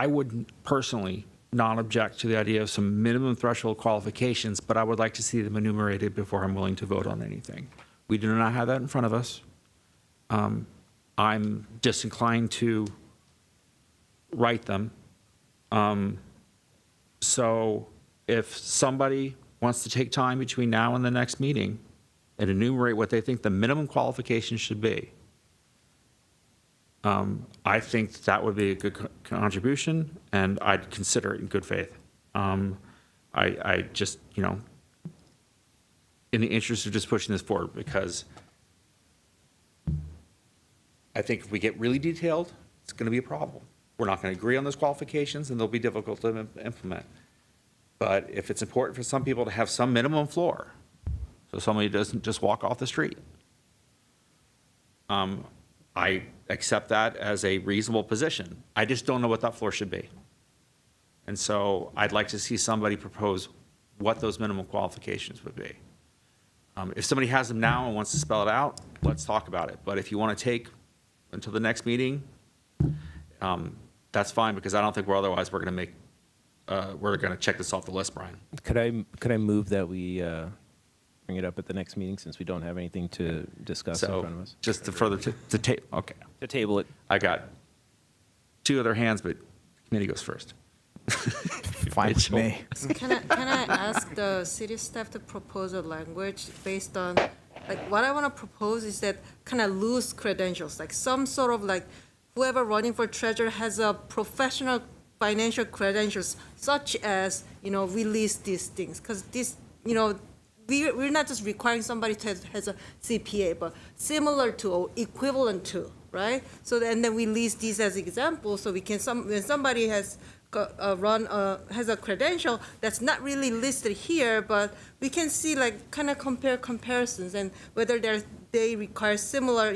would personally not object to the idea of some minimum threshold qualifications, but I would like to see them enumerated before I'm willing to vote on anything. We do not have that in front of us. I'm disinclined to write them. So if somebody wants to take time between now and the next meeting and enumerate what they think the minimum qualifications should be, I think that would be a good contribution, and I'd consider it in good faith. I just, in the interest of just pushing this forward, because I think if we get really detailed, it's going to be a problem. We're not going to agree on those qualifications, and they'll be difficult to implement. But if it's important for some people to have some minimum floor, so somebody doesn't just walk off the street, I accept that as a reasonable position. I just don't know what that floor should be. And so I'd like to see somebody propose what those minimum qualifications would be. If somebody has them now and wants to spell it out, let's talk about it. But if you want to take until the next meeting, that's fine, because I don't think we're going to check this off the list, Brian. Could I move that we bring it up at the next meeting, since we don't have anything to discuss in front of us? Just to further okay. To table it. I got two other hands, but committee goes first. Fine with me. Can I ask the city staff to propose a language based on, like, what I want to propose is that kind of loose credentials, like some sort of like whoever running for treasurer has a professional financial credentials, such as, we list these things, because this, we're not just requiring somebody to has a CPA, but similar to or equivalent to, right? So then we list these as examples, so we can when somebody has has a credential that's not really listed here, but we can see like kind of comparisons and whether they require similar,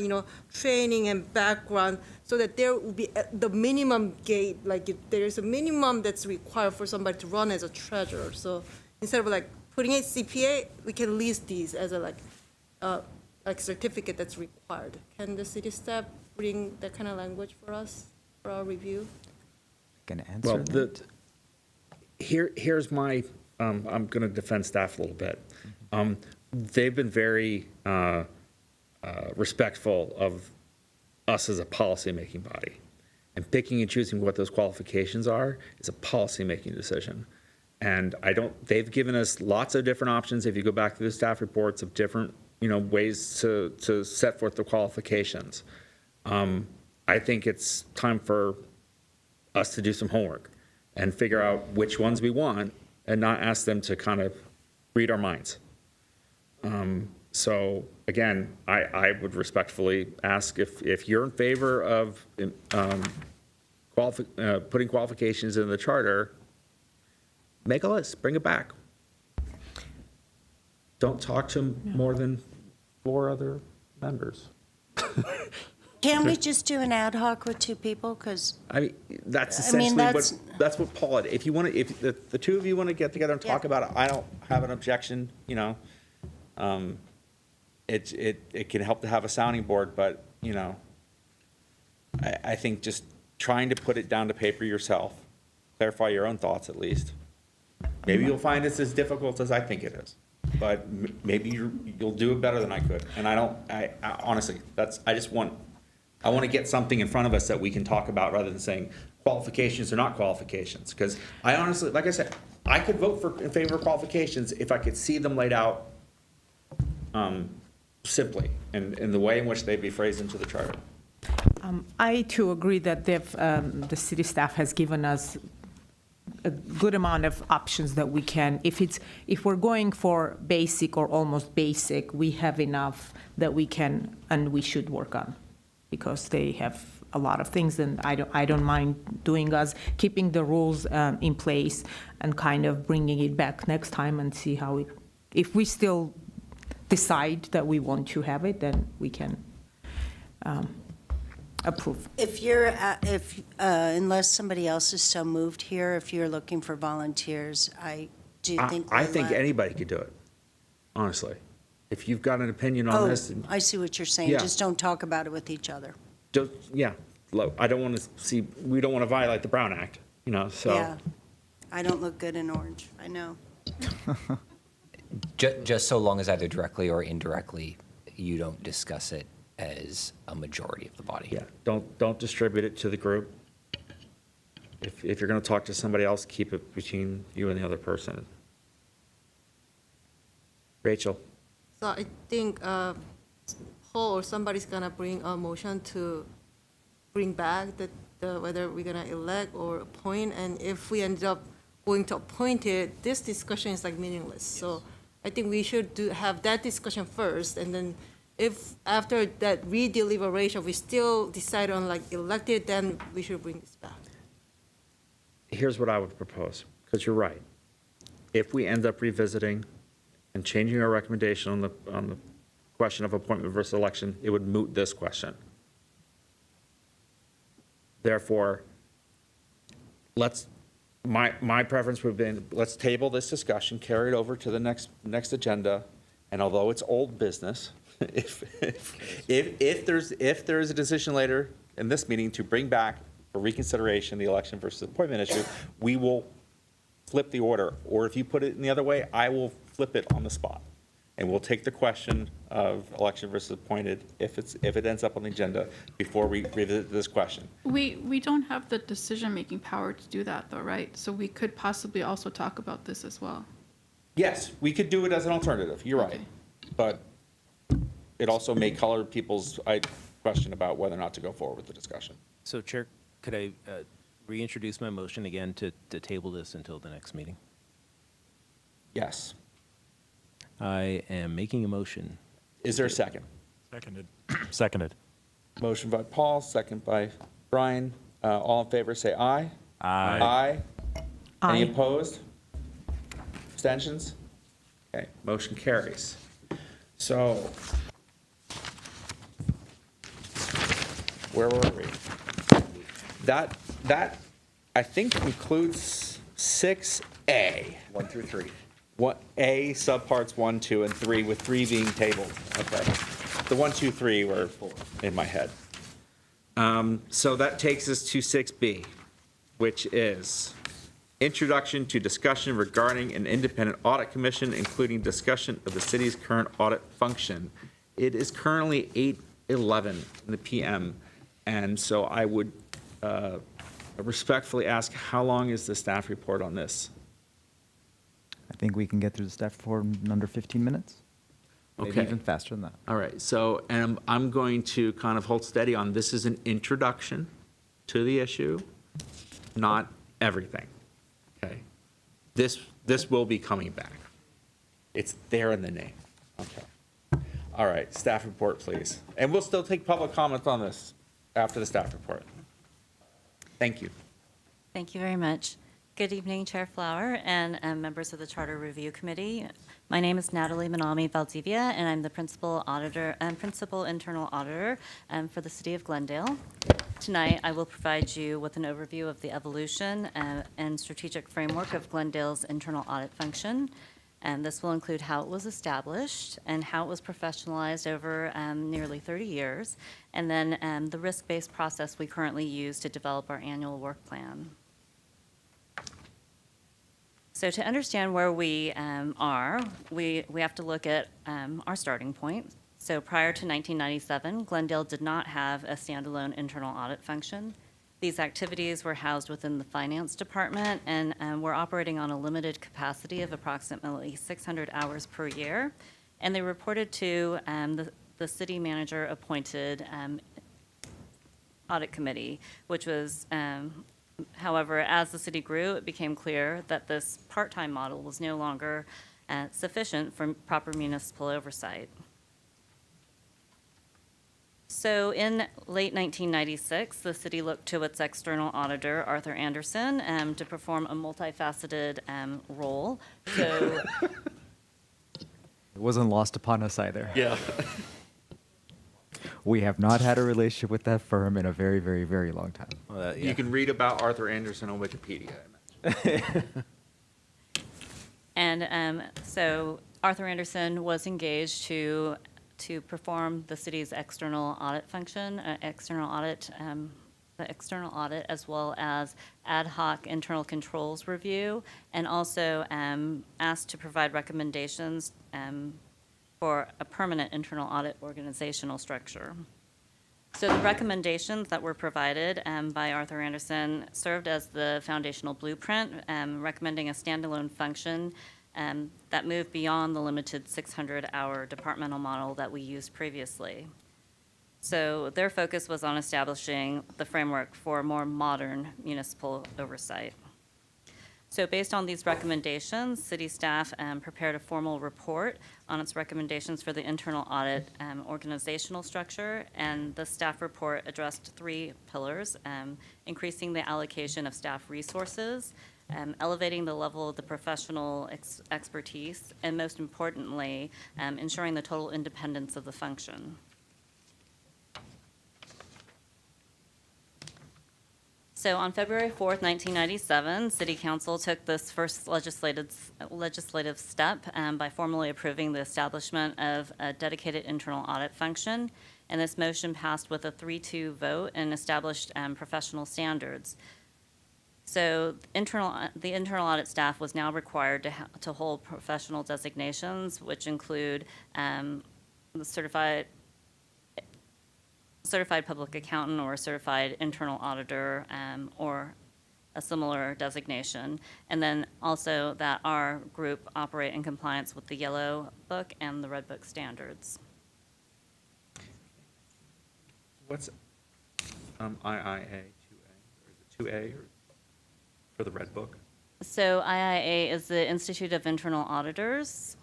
training and background, so that there will be the minimum gate, like if there's a minimum that's required for somebody to run as a treasurer. So instead of like putting a CPA, we can list these as a like certificate that's required. Can the city staff bring that kind of language for us for our review? Can answer Well, that? here's my, I'm going to defend staff a little bit. They've been very respectful of us as a policymaking body. And picking and choosing what those qualifications are is a policymaking decision. And they've given us lots of different options, if you go back to the staff reports, of different, ways to set forth the qualifications. I think it's time for us to do some homework and figure out which ones we want and not ask them to kind of read our minds. So again, I would respectfully ask if you're in favor of putting qualifications in the charter, make a list, bring it back. Don't talk to more than 4 other members. Can't we just do an ad hoc with 2 people? Because I mean, that's I mean, essentially that's what Paul had. If the 2 of you want to get together and talk about it, I don't have an objection. It can help to have a sounding board, but I think just trying to put it down to paper yourself, clarify your own thoughts at least. Maybe you'll find it's as difficult as I think it is, but maybe you'll do it better than I could. And I honestly, I want to get something in front of us that we can talk about rather than saying qualifications or not qualifications. Because I honestly, like I said, I could vote in favor of qualifications if I could see them laid out simply in the way in which they'd be phrased into the charter. I too agree that the city staff has given us a good amount of options that we can. If we're going for basic or almost basic, we have enough that we can and we should work on, because they have a lot of things, and I don't mind keeping the rules in place and kind of bringing it back next time and see how if we still decide that we want to have it, then we can approve. if you're, unless somebody else is so moved here, if you're looking for volunteers, I think anybody could do it, honestly. If you've got an opinion on this. I see what you're saying. Yeah. Just don't talk about it with each other. Yeah, I don't want to see, we don't want to violate the Brown Act, so. Yeah. I don't look good in orange. I know. Just so long as either directly or indirectly, you don't discuss it as a majority of the body. Yeah, don't distribute it to the group. If you're going to talk to somebody else, keep it between you and the other person. Rachel? So I think Paul or somebody's gonna bring a motion to bring back whether we're gonna elect or appoint, and if we end up going to appoint it, this discussion is like meaningless. So I think we should have that discussion first, and then if after that redeliberation, we still decide on like elected, then we should bring this back. Here's what I would propose, because you're right. If we end up revisiting and changing our recommendation on the question of appointment versus election, it would moot this question. Therefore, my preference would have been, let's table this discussion, carry it over to the next agenda, and although it's old business, if there's a decision later in this meeting to bring back for reconsideration the election versus appointment issue, we will flip the order. Or if you put it in the other way, I will flip it on the spot. And we'll take the question of election versus appointed if it ends up on the agenda before we revisit this question. We don't have the decision-making power to do that, though, right? So we could possibly also talk about this as well. Yes, we could do it as an alternative, you're right. But it also may color people's question about whether or not to go forward with the discussion. So Chair, could I reintroduce my motion again to table this until the next meeting? Yes. I am making a motion. Is there a second? Seconded. Seconded. Motion by Paul, second by Brian. All in favor, say aye. Aye. Aye. Any opposed? Abstentions? Okay, motion carries. So, where were we? That, I think concludes 6A. 1 through 3. What, A, subparts 1, 2, and 3, with 3 being tabled. Okay. The 1, 2, 3 were in my head. So that takes us to 6B, which is introduction to discussion regarding an independent audit commission, including discussion of the city's current audit function. It is currently 8:11 in the PM, and so I would respectfully ask, how long is the staff report on this? I think we can get through the staff report in under 15 minutes. Maybe Okay. even faster than that. All right, so, and I'm going to kind of hold steady on, this is an introduction to the issue, not everything, okay? This will be coming back. It's there in the name, okay? All right, staff report, please. And we'll still take public comments on this after the staff report. Thank you. Thank you very much. Good evening, Chair Flower and members of the Charter Review Committee. My name is Natalie Manami Valdivia, and I'm the principal internal auditor for the City of Glendale. Tonight, I will provide you with an overview of the evolution and strategic framework of Glendale's internal audit function. And this will include how it was established and how it was professionalized over nearly 30 years, and then the risk-based process we currently use to develop our annual work plan. So to understand where we are, we have to look at our starting point. So prior to 1997, Glendale did not have a standalone internal audit function. These activities were housed within the finance department and were operating on a limited capacity of approximately 600 hours per year. And they reported to the city manager appointed audit committee, which was however, as the city grew, it became clear that this part-time model was no longer sufficient for proper municipal oversight. So in late 1996, the city looked to its external auditor, Arthur Anderson, to perform a multifaceted role. So It wasn't lost upon us either. Yeah. We have not had a relationship with that firm in a very, very, very long time. Well, You can read about Arthur Anderson on Wikipedia, I imagine. And so Arthur Anderson was engaged to perform the city's external audit function, the external audit, as well as ad hoc internal controls review, and also asked to provide recommendations for a permanent internal audit organizational structure. So the recommendations that were provided by Arthur Anderson served as the foundational blueprint, recommending a standalone function that moved beyond the limited 600-hour departmental model that we used previously. So their focus was on establishing the framework for more modern municipal oversight. So based on these recommendations, city staff prepared a formal report on its recommendations for the internal audit organizational structure, and the staff report addressed 3 pillars: increasing the allocation of staff resources, elevating the level of the professional expertise, and most importantly, ensuring the total independence of the function. So on February 4th, 1997, City Council took this first legislative step by formally approving the establishment of a dedicated internal audit function, and this motion passed with a 3-2 vote and established professional standards. So the internal audit staff was now required to hold professional designations, which include the certified public accountant or certified internal auditor, or a similar designation. And then also that our group operate in compliance with the Yellow Book and the Red Book standards. What's IIA 2A? Or is it 2A or for the Red Book? So IIA is the Institute of Internal Auditors.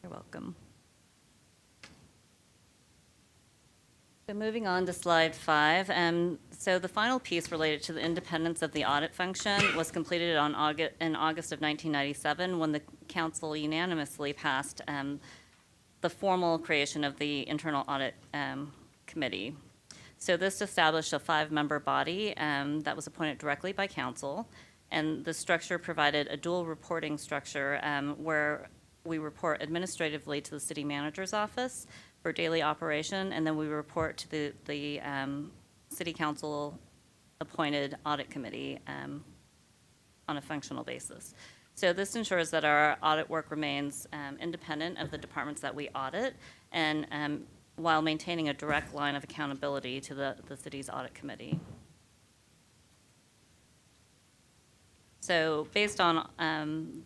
You're welcome. So moving on to slide 5. So the final piece related to the independence of the audit function was completed in August of 1997 when the council unanimously passed the formal creation of the Internal Audit Committee. So this established a 5-member body that was appointed directly by council, and the structure provided a dual reporting structure where we report administratively to the city manager's office for daily operation, and then we report to the city council appointed audit committee on a functional basis. So this ensures that our audit work remains independent of the departments that we audit, and while maintaining a direct line of accountability to the city's audit committee. So based on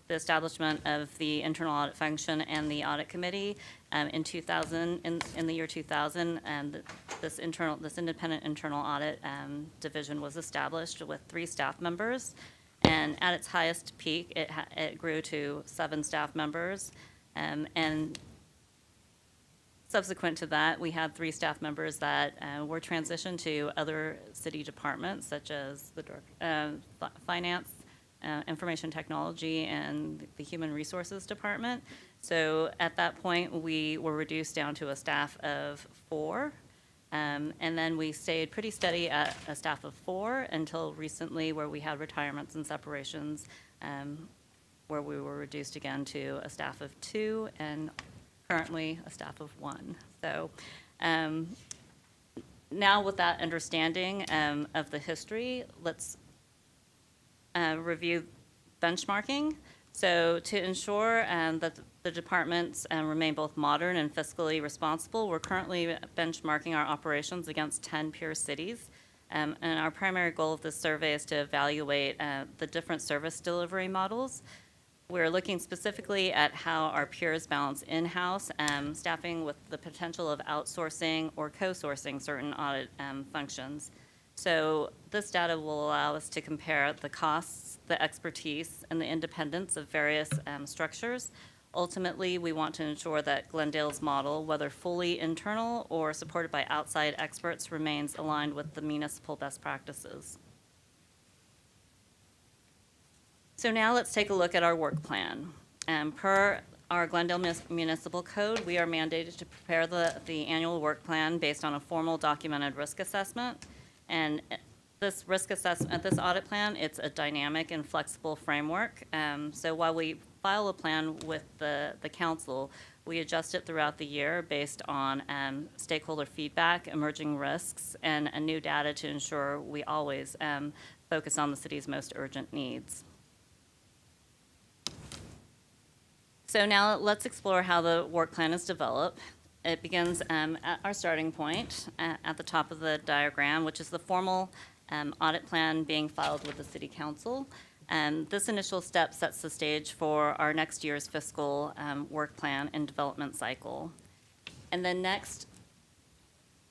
the establishment of the internal audit function and the audit committee in the year 2000, this independent internal audit division was established with 3 staff members, and at its highest peak, it grew to 7 staff members, and subsequent to that, we had 3 staff members that were transitioned to other city departments, such as the finance, information technology, and the human resources department. So at that point, we were reduced down to a staff of 4. And then we stayed pretty steady at a staff of 4 until recently, where we had retirements and separations, where we were reduced again to a staff of 2 and currently a staff of 1. So now with that understanding of the history, let's review benchmarking. So to ensure that the departments remain both modern and fiscally responsible, we're currently benchmarking our operations against 10 peer cities. And our primary goal of this survey is to evaluate the different service delivery models. We're looking specifically at how our peers balance in-house staffing with the potential of outsourcing or co-sourcing certain audit functions. So this data will allow us to compare the costs, the expertise, and the independence of various structures. Ultimately, we want to ensure that Glendale's model, whether fully internal or supported by outside experts, remains aligned with the municipal best practices. So now let's take a look at our work plan. Per our Glendale Municipal Code, we are mandated to prepare the annual work plan based on a formal documented risk assessment. And this risk assessment, this audit plan, it's a dynamic and flexible framework. So while we file a plan with the council, we adjust it throughout the year based on stakeholder feedback, emerging risks, and new data to ensure we always focus on the city's most urgent needs. So now let's explore how the work plan is developed. It begins at our starting point at the top of the diagram, which is the formal audit plan being filed with the City Council. This initial step sets the stage for our next year's fiscal work plan and development cycle. And then next,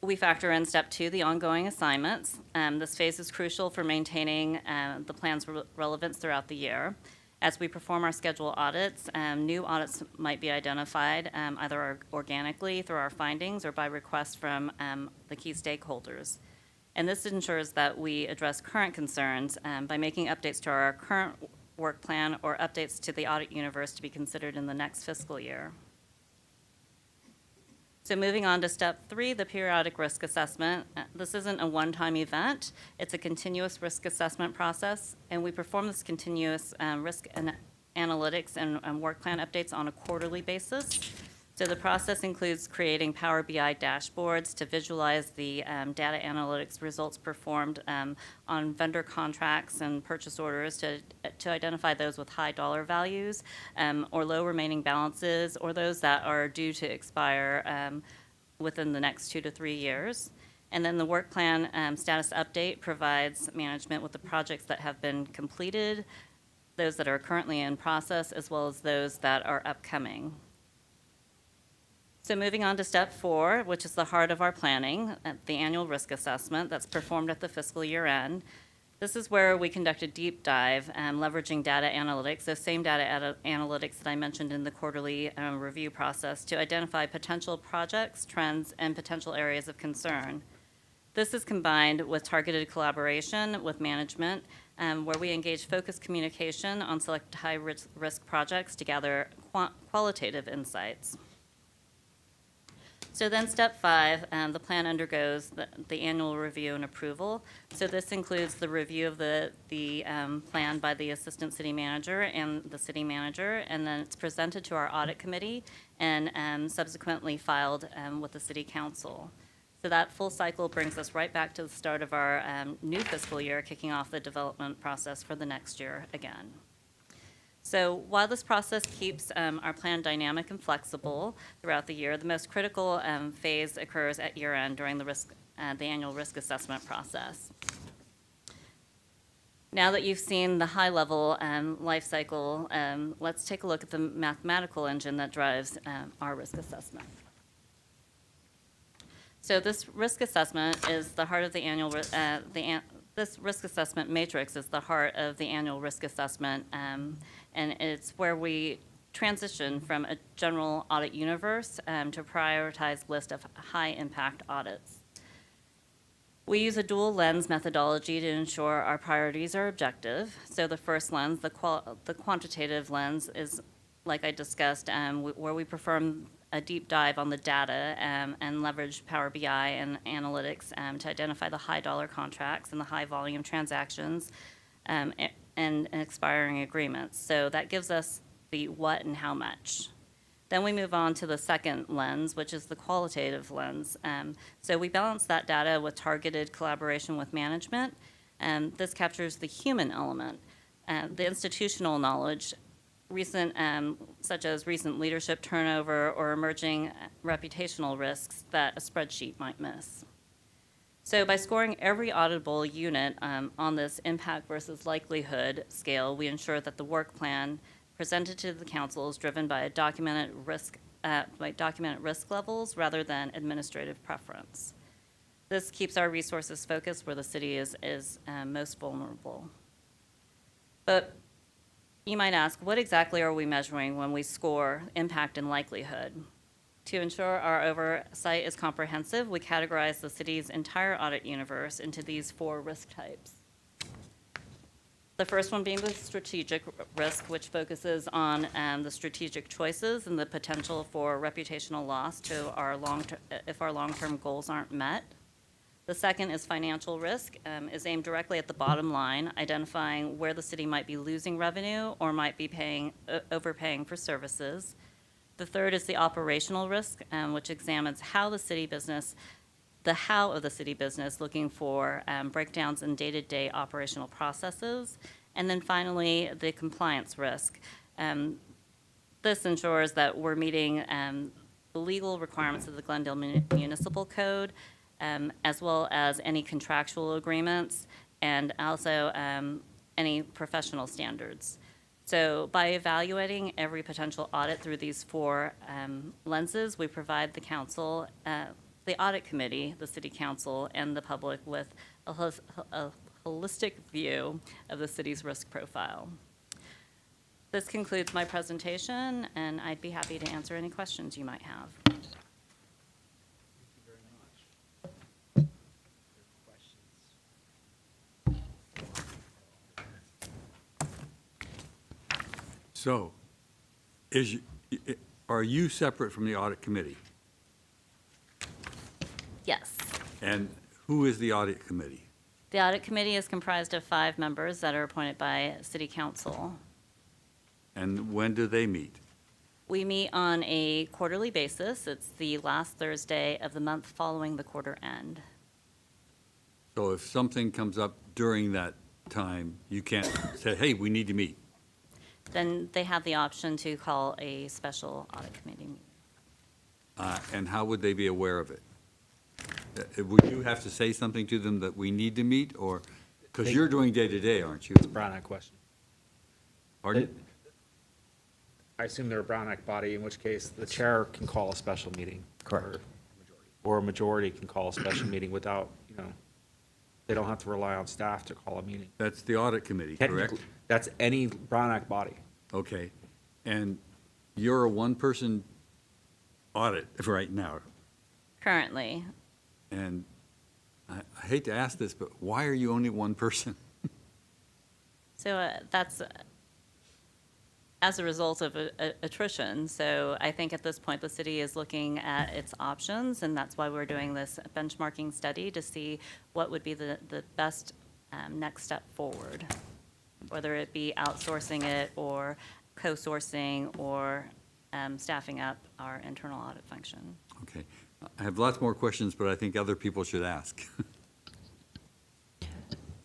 we factor in step 2, the ongoing assignments. This phase is crucial for maintaining the plan's relevance throughout the year. As we perform our schedule audits, new audits might be identified either organically through our findings or by request from the key stakeholders. And this ensures that we address current concerns by making updates to our current work plan or updates to the audit universe to be considered in the next fiscal year. So moving on to step 3, the periodic risk assessment. This isn't a one-time event. It's a continuous risk assessment process, and we perform this continuous risk analytics and work plan updates on a quarterly basis. So the process includes creating Power BI dashboards to visualize the data analytics results performed on vendor contracts and purchase orders to identify those with high dollar values or low remaining balances, or those that are due to expire within the next 2 to 3 years. And then the work plan status update provides management with the projects that have been completed, those that are currently in process, as well as those that are upcoming. So moving on to step 4, which is the heart of our planning, the annual risk assessment that's performed at the fiscal year end. This is where we conduct a deep dive, leveraging data analytics, those same data analytics that I mentioned in the quarterly review process, to identify potential projects, trends, and potential areas of concern. This is combined with targeted collaboration with management, where we engage focused communication on select high-risk projects to gather qualitative insights. So then step 5, the plan undergoes the annual review and approval. So this includes the review of the plan by the assistant city manager and the city manager, and then it's presented to our audit committee and subsequently filed with the city council. So that full cycle brings us right back to the start of our new fiscal year, kicking off the development process for the next year again. So while this process keeps our plan dynamic and flexible throughout the year, the most critical phase occurs at year end during the annual risk assessment process. Now that you've seen the high level life cycle, let's take a look at the mathematical engine that drives our risk assessment. So this risk assessment is the heart of the annual this risk assessment matrix is the heart of the annual risk assessment, and it's where we transition from a general audit universe to a prioritized list of high-impact audits. We use a dual lens methodology to ensure our priorities are objective. So the first lens, the quantitative lens, is, like I discussed, where we perform a deep dive on the data and leverage Power BI and analytics to identify the high dollar contracts and the high volume transactions and expiring agreements. So that gives us the what and how much. Then we move on to the second lens, which is the qualitative lens. So we balance that data with targeted collaboration with management. This captures the human element, the institutional knowledge, such as recent leadership turnover or emerging reputational risks that a spreadsheet might miss. So by scoring every auditable unit on this impact versus likelihood scale, we ensure that the work plan presented to the council is driven by documented risk levels rather than administrative preference. This keeps our resources focused where the city is most vulnerable. But you might ask, what exactly are we measuring when we score impact and likelihood? To ensure our oversight is comprehensive, we categorize the city's entire audit universe into these 4 risk types. The first one being the strategic risk, which focuses on the strategic choices and the potential for reputational loss to if our long-term goals aren't met. The second is financial risk, is aimed directly at the bottom line, identifying where the city might be losing revenue or might be overpaying for services. The third is the operational risk, which examines how of the city business, looking for breakdowns in day-to-day operational processes. And then finally, the compliance risk. This ensures that we're meeting the legal requirements of the Glendale Municipal Code, as well as any contractual agreements and also any professional standards. So by evaluating every potential audit through these 4 lenses, we provide the council, the audit committee, the city council, and the public with a holistic view of the city's risk profile. This concludes my presentation, and I'd be happy to answer any questions you might have. So, are you separate from the audit committee? Yes. And who is the audit committee? The audit committee is comprised of 5 members that are appointed by city council. And when do they meet? We meet on a quarterly basis. It's the last Thursday of the month following the quarter end. So if something comes up during that time, you can't say, hey, we need to meet. Then they have the option to call a special audit committee meeting. And how would they be aware of it? Would you have to say something to them that we need to meet, or, because you're doing day-to-day, aren't you? It's a Brown Act question. Pardon? I assume they're a Brown Act body, in which case the chair can call a special meeting. Correct. Or a majority can call a special meeting without, they don't have to rely on staff to call a meeting. That's the audit committee, correct? Technically, that's any Brown Act body. Okay. And you're a one-person audit right now. Currently, And I hate to ask this, but why are you only one person? so that's as a result of attrition. So I think at this point, the city is looking at its options, and that's why we're doing this benchmarking study to see what would be the best next step forward, whether it be outsourcing it or co-sourcing or staffing up our internal audit function. Okay. I have lots more questions, but I think other people should ask.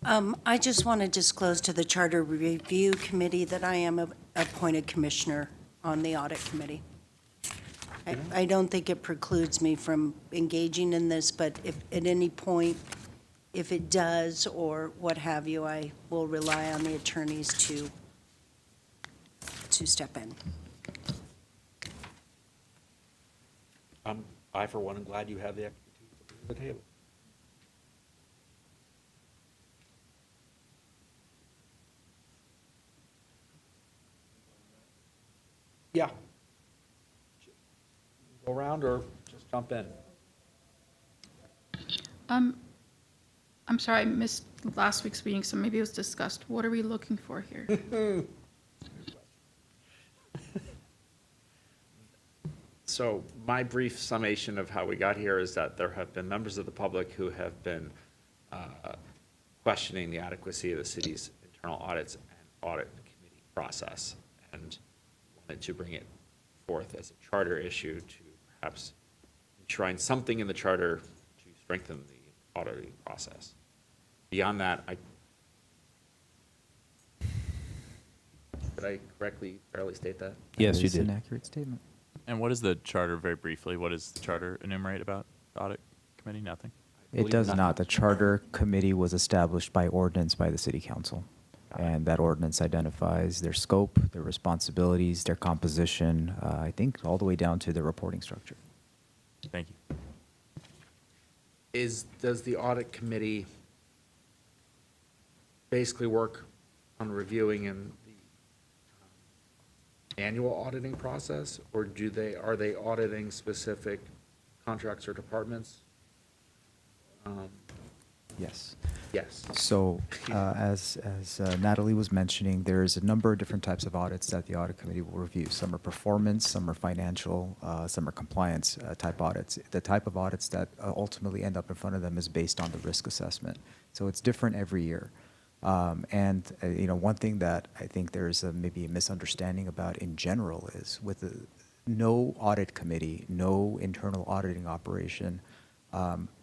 I just want to disclose to the Charter Review Committee that I am a appointed commissioner on the audit committee. I don't think it precludes me from engaging in this, but if at any point, if it does or what have you, I will rely on the attorneys to step in. I, for one, am glad you have the expertise at the table. Yeah. Go around or just jump in? I'm sorry, I missed last week's meeting, so maybe it was discussed. What are we looking for here? So my brief summation of how we got here is that there have been members of the public who have been questioning the adequacy of the city's internal audits and audit committee process, and wanted to bring it forth as a charter issue to perhaps enshrine something in the charter to strengthen the auditing process. Beyond that, did I correctly, fairly state that? Yes, you It's an did. accurate statement. And what is the charter, very briefly, what does the charter enumerate about the audit committee? Nothing? It does not. The charter committee was established by ordinance by the city council. And that ordinance identifies their scope, their responsibilities, their composition, I think all the way down to the reporting structure. Thank you. Does the audit committee basically work on reviewing in the annual auditing process, or are they auditing specific contracts or departments? Yes. Yes. So, as Natalie was mentioning, there's a number of different types of audits that the audit committee will review. Some are performance, some are financial, some are compliance type audits. The type of audits that ultimately end up in front of them is based on the risk assessment. So it's different every year. One thing that I think there's maybe a misunderstanding about in general is with no audit committee, no internal auditing operation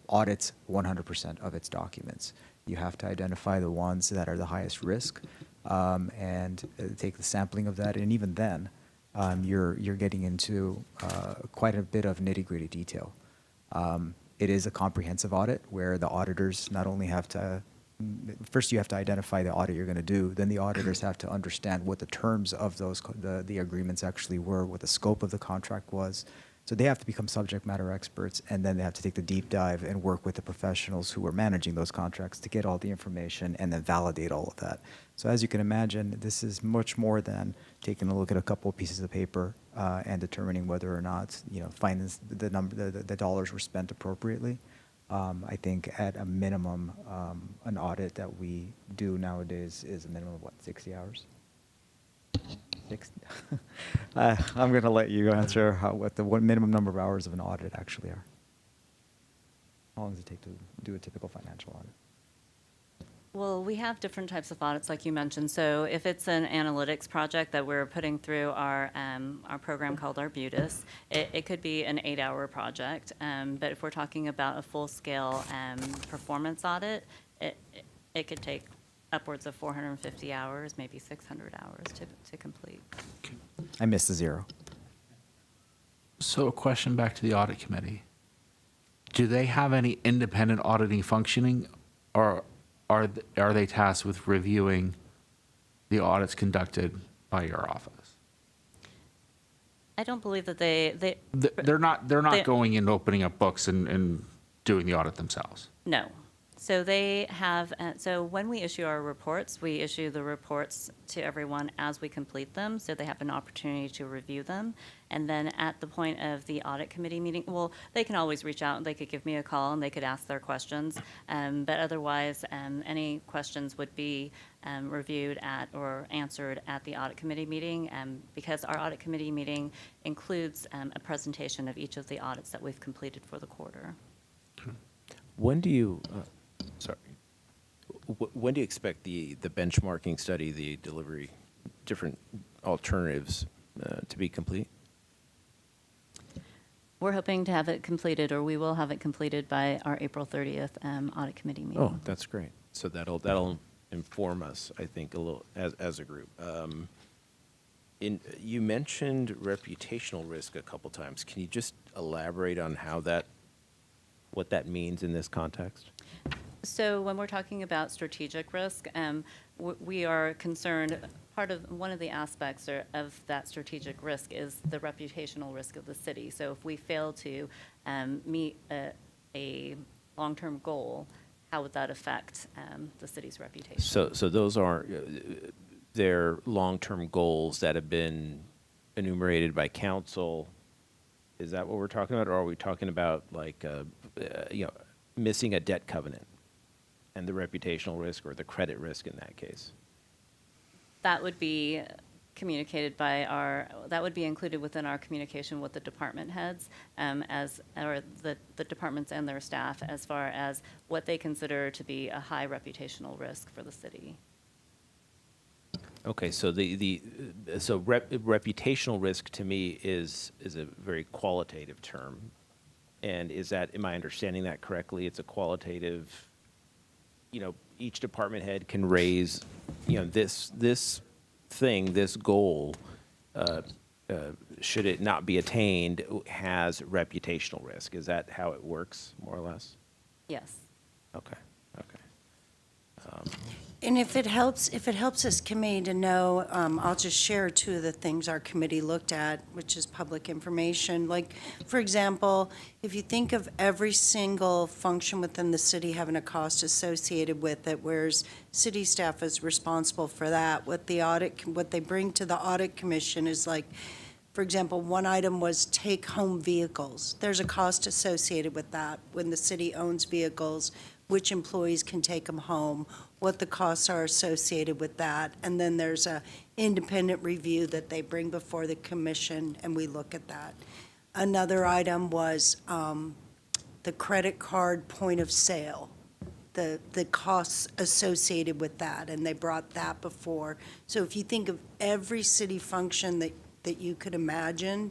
audits 100% of its documents. You have to identify the ones that are the highest risk and take the sampling of that. And even then, you're getting into quite a bit of nitty-gritty detail. It is a comprehensive audit where the auditors not only have to first you have to identify the audit you're going to do, then the auditors have to understand what the terms of the agreements actually were, what the scope of the contract was. So they have to become subject matter experts, and then they have to take the deep dive and work with the professionals who are managing those contracts to get all the information and then validate all of that. So as you can imagine, this is much more than taking a look at a couple of pieces of paper and determining whether or not finance the dollars were spent appropriately. I think at a minimum, an audit that we do nowadays is a minimum of 60 hours? I'm going to let you answer what the minimum number of hours of an audit actually are. How long does it take to do a typical financial audit? Well, we have different types of audits, like you mentioned. So if it's an analytics project that we're putting through our program called Arbutus, it could be an 8-hour project. But if we're talking about a full-scale performance audit, it could take upwards of 450 hours, maybe 600 hours to complete. I missed the 0. So a question back to the audit committee. Do they have any independent auditing functioning, or are they tasked with reviewing the audits conducted by your office? I don't believe that They're not going and opening up books and doing the audit themselves. No. So they have, so when we issue our reports, we issue the reports to everyone as we complete them, so they have an opportunity to review them. And then at the point of the audit committee meeting, well, they can always reach out, and they could give me a call, and they could ask their questions. But otherwise, any questions would be reviewed at or answered at the audit committee meeting, because our audit committee meeting includes a presentation of each of the audits that we've completed for the quarter. When do you, when do you expect the benchmarking study, the delivery, different alternatives to be complete? We're hoping to have it completed, or we will have it completed by our April 30th audit committee meeting. Oh, that's great. So that'll inform us, I think, a little as a group. You mentioned reputational risk a couple times. Can you just elaborate on what that means in this context? So when we're talking about strategic risk, we are concerned, one of the aspects of that strategic risk is the reputational risk of the city. So if we fail to meet a long-term goal, how would that affect the city's reputation? So those are their long-term goals that have been enumerated by council. Is that what we're talking about, or are we talking about missing a debt covenant and the reputational risk or the credit risk in that case? That would be communicated that would be included within our communication with the department heads, or the departments and their staff, as far as what they consider to be a high reputational risk for the city. Okay, so reputational risk to me is a very qualitative term, and am I understanding that correctly? It's a qualitative. Each department head can raise, this goal, should it not be attained, has reputational risk. Is that how it works, more or less? Yes. Okay. And if it helps this committee to know, I'll just share 2 of the things our committee looked at, which is public information. Like, for example, if you think of every single function within the city having a cost associated with it, whereas city staff is responsible for that, what they bring to the audit commission is like, for example, one item was take-home vehicles. There's a cost associated with that. When the city owns vehicles, which employees can take them home, what the costs are associated with that. And then there's a independent review that they bring before the commission, and we look at that. Another item was the credit card point of sale, the costs associated with that, and they brought that before. So if you think of every city function that you could imagine,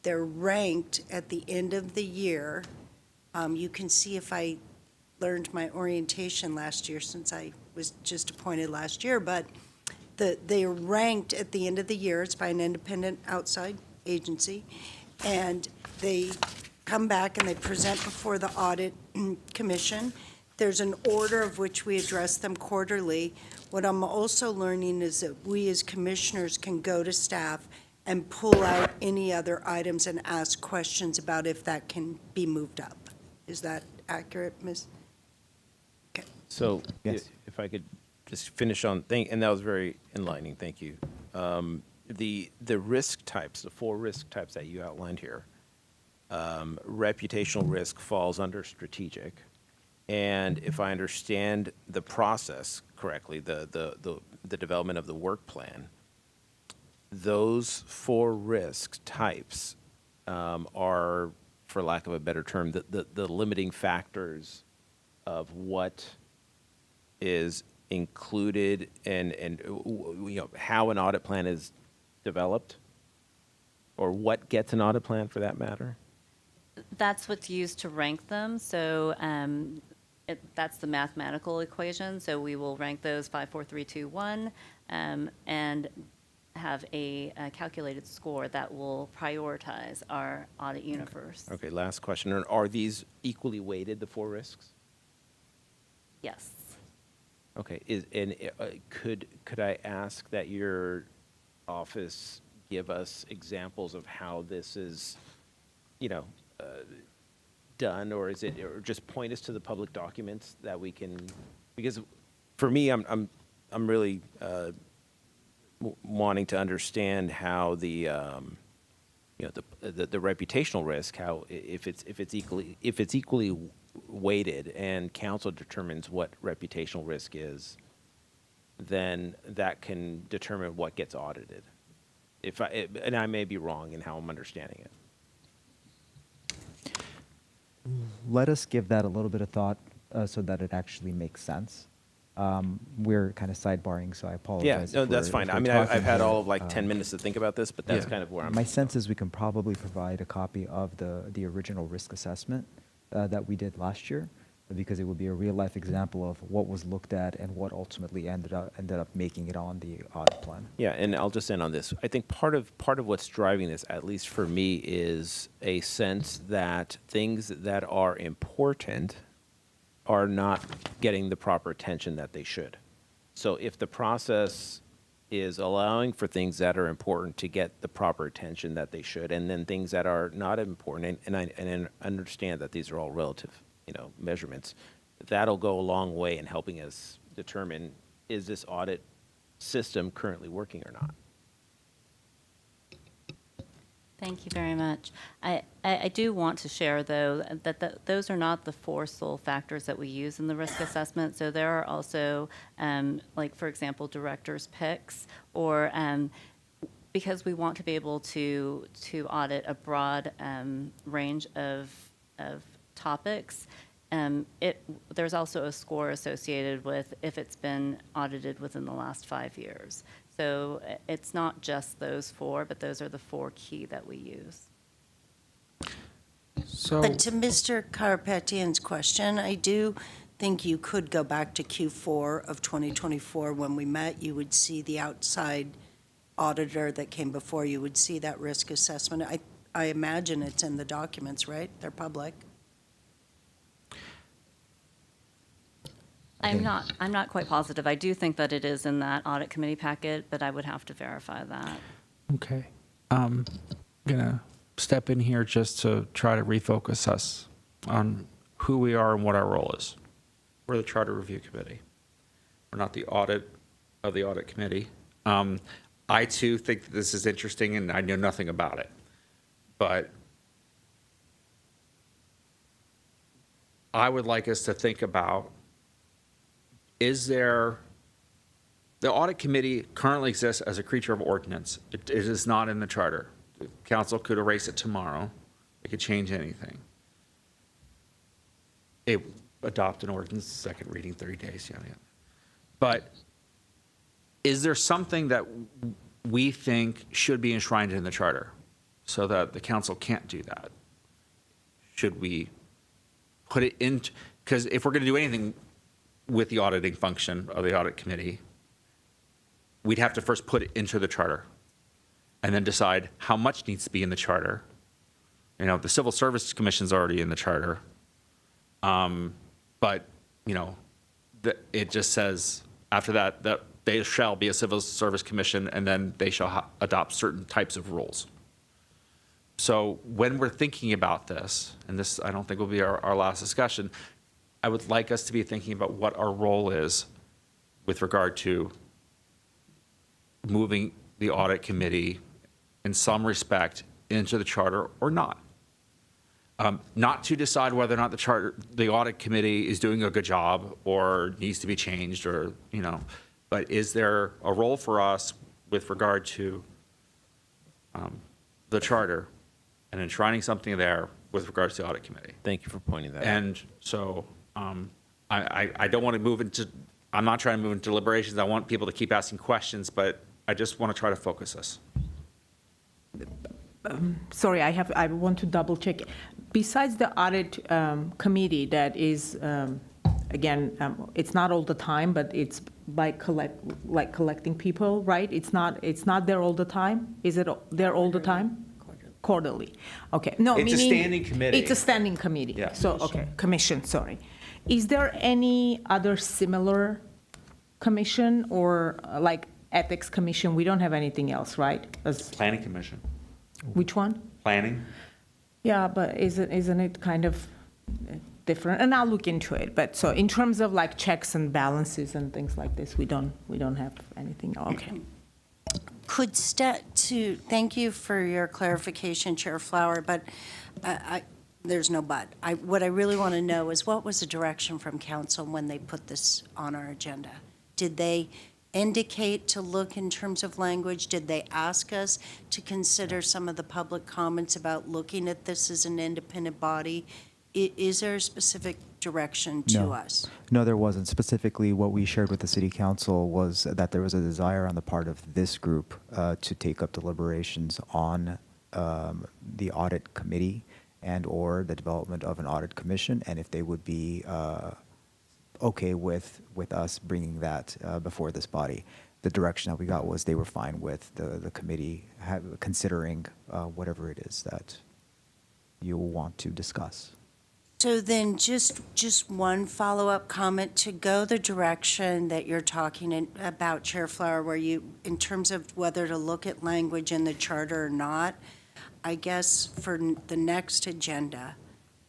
they're ranked at the end of the year. You can see if I learned my orientation last year, since I was just appointed last year, but they are ranked at the end of the year. It's by an independent outside agency, and they come back and they present before the audit commission. There's an order of which we address them quarterly. What I'm also learning is that we as commissioners can go to staff and pull out any other items and ask questions about if that can be moved up. Is that accurate, Ms.? So Yes. if I could just finish on, and that was very enlightening, thank you. The risk types, the 4 risk types that you outlined here, reputational risk falls under strategic. And if I understand the process correctly, the development of the work plan, those 4 risk types are, for lack of a better term, the limiting factors of what is included and how an audit plan is developed? Or what gets an audit plan for that matter? That's what's used to rank them. So that's the mathematical equation. So we will rank those 5, 4, 3, 2, 1, and have a calculated score that will prioritize our audit universe. Okay, last question. Are these equally weighted, the 4 risks? Yes. Okay, could I ask that your office give us examples of how this is, done, or just point us to the public documents that we can? Because for me, I'm really wanting to understand how the reputational risk, how if it's equally weighted and council determines what reputational risk is, then that can determine what gets audited. And I may be wrong in how I'm understanding it. Let us give that a little bit of thought so that it actually makes sense. We're kind of sidebarring, so I apologize. Yeah, no, that's fine. I mean, I've had all of 10 minutes to think about this, but that's kind of where I'm. My sense is we can probably provide a copy of the original risk assessment that we did last year, because it would be a real life example of what was looked at and what ultimately ended up making it on the audit plan. Yeah, and I'll just end on this. I think part of what's driving this, at least for me, is a sense that things that are important are not getting the proper attention that they should. So if the process is allowing for things that are important to get the proper attention that they should, and then things that are not important, and I understand that these are all relative, measurements, that'll go a long way in helping us determine, is this audit system currently working or not? Thank you very much. I do want to share, though, that those are not the 4 sole factors that we use in the risk assessment. So there are also, like, for example, director's picks, or because we want to be able to audit a broad range of topics. There's also a score associated with if it's been audited within the last 5 years. So it's not just those 4, but those are the 4 key that we use. But to Mr. Karapetian's question, I do think you could go back to Q4 of 2024 when we met. You would see the outside auditor that came before you would see that risk assessment. I imagine it's in the documents, right? They're public. I'm not quite positive. I do think that it is in that audit committee packet, but I would have to verify that. Okay. I'm going to step in here just to try to refocus us on who we are and what our role is. We're the Charter Review Committee. We're not the audit of the audit committee. I, too, think that this is interesting, and I know nothing about it. But I would like us to think about, the audit committee currently exists as a creature of ordinance. It is not in the charter. The council could erase it tomorrow. It could change anything. It would adopt an ordinance, second reading, 30 days, yada, yada. But is there something that we think should be enshrined in the charter so that the council can't do that? Should we put it in? Because if we're going to do anything with the auditing function of the audit committee, we'd have to first put it into the charter and then decide how much needs to be in the charter. The Civil Service Commission's already in the charter. But, it just says after that they shall be a Civil Service Commission, and then they shall adopt certain types of rules. So when we're thinking about this, and this I don't think will be our last discussion, I would like us to be thinking about what our role is with regard to moving the audit committee in some respect into the charter or not. Not to decide whether or not the audit committee is doing a good job or needs to be changed, or, but is there a role for us with regard to the charter and enshrining something there with regards to the audit committee? Thank you for pointing that out. And so I don't want to move into I'm not trying to move into deliberations. I want people to keep asking questions, but I just want to try to focus us. Sorry, I want to double check. Besides the audit committee that is, again, it's not all the time, but it's by collecting people, right? It's not there all the time? Is it there all the time? Quarterly. Okay. No, It's a meaning standing committee. It's a standing committee. Yeah. So, okay, commission, sorry. Is there any other similar commission or like ethics commission? We don't have anything else, right? Planning Commission. Which one? Planning? Yeah, but isn't it kind of different? And I'll look into it. But so in terms of like checks and balances and things like this, we don't have anything. Okay. Thank you for your clarification, Chair Flower, but there's no but. What I really want to know is what was the direction from council when they put this on our agenda? Did they indicate to look in terms of language? Did they ask us to consider some of the public comments about looking at this as an independent body? Is there a specific direction to No. us? No, there wasn't. Specifically, what we shared with the city council was that there was a desire on the part of this group to take up deliberations on the audit committee and/or the development of an audit commission, and if they would be okay with us bringing that before this body. The direction that we got was they were fine with the committee considering whatever it is that you want to discuss. So then just one follow-up comment to go the direction that you're talking about, Chair Flower, where you, in terms of whether to look at language in the charter or not, I guess for the next agenda,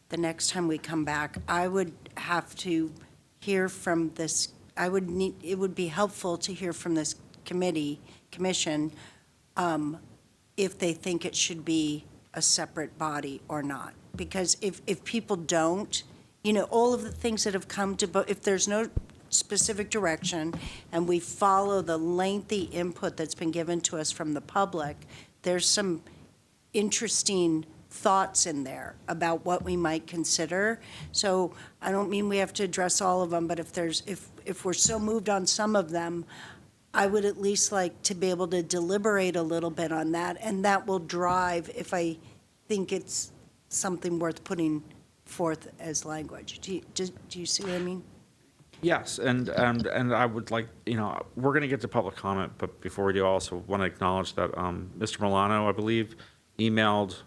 the next time we come back, I would have to hear from this, it would be helpful to hear from this commission, if they think it should be a separate body or not. Because if people don't, all of the things that have come to, if there's no specific direction and we follow the lengthy input that's been given to us from the public, there's some interesting thoughts in there about what we might consider. So I don't mean we have to address all of them, but if we're so moved on some of them, I would at least like to be able to deliberate a little bit on that, and that will drive if I think it's something worth putting forth as language. Do you see what I mean? Yes, and I would like, we're going to get to public comment, but before we do, I also want to acknowledge that Mr. Milano, I believe, emailed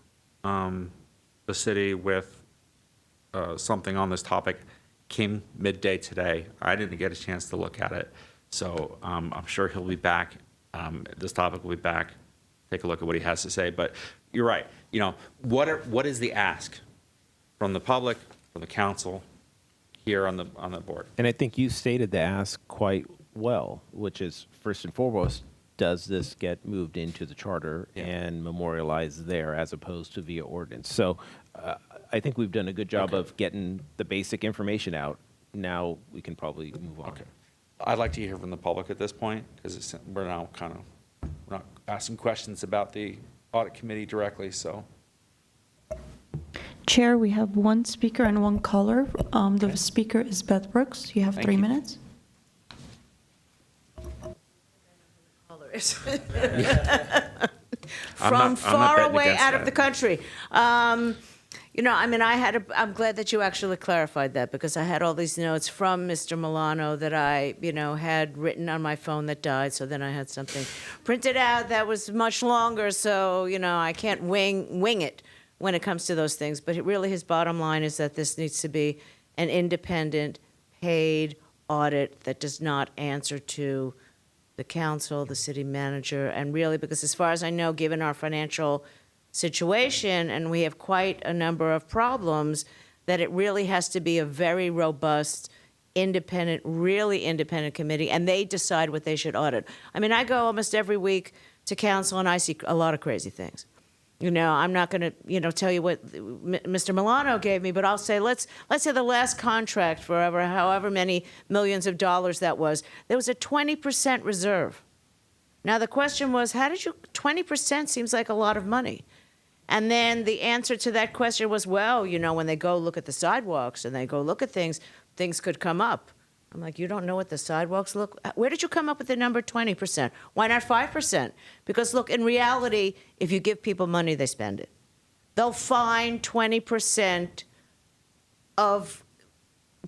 the city with something on this topic, came midday today. I didn't get a chance to look at it, so I'm sure he'll be back. This topic will be back. Take a look at what he has to say, but you're right. What is the ask from the public, from the council, here on the board? And I think you stated the ask quite well, which is first and foremost, does this get moved into the charter and memorialized there as opposed to via ordinance? So I think we've done a good job of getting the basic information out. Now we can probably move on. Okay. I'd like to hear from the public at this point, because we're not asking questions about the audit committee directly, so. Chair, we have one speaker and one caller. The speaker is Beth Brooks. You have Thank 3 you. minutes. From far betting away against out of that. the country. I'm glad that you actually clarified that, because I had all these notes from Mr. Milano that I, had written on my phone that died, so then I had something printed out that was much longer, so, I can't wing it when it comes to those things. But really, his bottom line is that this needs to be an independent, paid audit that does not answer to the council, the city manager, and really, because as far as I know, given our financial situation, and we have quite a number of problems, that it really has to be a very robust, independent, really independent committee, and they decide what they should audit. I go almost every week to council, and I see a lot of crazy things. I'm not going to, tell you what Mr. Milano gave me, but I'll say, let's say the last contract for however many millions of dollars that was, there was a 20% reserve. Now, the question was, 20% seems like a lot of money. And then the answer to that question was, well, when they go look at the sidewalks and they go look at things, things could come up. I'm like, you don't know what the sidewalks look? Where did you come up with the number 20%? Why not 5%? Because look, in reality, if you give people money, they spend it. They'll find 20% of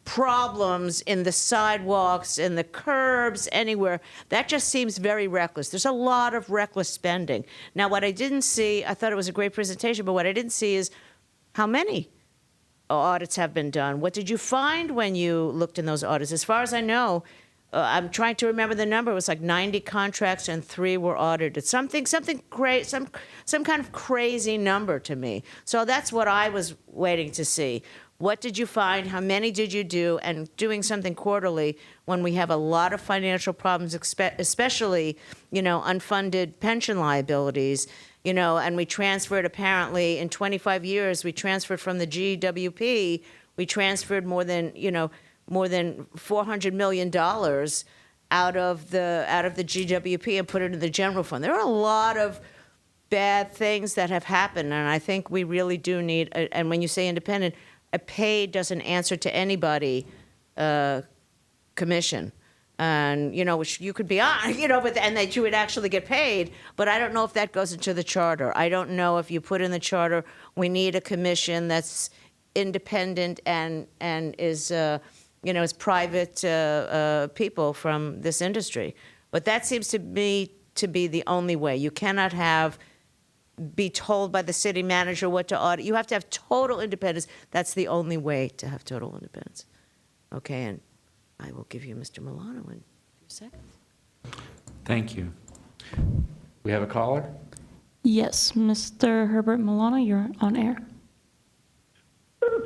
problems in the sidewalks, in the curbs, anywhere. That just seems very reckless. There's a lot of reckless spending. Now, what I didn't see, I thought it was a great presentation, but what I didn't see is how many audits have been done. What did you find when you looked in those audits? As far as I know, I'm trying to remember the number. It was like 90 contracts and 3 were audited. Something great, some kind of crazy number to me. So that's what I was waiting to see. What did you find? How many did you do? And doing something quarterly when we have a lot of financial problems, especially, unfunded pension liabilities, and we transferred apparently in 25 years, we transferred from the GWP, we transferred more than $400 million out of the GWP and put it in the general fund. There are a lot of bad things that have happened, and I think we really do need, and when you say independent, a paid doesn't answer to anybody commission. And, which you could be on, and that you would actually get paid. But I don't know if that goes into the charter. I don't know if you put in the charter, we need a commission that's independent and is, is private people from this industry. But that seems to me to be the only way. You cannot be told by the city manager what to audit. You have to have total independence. That's the only way to have total independence. Okay, and I will give you Mr. Milano in a few seconds. Thank you. We have a caller? Yes, Mr. Herbert Milano, you're on air.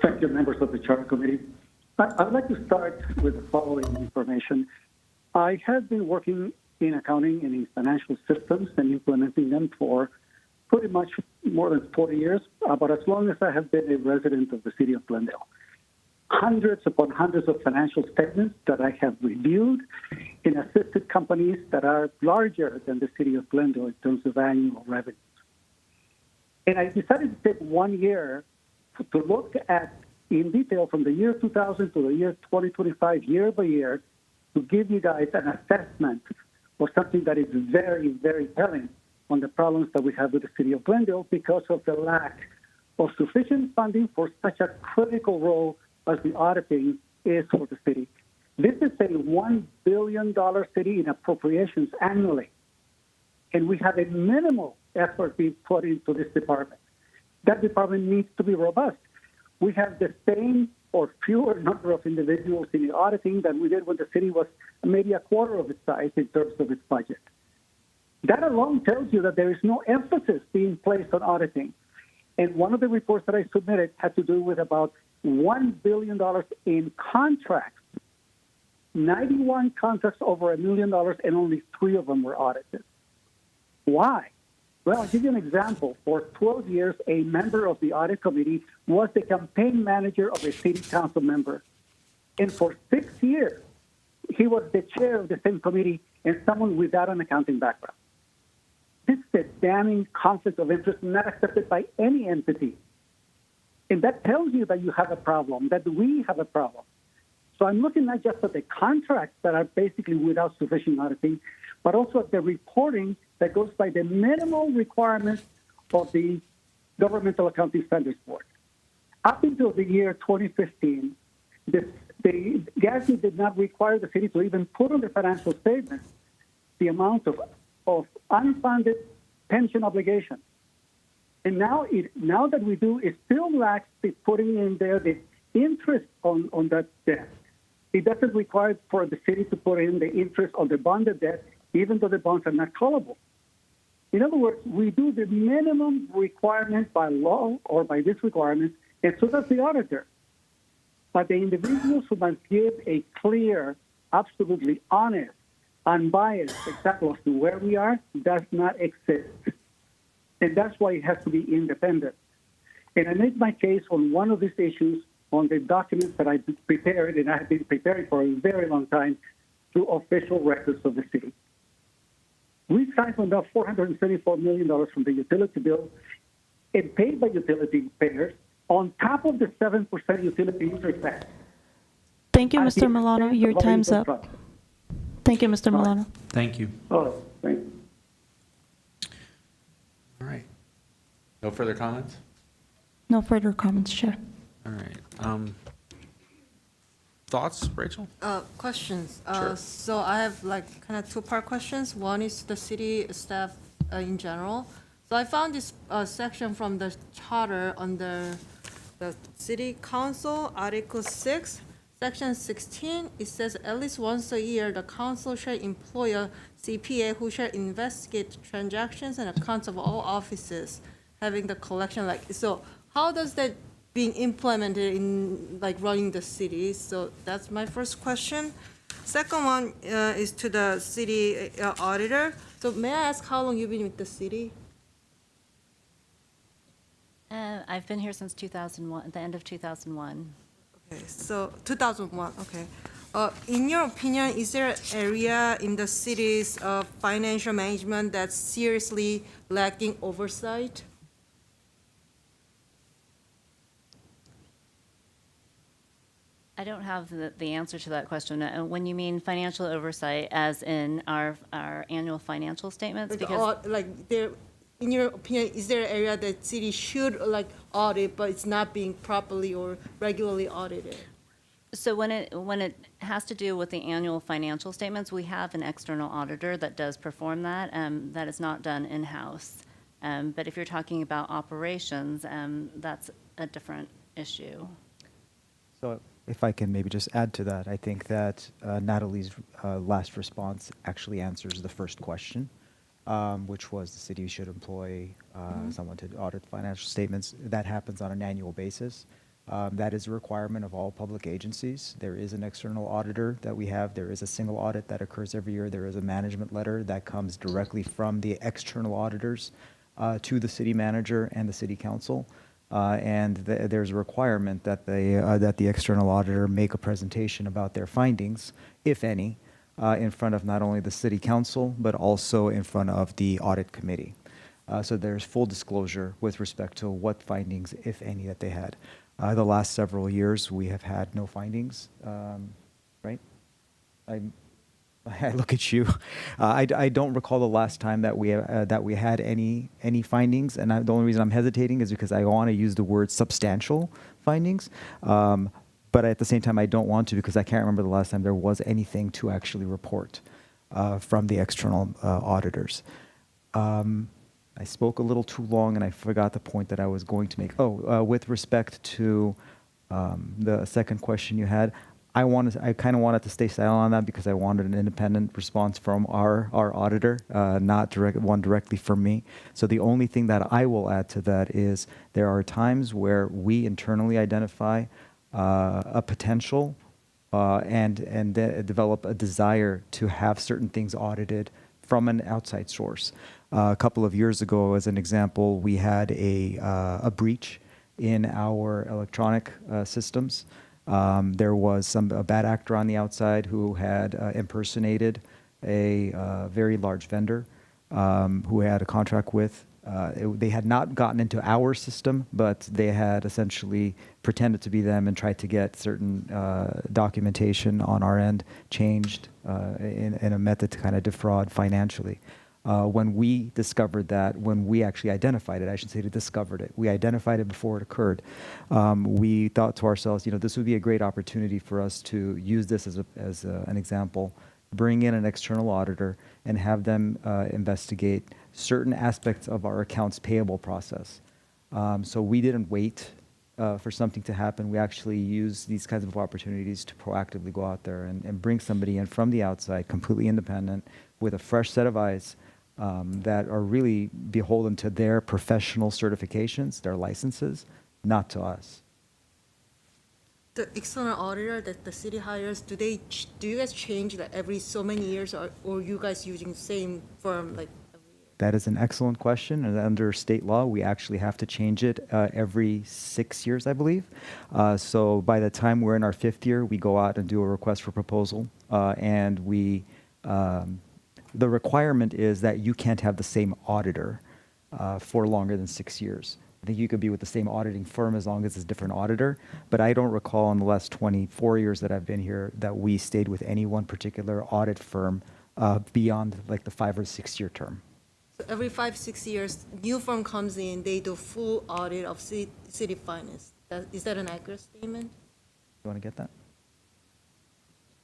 Thank you, members of the Charter Committee. I'd like to start with the following information. I have been working in accounting and in financial systems and implementing them for pretty much more than 40 years, about as long as I have been a resident of the city of Glendale. Hundreds upon hundreds of financial statements that I have reviewed in assisted companies that are larger than the city of Glendale in terms of annual revenues. And I decided to take 1 year to look at, in detail, from the year 2000 to the year 2025, year by year, to give you guys an assessment of something that is very, very telling on the problems that we have with the city of Glendale because of the lack of sufficient funding for such a critical role as the auditing is for the city. This is a $1 billion city in appropriations annually, and we have a minimal effort being put into this department. That department needs to be robust. We have the same or fewer number of individuals in the auditing than we did when the city was maybe a quarter of its size in terms of its budget. That alone tells you that there is no emphasis being placed on auditing. And one of the reports that I submitted had to do with about $1 billion in contracts, 91 contracts over $1 million, and only 3 of them were audited. Why? Well, I'll give you an example. For 12 years, a member of the audit committee was the campaign manager of a city council member. And for 6 years, he was the chair of the same committee and someone without an accounting background. This is a damning conflict of interest not accepted by any entity. And that tells you that you have a problem, that we have a problem. So I'm looking not just at the contracts that are basically without sufficient auditing, but also at the reporting that goes by the minimal requirements of the Governmental Accounting Standards Board. Up until the year 2015, the GASB did not require the city to even put on the financial statements the amount of unfunded pension obligations. And now that we do, it still lacks the putting in there the interest on that debt. It doesn't require for the city to put in the interest on the bonded debt, even though the bonds are not callable. In other words, we do the minimum requirement by law or by this requirement, and so does the auditor. But the individuals who must give a clear, absolutely honest, unbiased example as to where we are does not exist. And that's why it has to be independent. And I made my case on one of these issues on the documents that I prepared, and I have been preparing for a very long time, through official records of the city. We siphoned off $474 million from the utility bill and paid by utility payers on top of the 7% utility user tax. Thank you, Mr. Milano. Your time's up. Thank you, Mr. Milano. Thank you. Oh, thank you. All right. No further comments? No further comments, Chair. All right. Thoughts, Rachel? Questions. Sure. So I have like kind of two-part questions. One is the city staff in general. So I found this section from the charter under the city council, Article 6, Section 16. It says at least once a year, the council shall employ a CPA who shall investigate transactions and accounts of all offices having the collection. Like, so how does that being implemented in like running the city? So that's my first question. Second one is to the city auditor. So may I ask how long you've been with the city? I've been here since 2001, at the end of 2001. Okay, so 2001, okay. In your opinion, is there an area in the city's financial management that's seriously lacking oversight? I don't have the answer to that question. When you mean financial oversight, as in our annual financial statements? Because in your opinion, is there an area that city should like audit, but it's not being properly or regularly audited? So when it has to do with the annual financial statements, we have an external auditor that does perform that. That is not done in-house. But if you're talking about operations, that's a different issue. So if I can maybe just add to that, I think that Natalie's last response actually answers the first question, which was the city should employ someone to audit financial statements. That happens on an annual basis. That is a requirement of all public agencies. There is an external auditor that we have. There is a single audit that occurs every year. There is a management letter that comes directly from the external auditors to the city manager and the city council. There's a requirement that the external auditor make a presentation about their findings, if any, in front of not only the city council, but also in front of the audit committee. So there's full disclosure with respect to what findings, if any, that they had. The last several years, we have had no findings, right? I look at you. I don't recall the last time that we had any findings, and the only reason I'm hesitating is because I want to use the word substantial findings, but at the same time I don't want to because I can't remember the last time there was anything to actually report from the external auditors. I spoke a little too long, and I forgot the point that I was going to make. With respect to the second question you had. I kind of wanted to stay silent on that because I wanted an independent response from our auditor, not one directly from me. So the only thing that I will add to that is there are times where we internally identify a potential and develop a desire to have certain things audited from an outside source. A couple of years ago, as an example, we had a breach in our electronic systems. There was a bad actor on the outside who had impersonated a very large vendor who had a contract with. They had not gotten into our system, but they had essentially pretended to be them and tried to get certain documentation on our end changed in a method to kind of defraud financially. When we discovered that, when we actually identified it, I should say discovered it, we identified it before it occurred. We thought to ourselves, this would be a great opportunity for us to use this as an example, bring in an external auditor and have them investigate certain aspects of our accounts payable process. So we didn't wait for something to happen. We actually used these kinds of opportunities to proactively go out there and bring somebody in from the outside, completely independent, with a fresh set of eyes, that are really beholden to their professional certifications, their licenses, not to us. The external auditor that the city hires, do you guys change that every so many years, or you guys using the same firm like every year? That is an excellent question, and under state law, we actually have to change it every 6 years, I believe. So by the time we're in our 5th year, we go out and do a request for proposal, and we the requirement is that you can't have the same auditor for longer than 6 years. I think you could be with the same auditing firm as long as it's a different auditor. But I don't recall in the last 24 years that I've been here that we stayed with any one particular audit firm beyond like the 5 or 6 year term. So every 5-6 years, new firm comes in, they do full audit of city finance. Is that an accurate statement? You want to get that?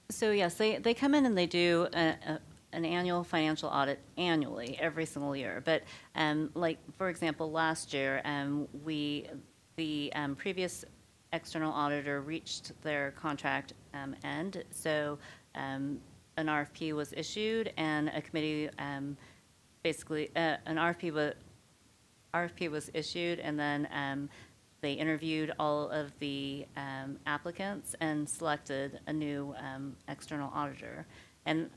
So yes, they come in and they do an annual financial audit annually, every single year. But like, for example, last year, the previous external auditor reached their contract end. So an RFP was issued and a committee, basically, an RFP was issued, and then they interviewed all of the applicants and selected a new external auditor. And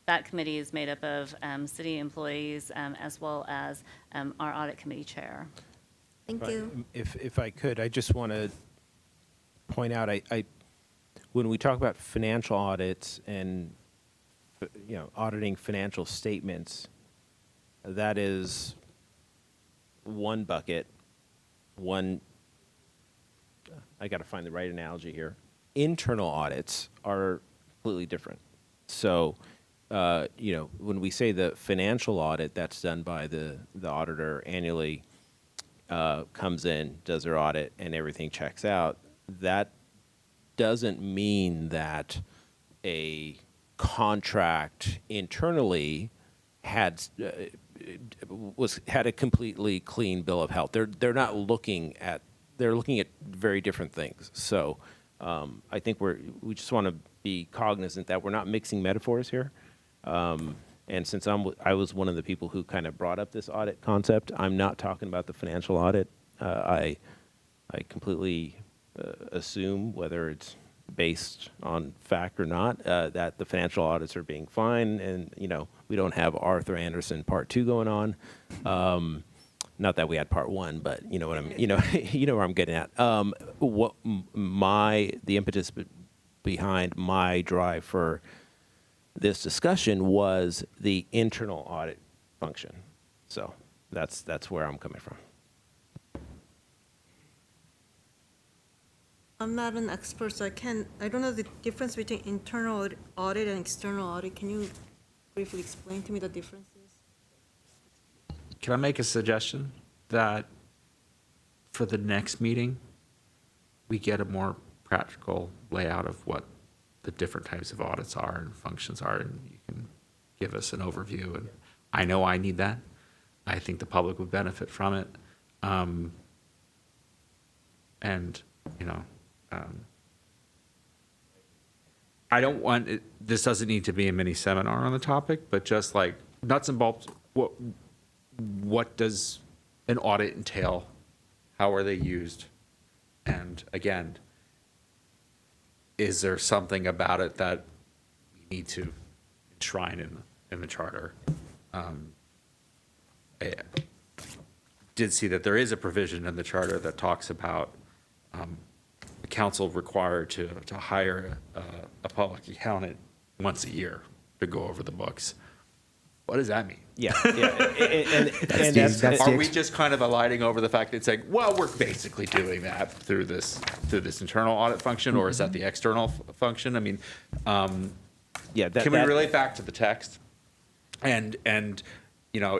that committee is made up of city employees as well as our audit committee chair. Thank you. If I could, I just want to point out, I when we talk about financial audits and auditing financial statements, that is one bucket. I got to find the right analogy here. Internal audits are completely different. So, when we say the financial audit that's done by the auditor annually, comes in, does their audit, and everything checks out, that doesn't mean that a contract internally had a completely clean bill of health. They're looking at very different things. So I think we just want to be cognizant that we're not mixing metaphors here. And since I was one of the people who kind of brought up this audit concept, I'm not talking about the financial audit. I completely assume, whether it's based on fact or not, that the financial audits are being fine, and we don't have Arthur Anderson Part 2 going on. Not that we had Part 1, but you know what you know where I'm getting at. The impetus behind my drive for this discussion was the internal audit function. So that's where I'm coming from. I'm not an expert, so I don't know the difference between internal audit and external audit. Can you briefly explain to me the differences? Can I make a suggestion that for the next meeting, we get a more practical layout of what the different types of audits are and functions are, and you can give us an overview. And I know I need that. I think the public would benefit from it. I don't want it, this doesn't need to be a mini seminar on the topic, but just like nuts and bolts, what does an audit entail? How are they used? And again, is there something about it that we need to enshrine in the charter? I did see that there is a provision in the charter that talks about the council required to hire a public accountant once a year to go over the books. What does that mean? Yeah. Are we just kind of aligning over the fact that it's like, well, we're basically doing that through this internal audit function, or is that the external function? I mean, can we relate back to the text? And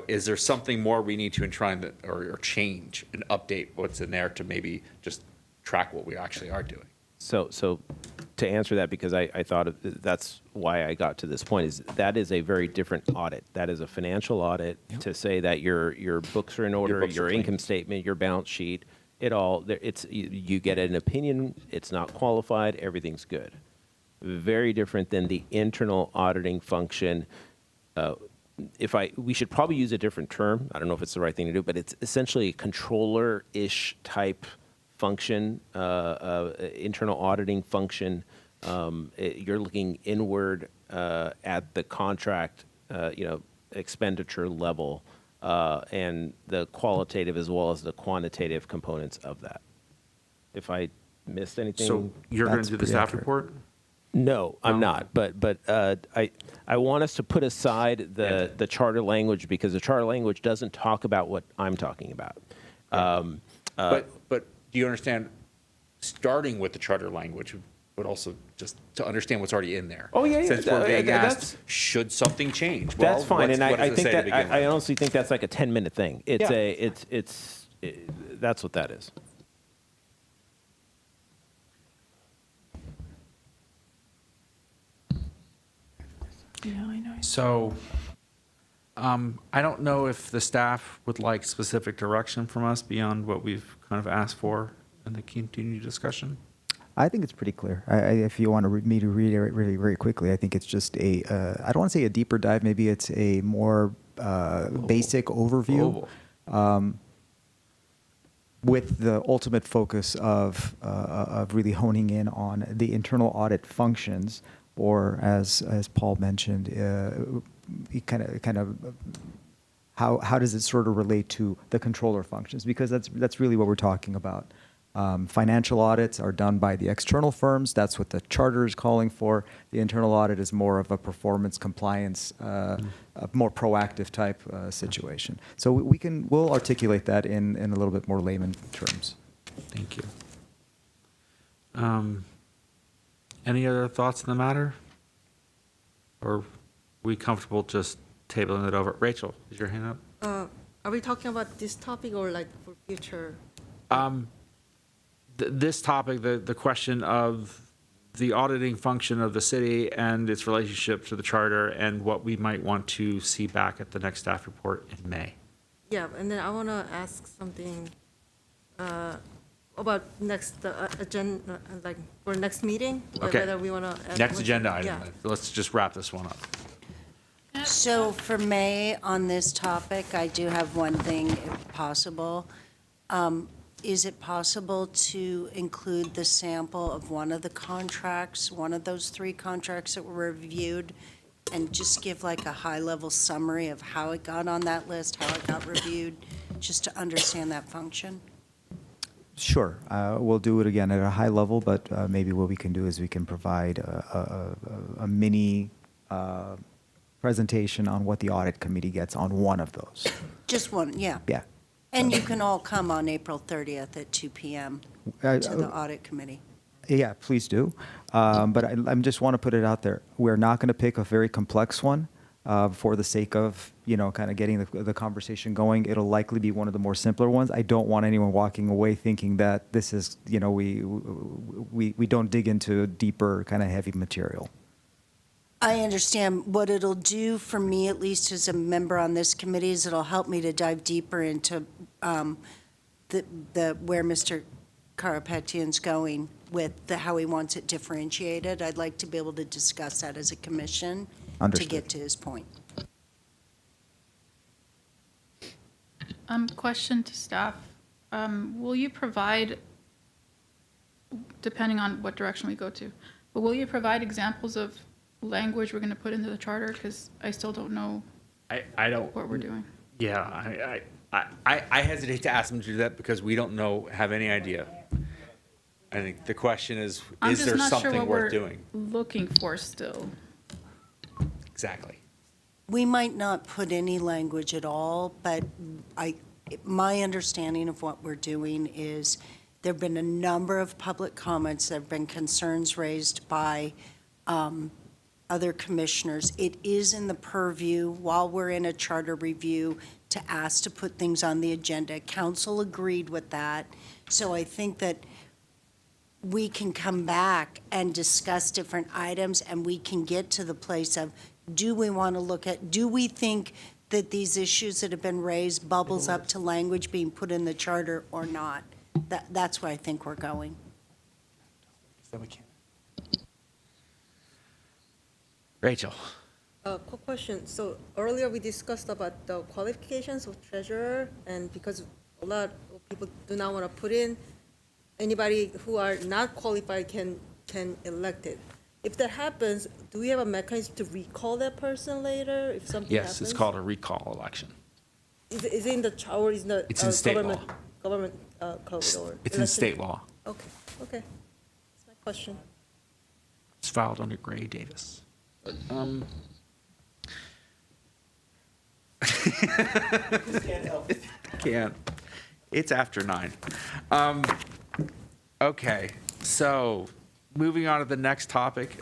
is there something more we need to enshrine or change and update what's in there to maybe just track what we actually are doing? So to answer that, because I thought that's why I got to this point, is that is a very different audit. That is a financial audit. Yep. To say that your books are in order, your income statement, your balance sheet, you get an opinion, it's not qualified, everything's good. Very different than the internal auditing function. We should probably use a different term. I don't know if it's the right thing to do, but it's essentially a controller-ish type function, internal auditing function. You're looking inward at the contract, expenditure level, and the qualitative as well as the quantitative components of that. If I missed anything, So you're going to do the staff report? No, I'm not. But I want us to put aside the charter language, because the charter language doesn't talk about what I'm talking about. But do you understand, starting with the charter language, but also just to understand what's already in there? Oh, yeah. Since we're being That's- asked, should something change? Well, That's fine, and what I does it think say to that, begin I with? honestly think that's like a 10-minute thing. That's what that is. Yeah, I know. So I don't know if the staff would like specific direction from us beyond what we've kind of asked for in the continued discussion. I think it's pretty clear. If you want me to read it really very quickly, I think it's just I don't want to say a deeper dive. Maybe it's a more basic overview, with the ultimate focus of really honing in on the internal audit functions, or as Paul mentioned, kind of how does it sort of relate to the controller functions? Because that's really what we're talking about. Financial audits are done by the external firms. That's what the charter is calling for. The internal audit is more of a performance compliance, a more proactive type situation. So we'll articulate that in a little bit more layman terms. Thank you. Any other thoughts on the matter? Or are we comfortable just tabling it over? Rachel, is your hand up? Are we talking about this topic or like for future? This topic, the question of the auditing function of the city and its relationship to the charter, and what we might want to see back at the next staff report in May. Yeah, and then I want to ask something about next agenda, like for next meeting. Okay. Whether we want to. Next agenda item. Yeah. Let's just wrap this one up. So for May, on this topic, I do have one thing, if possible. Is it possible to include the sample of one of the contracts, one of those 3 contracts that were reviewed, and just give like a high-level summary of how it got on that list, how it got reviewed, just to understand that function? Sure. We'll do it again at a high level, but maybe what we can do is we can provide a mini presentation on what the audit committee gets on one of those. Just one, yeah. Yeah. And you can all come on April 30th at 2 PM to the audit committee. Yeah, please do. But I just want to put it out there. We're not going to pick a very complex one for the sake of, kind of getting the conversation going. It'll likely be one of the more simpler ones. I don't want anyone walking away thinking that this is, we don't dig into deeper kind of heavy material. I understand. What it'll do for me, at least as a member on this committee, is it'll help me to dive deeper into where Mr. Karapetian's going with how he wants it differentiated. I'd like to be able to discuss that as a commission to get to his point. Question to staff. Will you provide, depending on what direction we go to, but will you provide examples of language we're going to put into the charter? Because I still don't know I don't. what we're doing. Yeah, I hesitate to ask them to do that because we don't have any idea. I think the question is there something worth doing? Looking for still. Exactly. We might not put any language at all, but my understanding of what we're doing is there have been a number of public comments, there have been concerns raised by other commissioners. It is in the purview, while we're in a charter review, to ask to put things on the agenda. Council agreed with that. So I think that we can come back and discuss different items, and we can get to the place of, do we think that these issues that have been raised bubbles up to language being put in the charter or not? That's where I think we're going. Rachel. Quick question. So earlier we discussed about the qualifications of treasurer, and because a lot of people do not want to put in, anybody who are not qualified can elect it. If that happens, do we have a mechanism to recall that person later if something happens? Yes, it's called a recall election. Is it in the or is the It's in state law. government code or? It's in state law. Okay. That's my question. It's filed under Gray Davis. Can't. It's after 9. Okay, so moving on to the next topic,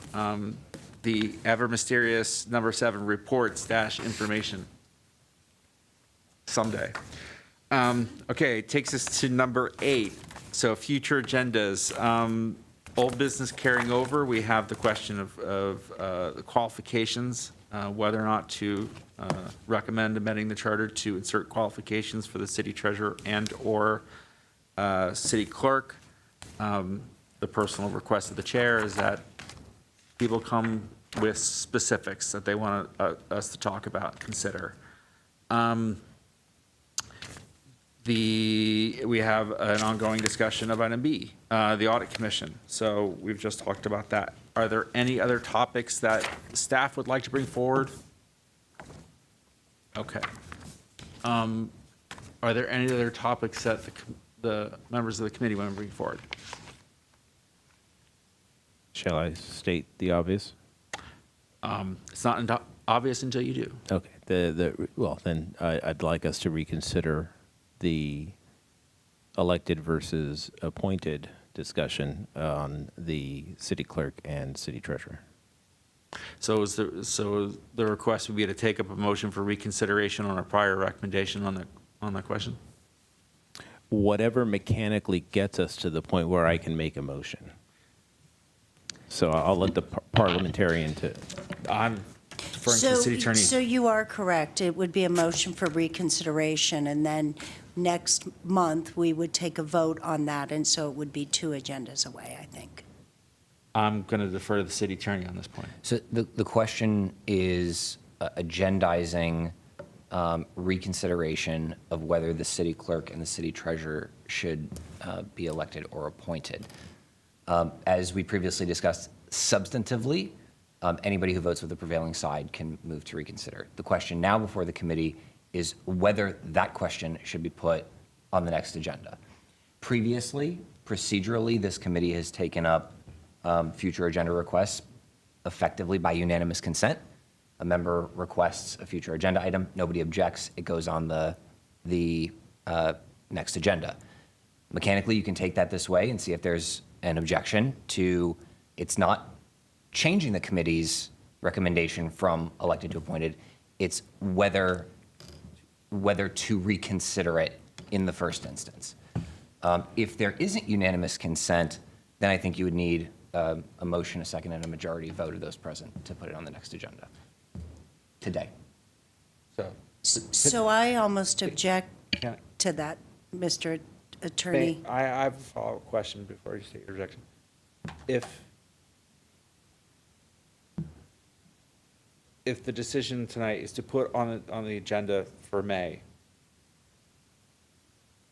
the ever mysterious number 7 reports dash information. Someday. Okay, it takes us to number 8. So future agendas. Old business carrying over, we have the question of the qualifications, whether or not to recommend amending the charter to insert qualifications for the city treasurer and/or city clerk. The personal request of the chair is that people come with specifics that they want us to talk about, consider. We have an ongoing discussion of item B, the audit commission. So we've just talked about that. Are there any other topics that staff would like to bring forward? Okay. Are there any other topics that the members of the committee want to bring forward? Shall I state the obvious? It's not obvious until you do. Okay. Well, then I'd like us to reconsider the elected versus appointed discussion on the city clerk and city treasurer. So the request would be to take up a motion for reconsideration on a prior recommendation on that question? Whatever mechanically gets us to the point where I can make a motion. So I'll let the parliamentarian to. I'm deferring to the city attorney. So you are correct. It would be a motion for reconsideration, and then next month, we would take a vote on that, and so it would be 2 agendas away, I think. I'm going to defer to the city attorney on this point. So the question is agendizing reconsideration of whether the city clerk and the city treasurer should be elected or appointed. As we previously discussed, substantively, anybody who votes with the prevailing side can move to reconsider. The question now before the committee is whether that question should be put on the next agenda. Previously, procedurally, this committee has taken up future agenda requests effectively by unanimous consent. A member requests a future agenda item, nobody objects, it goes on the next agenda. Mechanically, you can take that this way and see if there's an objection to, it's not changing the committee's recommendation from elected to appointed, it's whether to reconsider it in the first instance. If there isn't unanimous consent, then I think you would need a motion, a second, and a majority vote of those present to put it on the next agenda today. So I almost object to that, Mr. Attorney. I have a follow-up question before you state your objection. If the decision tonight is to put on the agenda for May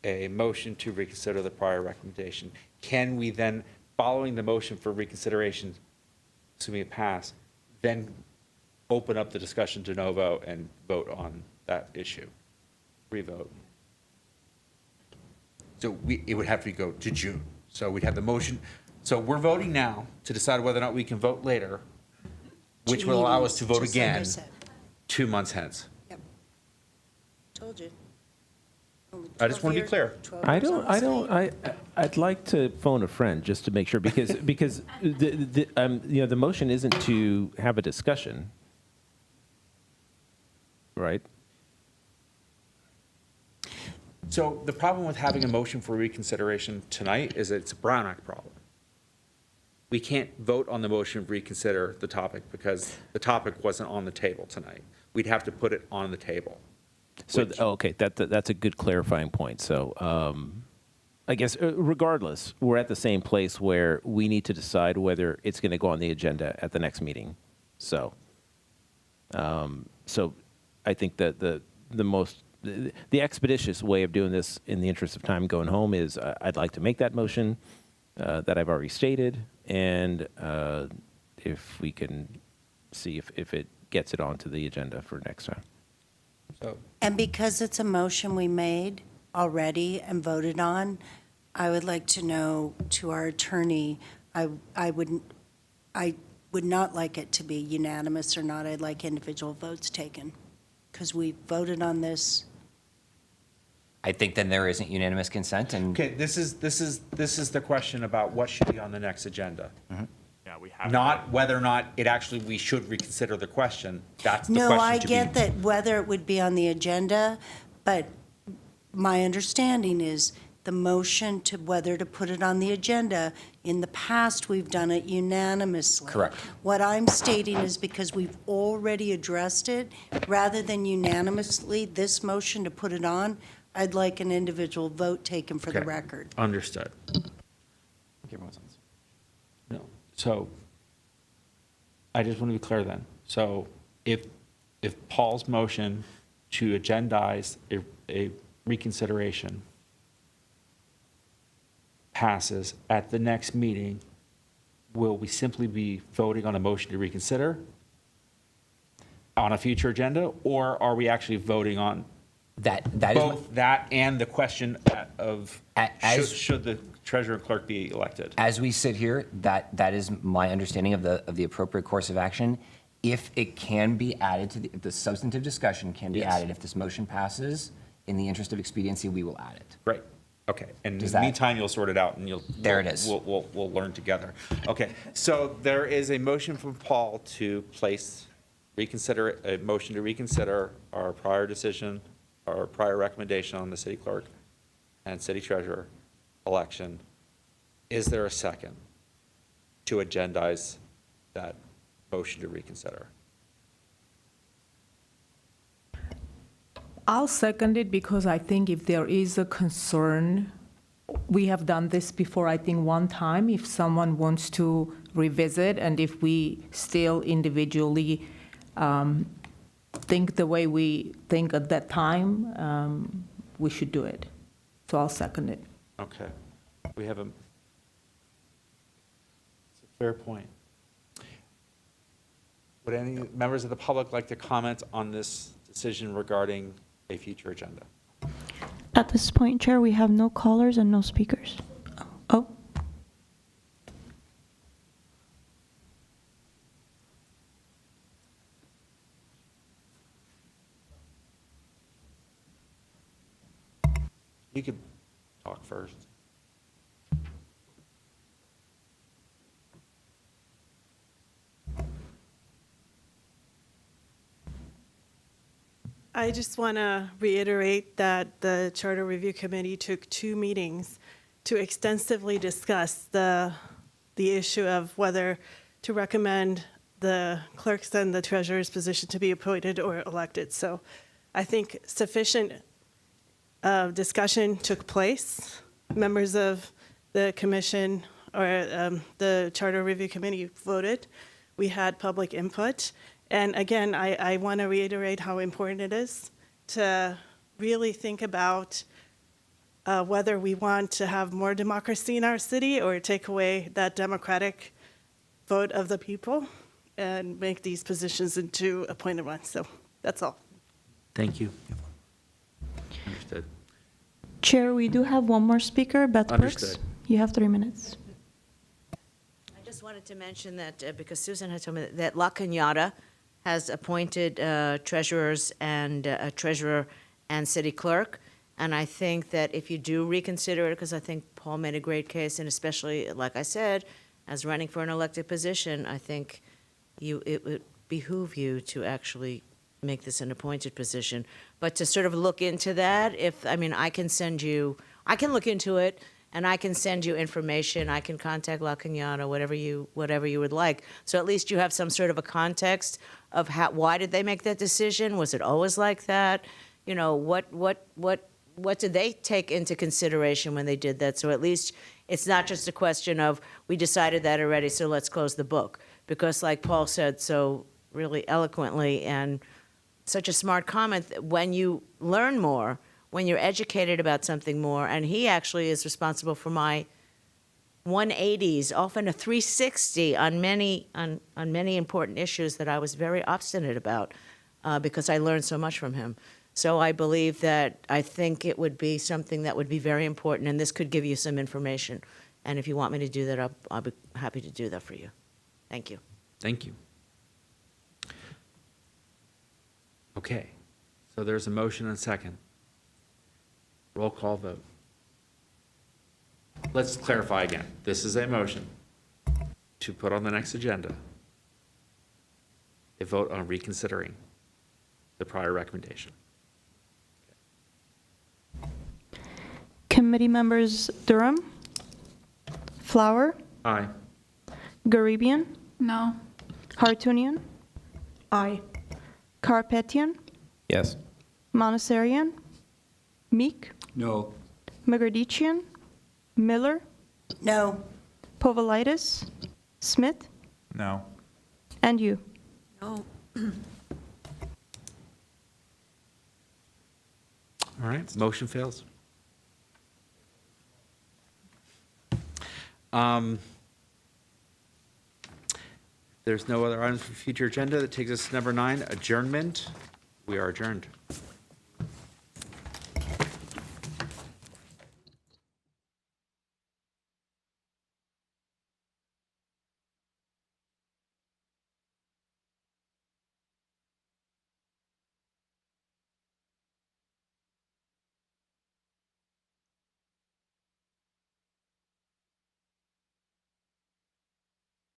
a motion to reconsider the prior recommendation, can we then, following the motion for reconsideration, assuming it passed, then open up the discussion de novo and vote on that issue? Revote. So it would have to go to June. So we'd have the motion. So we're voting now to decide whether or not we can vote later, which will allow us to vote Just like I again said. 2 months hence. Told you. I just want to be clear. I'd like to phone a friend just to make sure, because the motion isn't to have a discussion, right? So the problem with having a motion for reconsideration tonight is it's a Brown Act problem. We can't vote on the motion to reconsider the topic because the topic wasn't on the table tonight. We'd have to put it on the table. So, okay, that's a good clarifying point. So I guess regardless, we're at the same place where we need to decide whether it's going to go on the agenda at the next meeting. So I think that the expeditious way of doing this in the interest of time going home is I'd like to make that motion that I've already stated, and if we can see if it gets it onto the agenda for next time. And because it's a motion we made already and voted on, I would like to know to our attorney, I would not like it to be unanimous or not. I'd like individual votes taken because we voted on this I think then there isn't unanimous consent, and Okay, this is the question about what should be on the next agenda. Yeah, we have. Not whether or not it actually, we should reconsider the question. That's the No, question I to be. get that whether it would be on the agenda, but my understanding is the motion to whether to put it on the agenda, in the past, we've done it unanimously. Correct. What I'm stating is because we've already addressed it, rather than unanimously, this motion to put it on, I'd like an individual vote taken for the Okay. record. Understood. No, so I just want to be clear then. So if Paul's motion to agendize a reconsideration passes at the next meeting, will we simply be voting on a motion to reconsider on a future agenda, or are we actually voting on that is both that and the question of should the treasurer and clerk be elected? as we sit here, that is my understanding of the appropriate course of action. If it can be added to the substantive discussion can be Yes. added, if this motion passes, in the interest of expediency, we will add it. Great. Okay. And in Does the that- meantime, you'll sort it out and There it is. We'll learn together. Okay. So there is a motion from Paul to place a motion to reconsider our prior decision, our prior recommendation on the city clerk and city treasurer election. Is there a second to agendize that motion to reconsider? I'll second it because I think if there is a concern, we have done this before, I think one time, if someone wants to revisit and if we still individually think the way we think at that time, we should do it. So I'll second it. Okay. We have it's a fair point. Would any members of the public like to comment on this decision regarding a future agenda? At this point, Chair, we have no callers and no speakers. Oh, You could talk first. I just want to reiterate that the Charter Review Committee took 2 meetings to extensively discuss the issue of whether to recommend the clerk's and the treasurer's position to be appointed or elected. So I think sufficient discussion took place. Members of the commission or the Charter Review Committee voted. We had public input. And again, I want to reiterate how important it is to really think about whether we want to have more democracy in our city or take away that democratic vote of the people and make these positions into appointed ones. So that's all. Thank you. Understood. Chair, we do have one more speaker, Beth Brooks. Understood. You have 3 minutes. I just wanted to mention that because Susan had told me that La Cañada has appointed treasurers and treasurer and city clerk. And I think that if you do reconsider it, because I think Paul made a great case, and especially, like I said, as running for an elected position, I think it would behoove you to actually make this an appointed position. But to sort of look into that, I can look into it, and I can send you information. I can contact La Cañada, whatever you would like. So at least you have some sort of a context of why did they make that decision? Was it always like that? You know, what did they take into consideration when they did that? So at least it's not just a question of, we decided that already, so let's close the book. Because like Paul said so really eloquently, and such a smart comment, when you learn more, when you're educated about something more, and he actually is responsible for my 180s, often a 360 on many important issues that I was very obstinate about because I learned so much from him. So I believe that I think it would be something that would be very important, and this could give you some information. And if you want me to do that, I'll be happy to do that for you. Thank you. Thank you. Okay. So there's a motion and a second. Roll call vote. Let's clarify again. This is a motion to put on the next agenda a vote on reconsidering the prior recommendation. Committee members Durham, Flower, Aye. Garibian, No. Hartunian, Aye. Karapetian, Yes. Monassarian, Meek, No. Megardician, Miller, No. Povolitis, Smith, No. and you. No. All right, motion fails. There's no other items for future agenda. That takes us to number 9, adjournment. We are adjourned.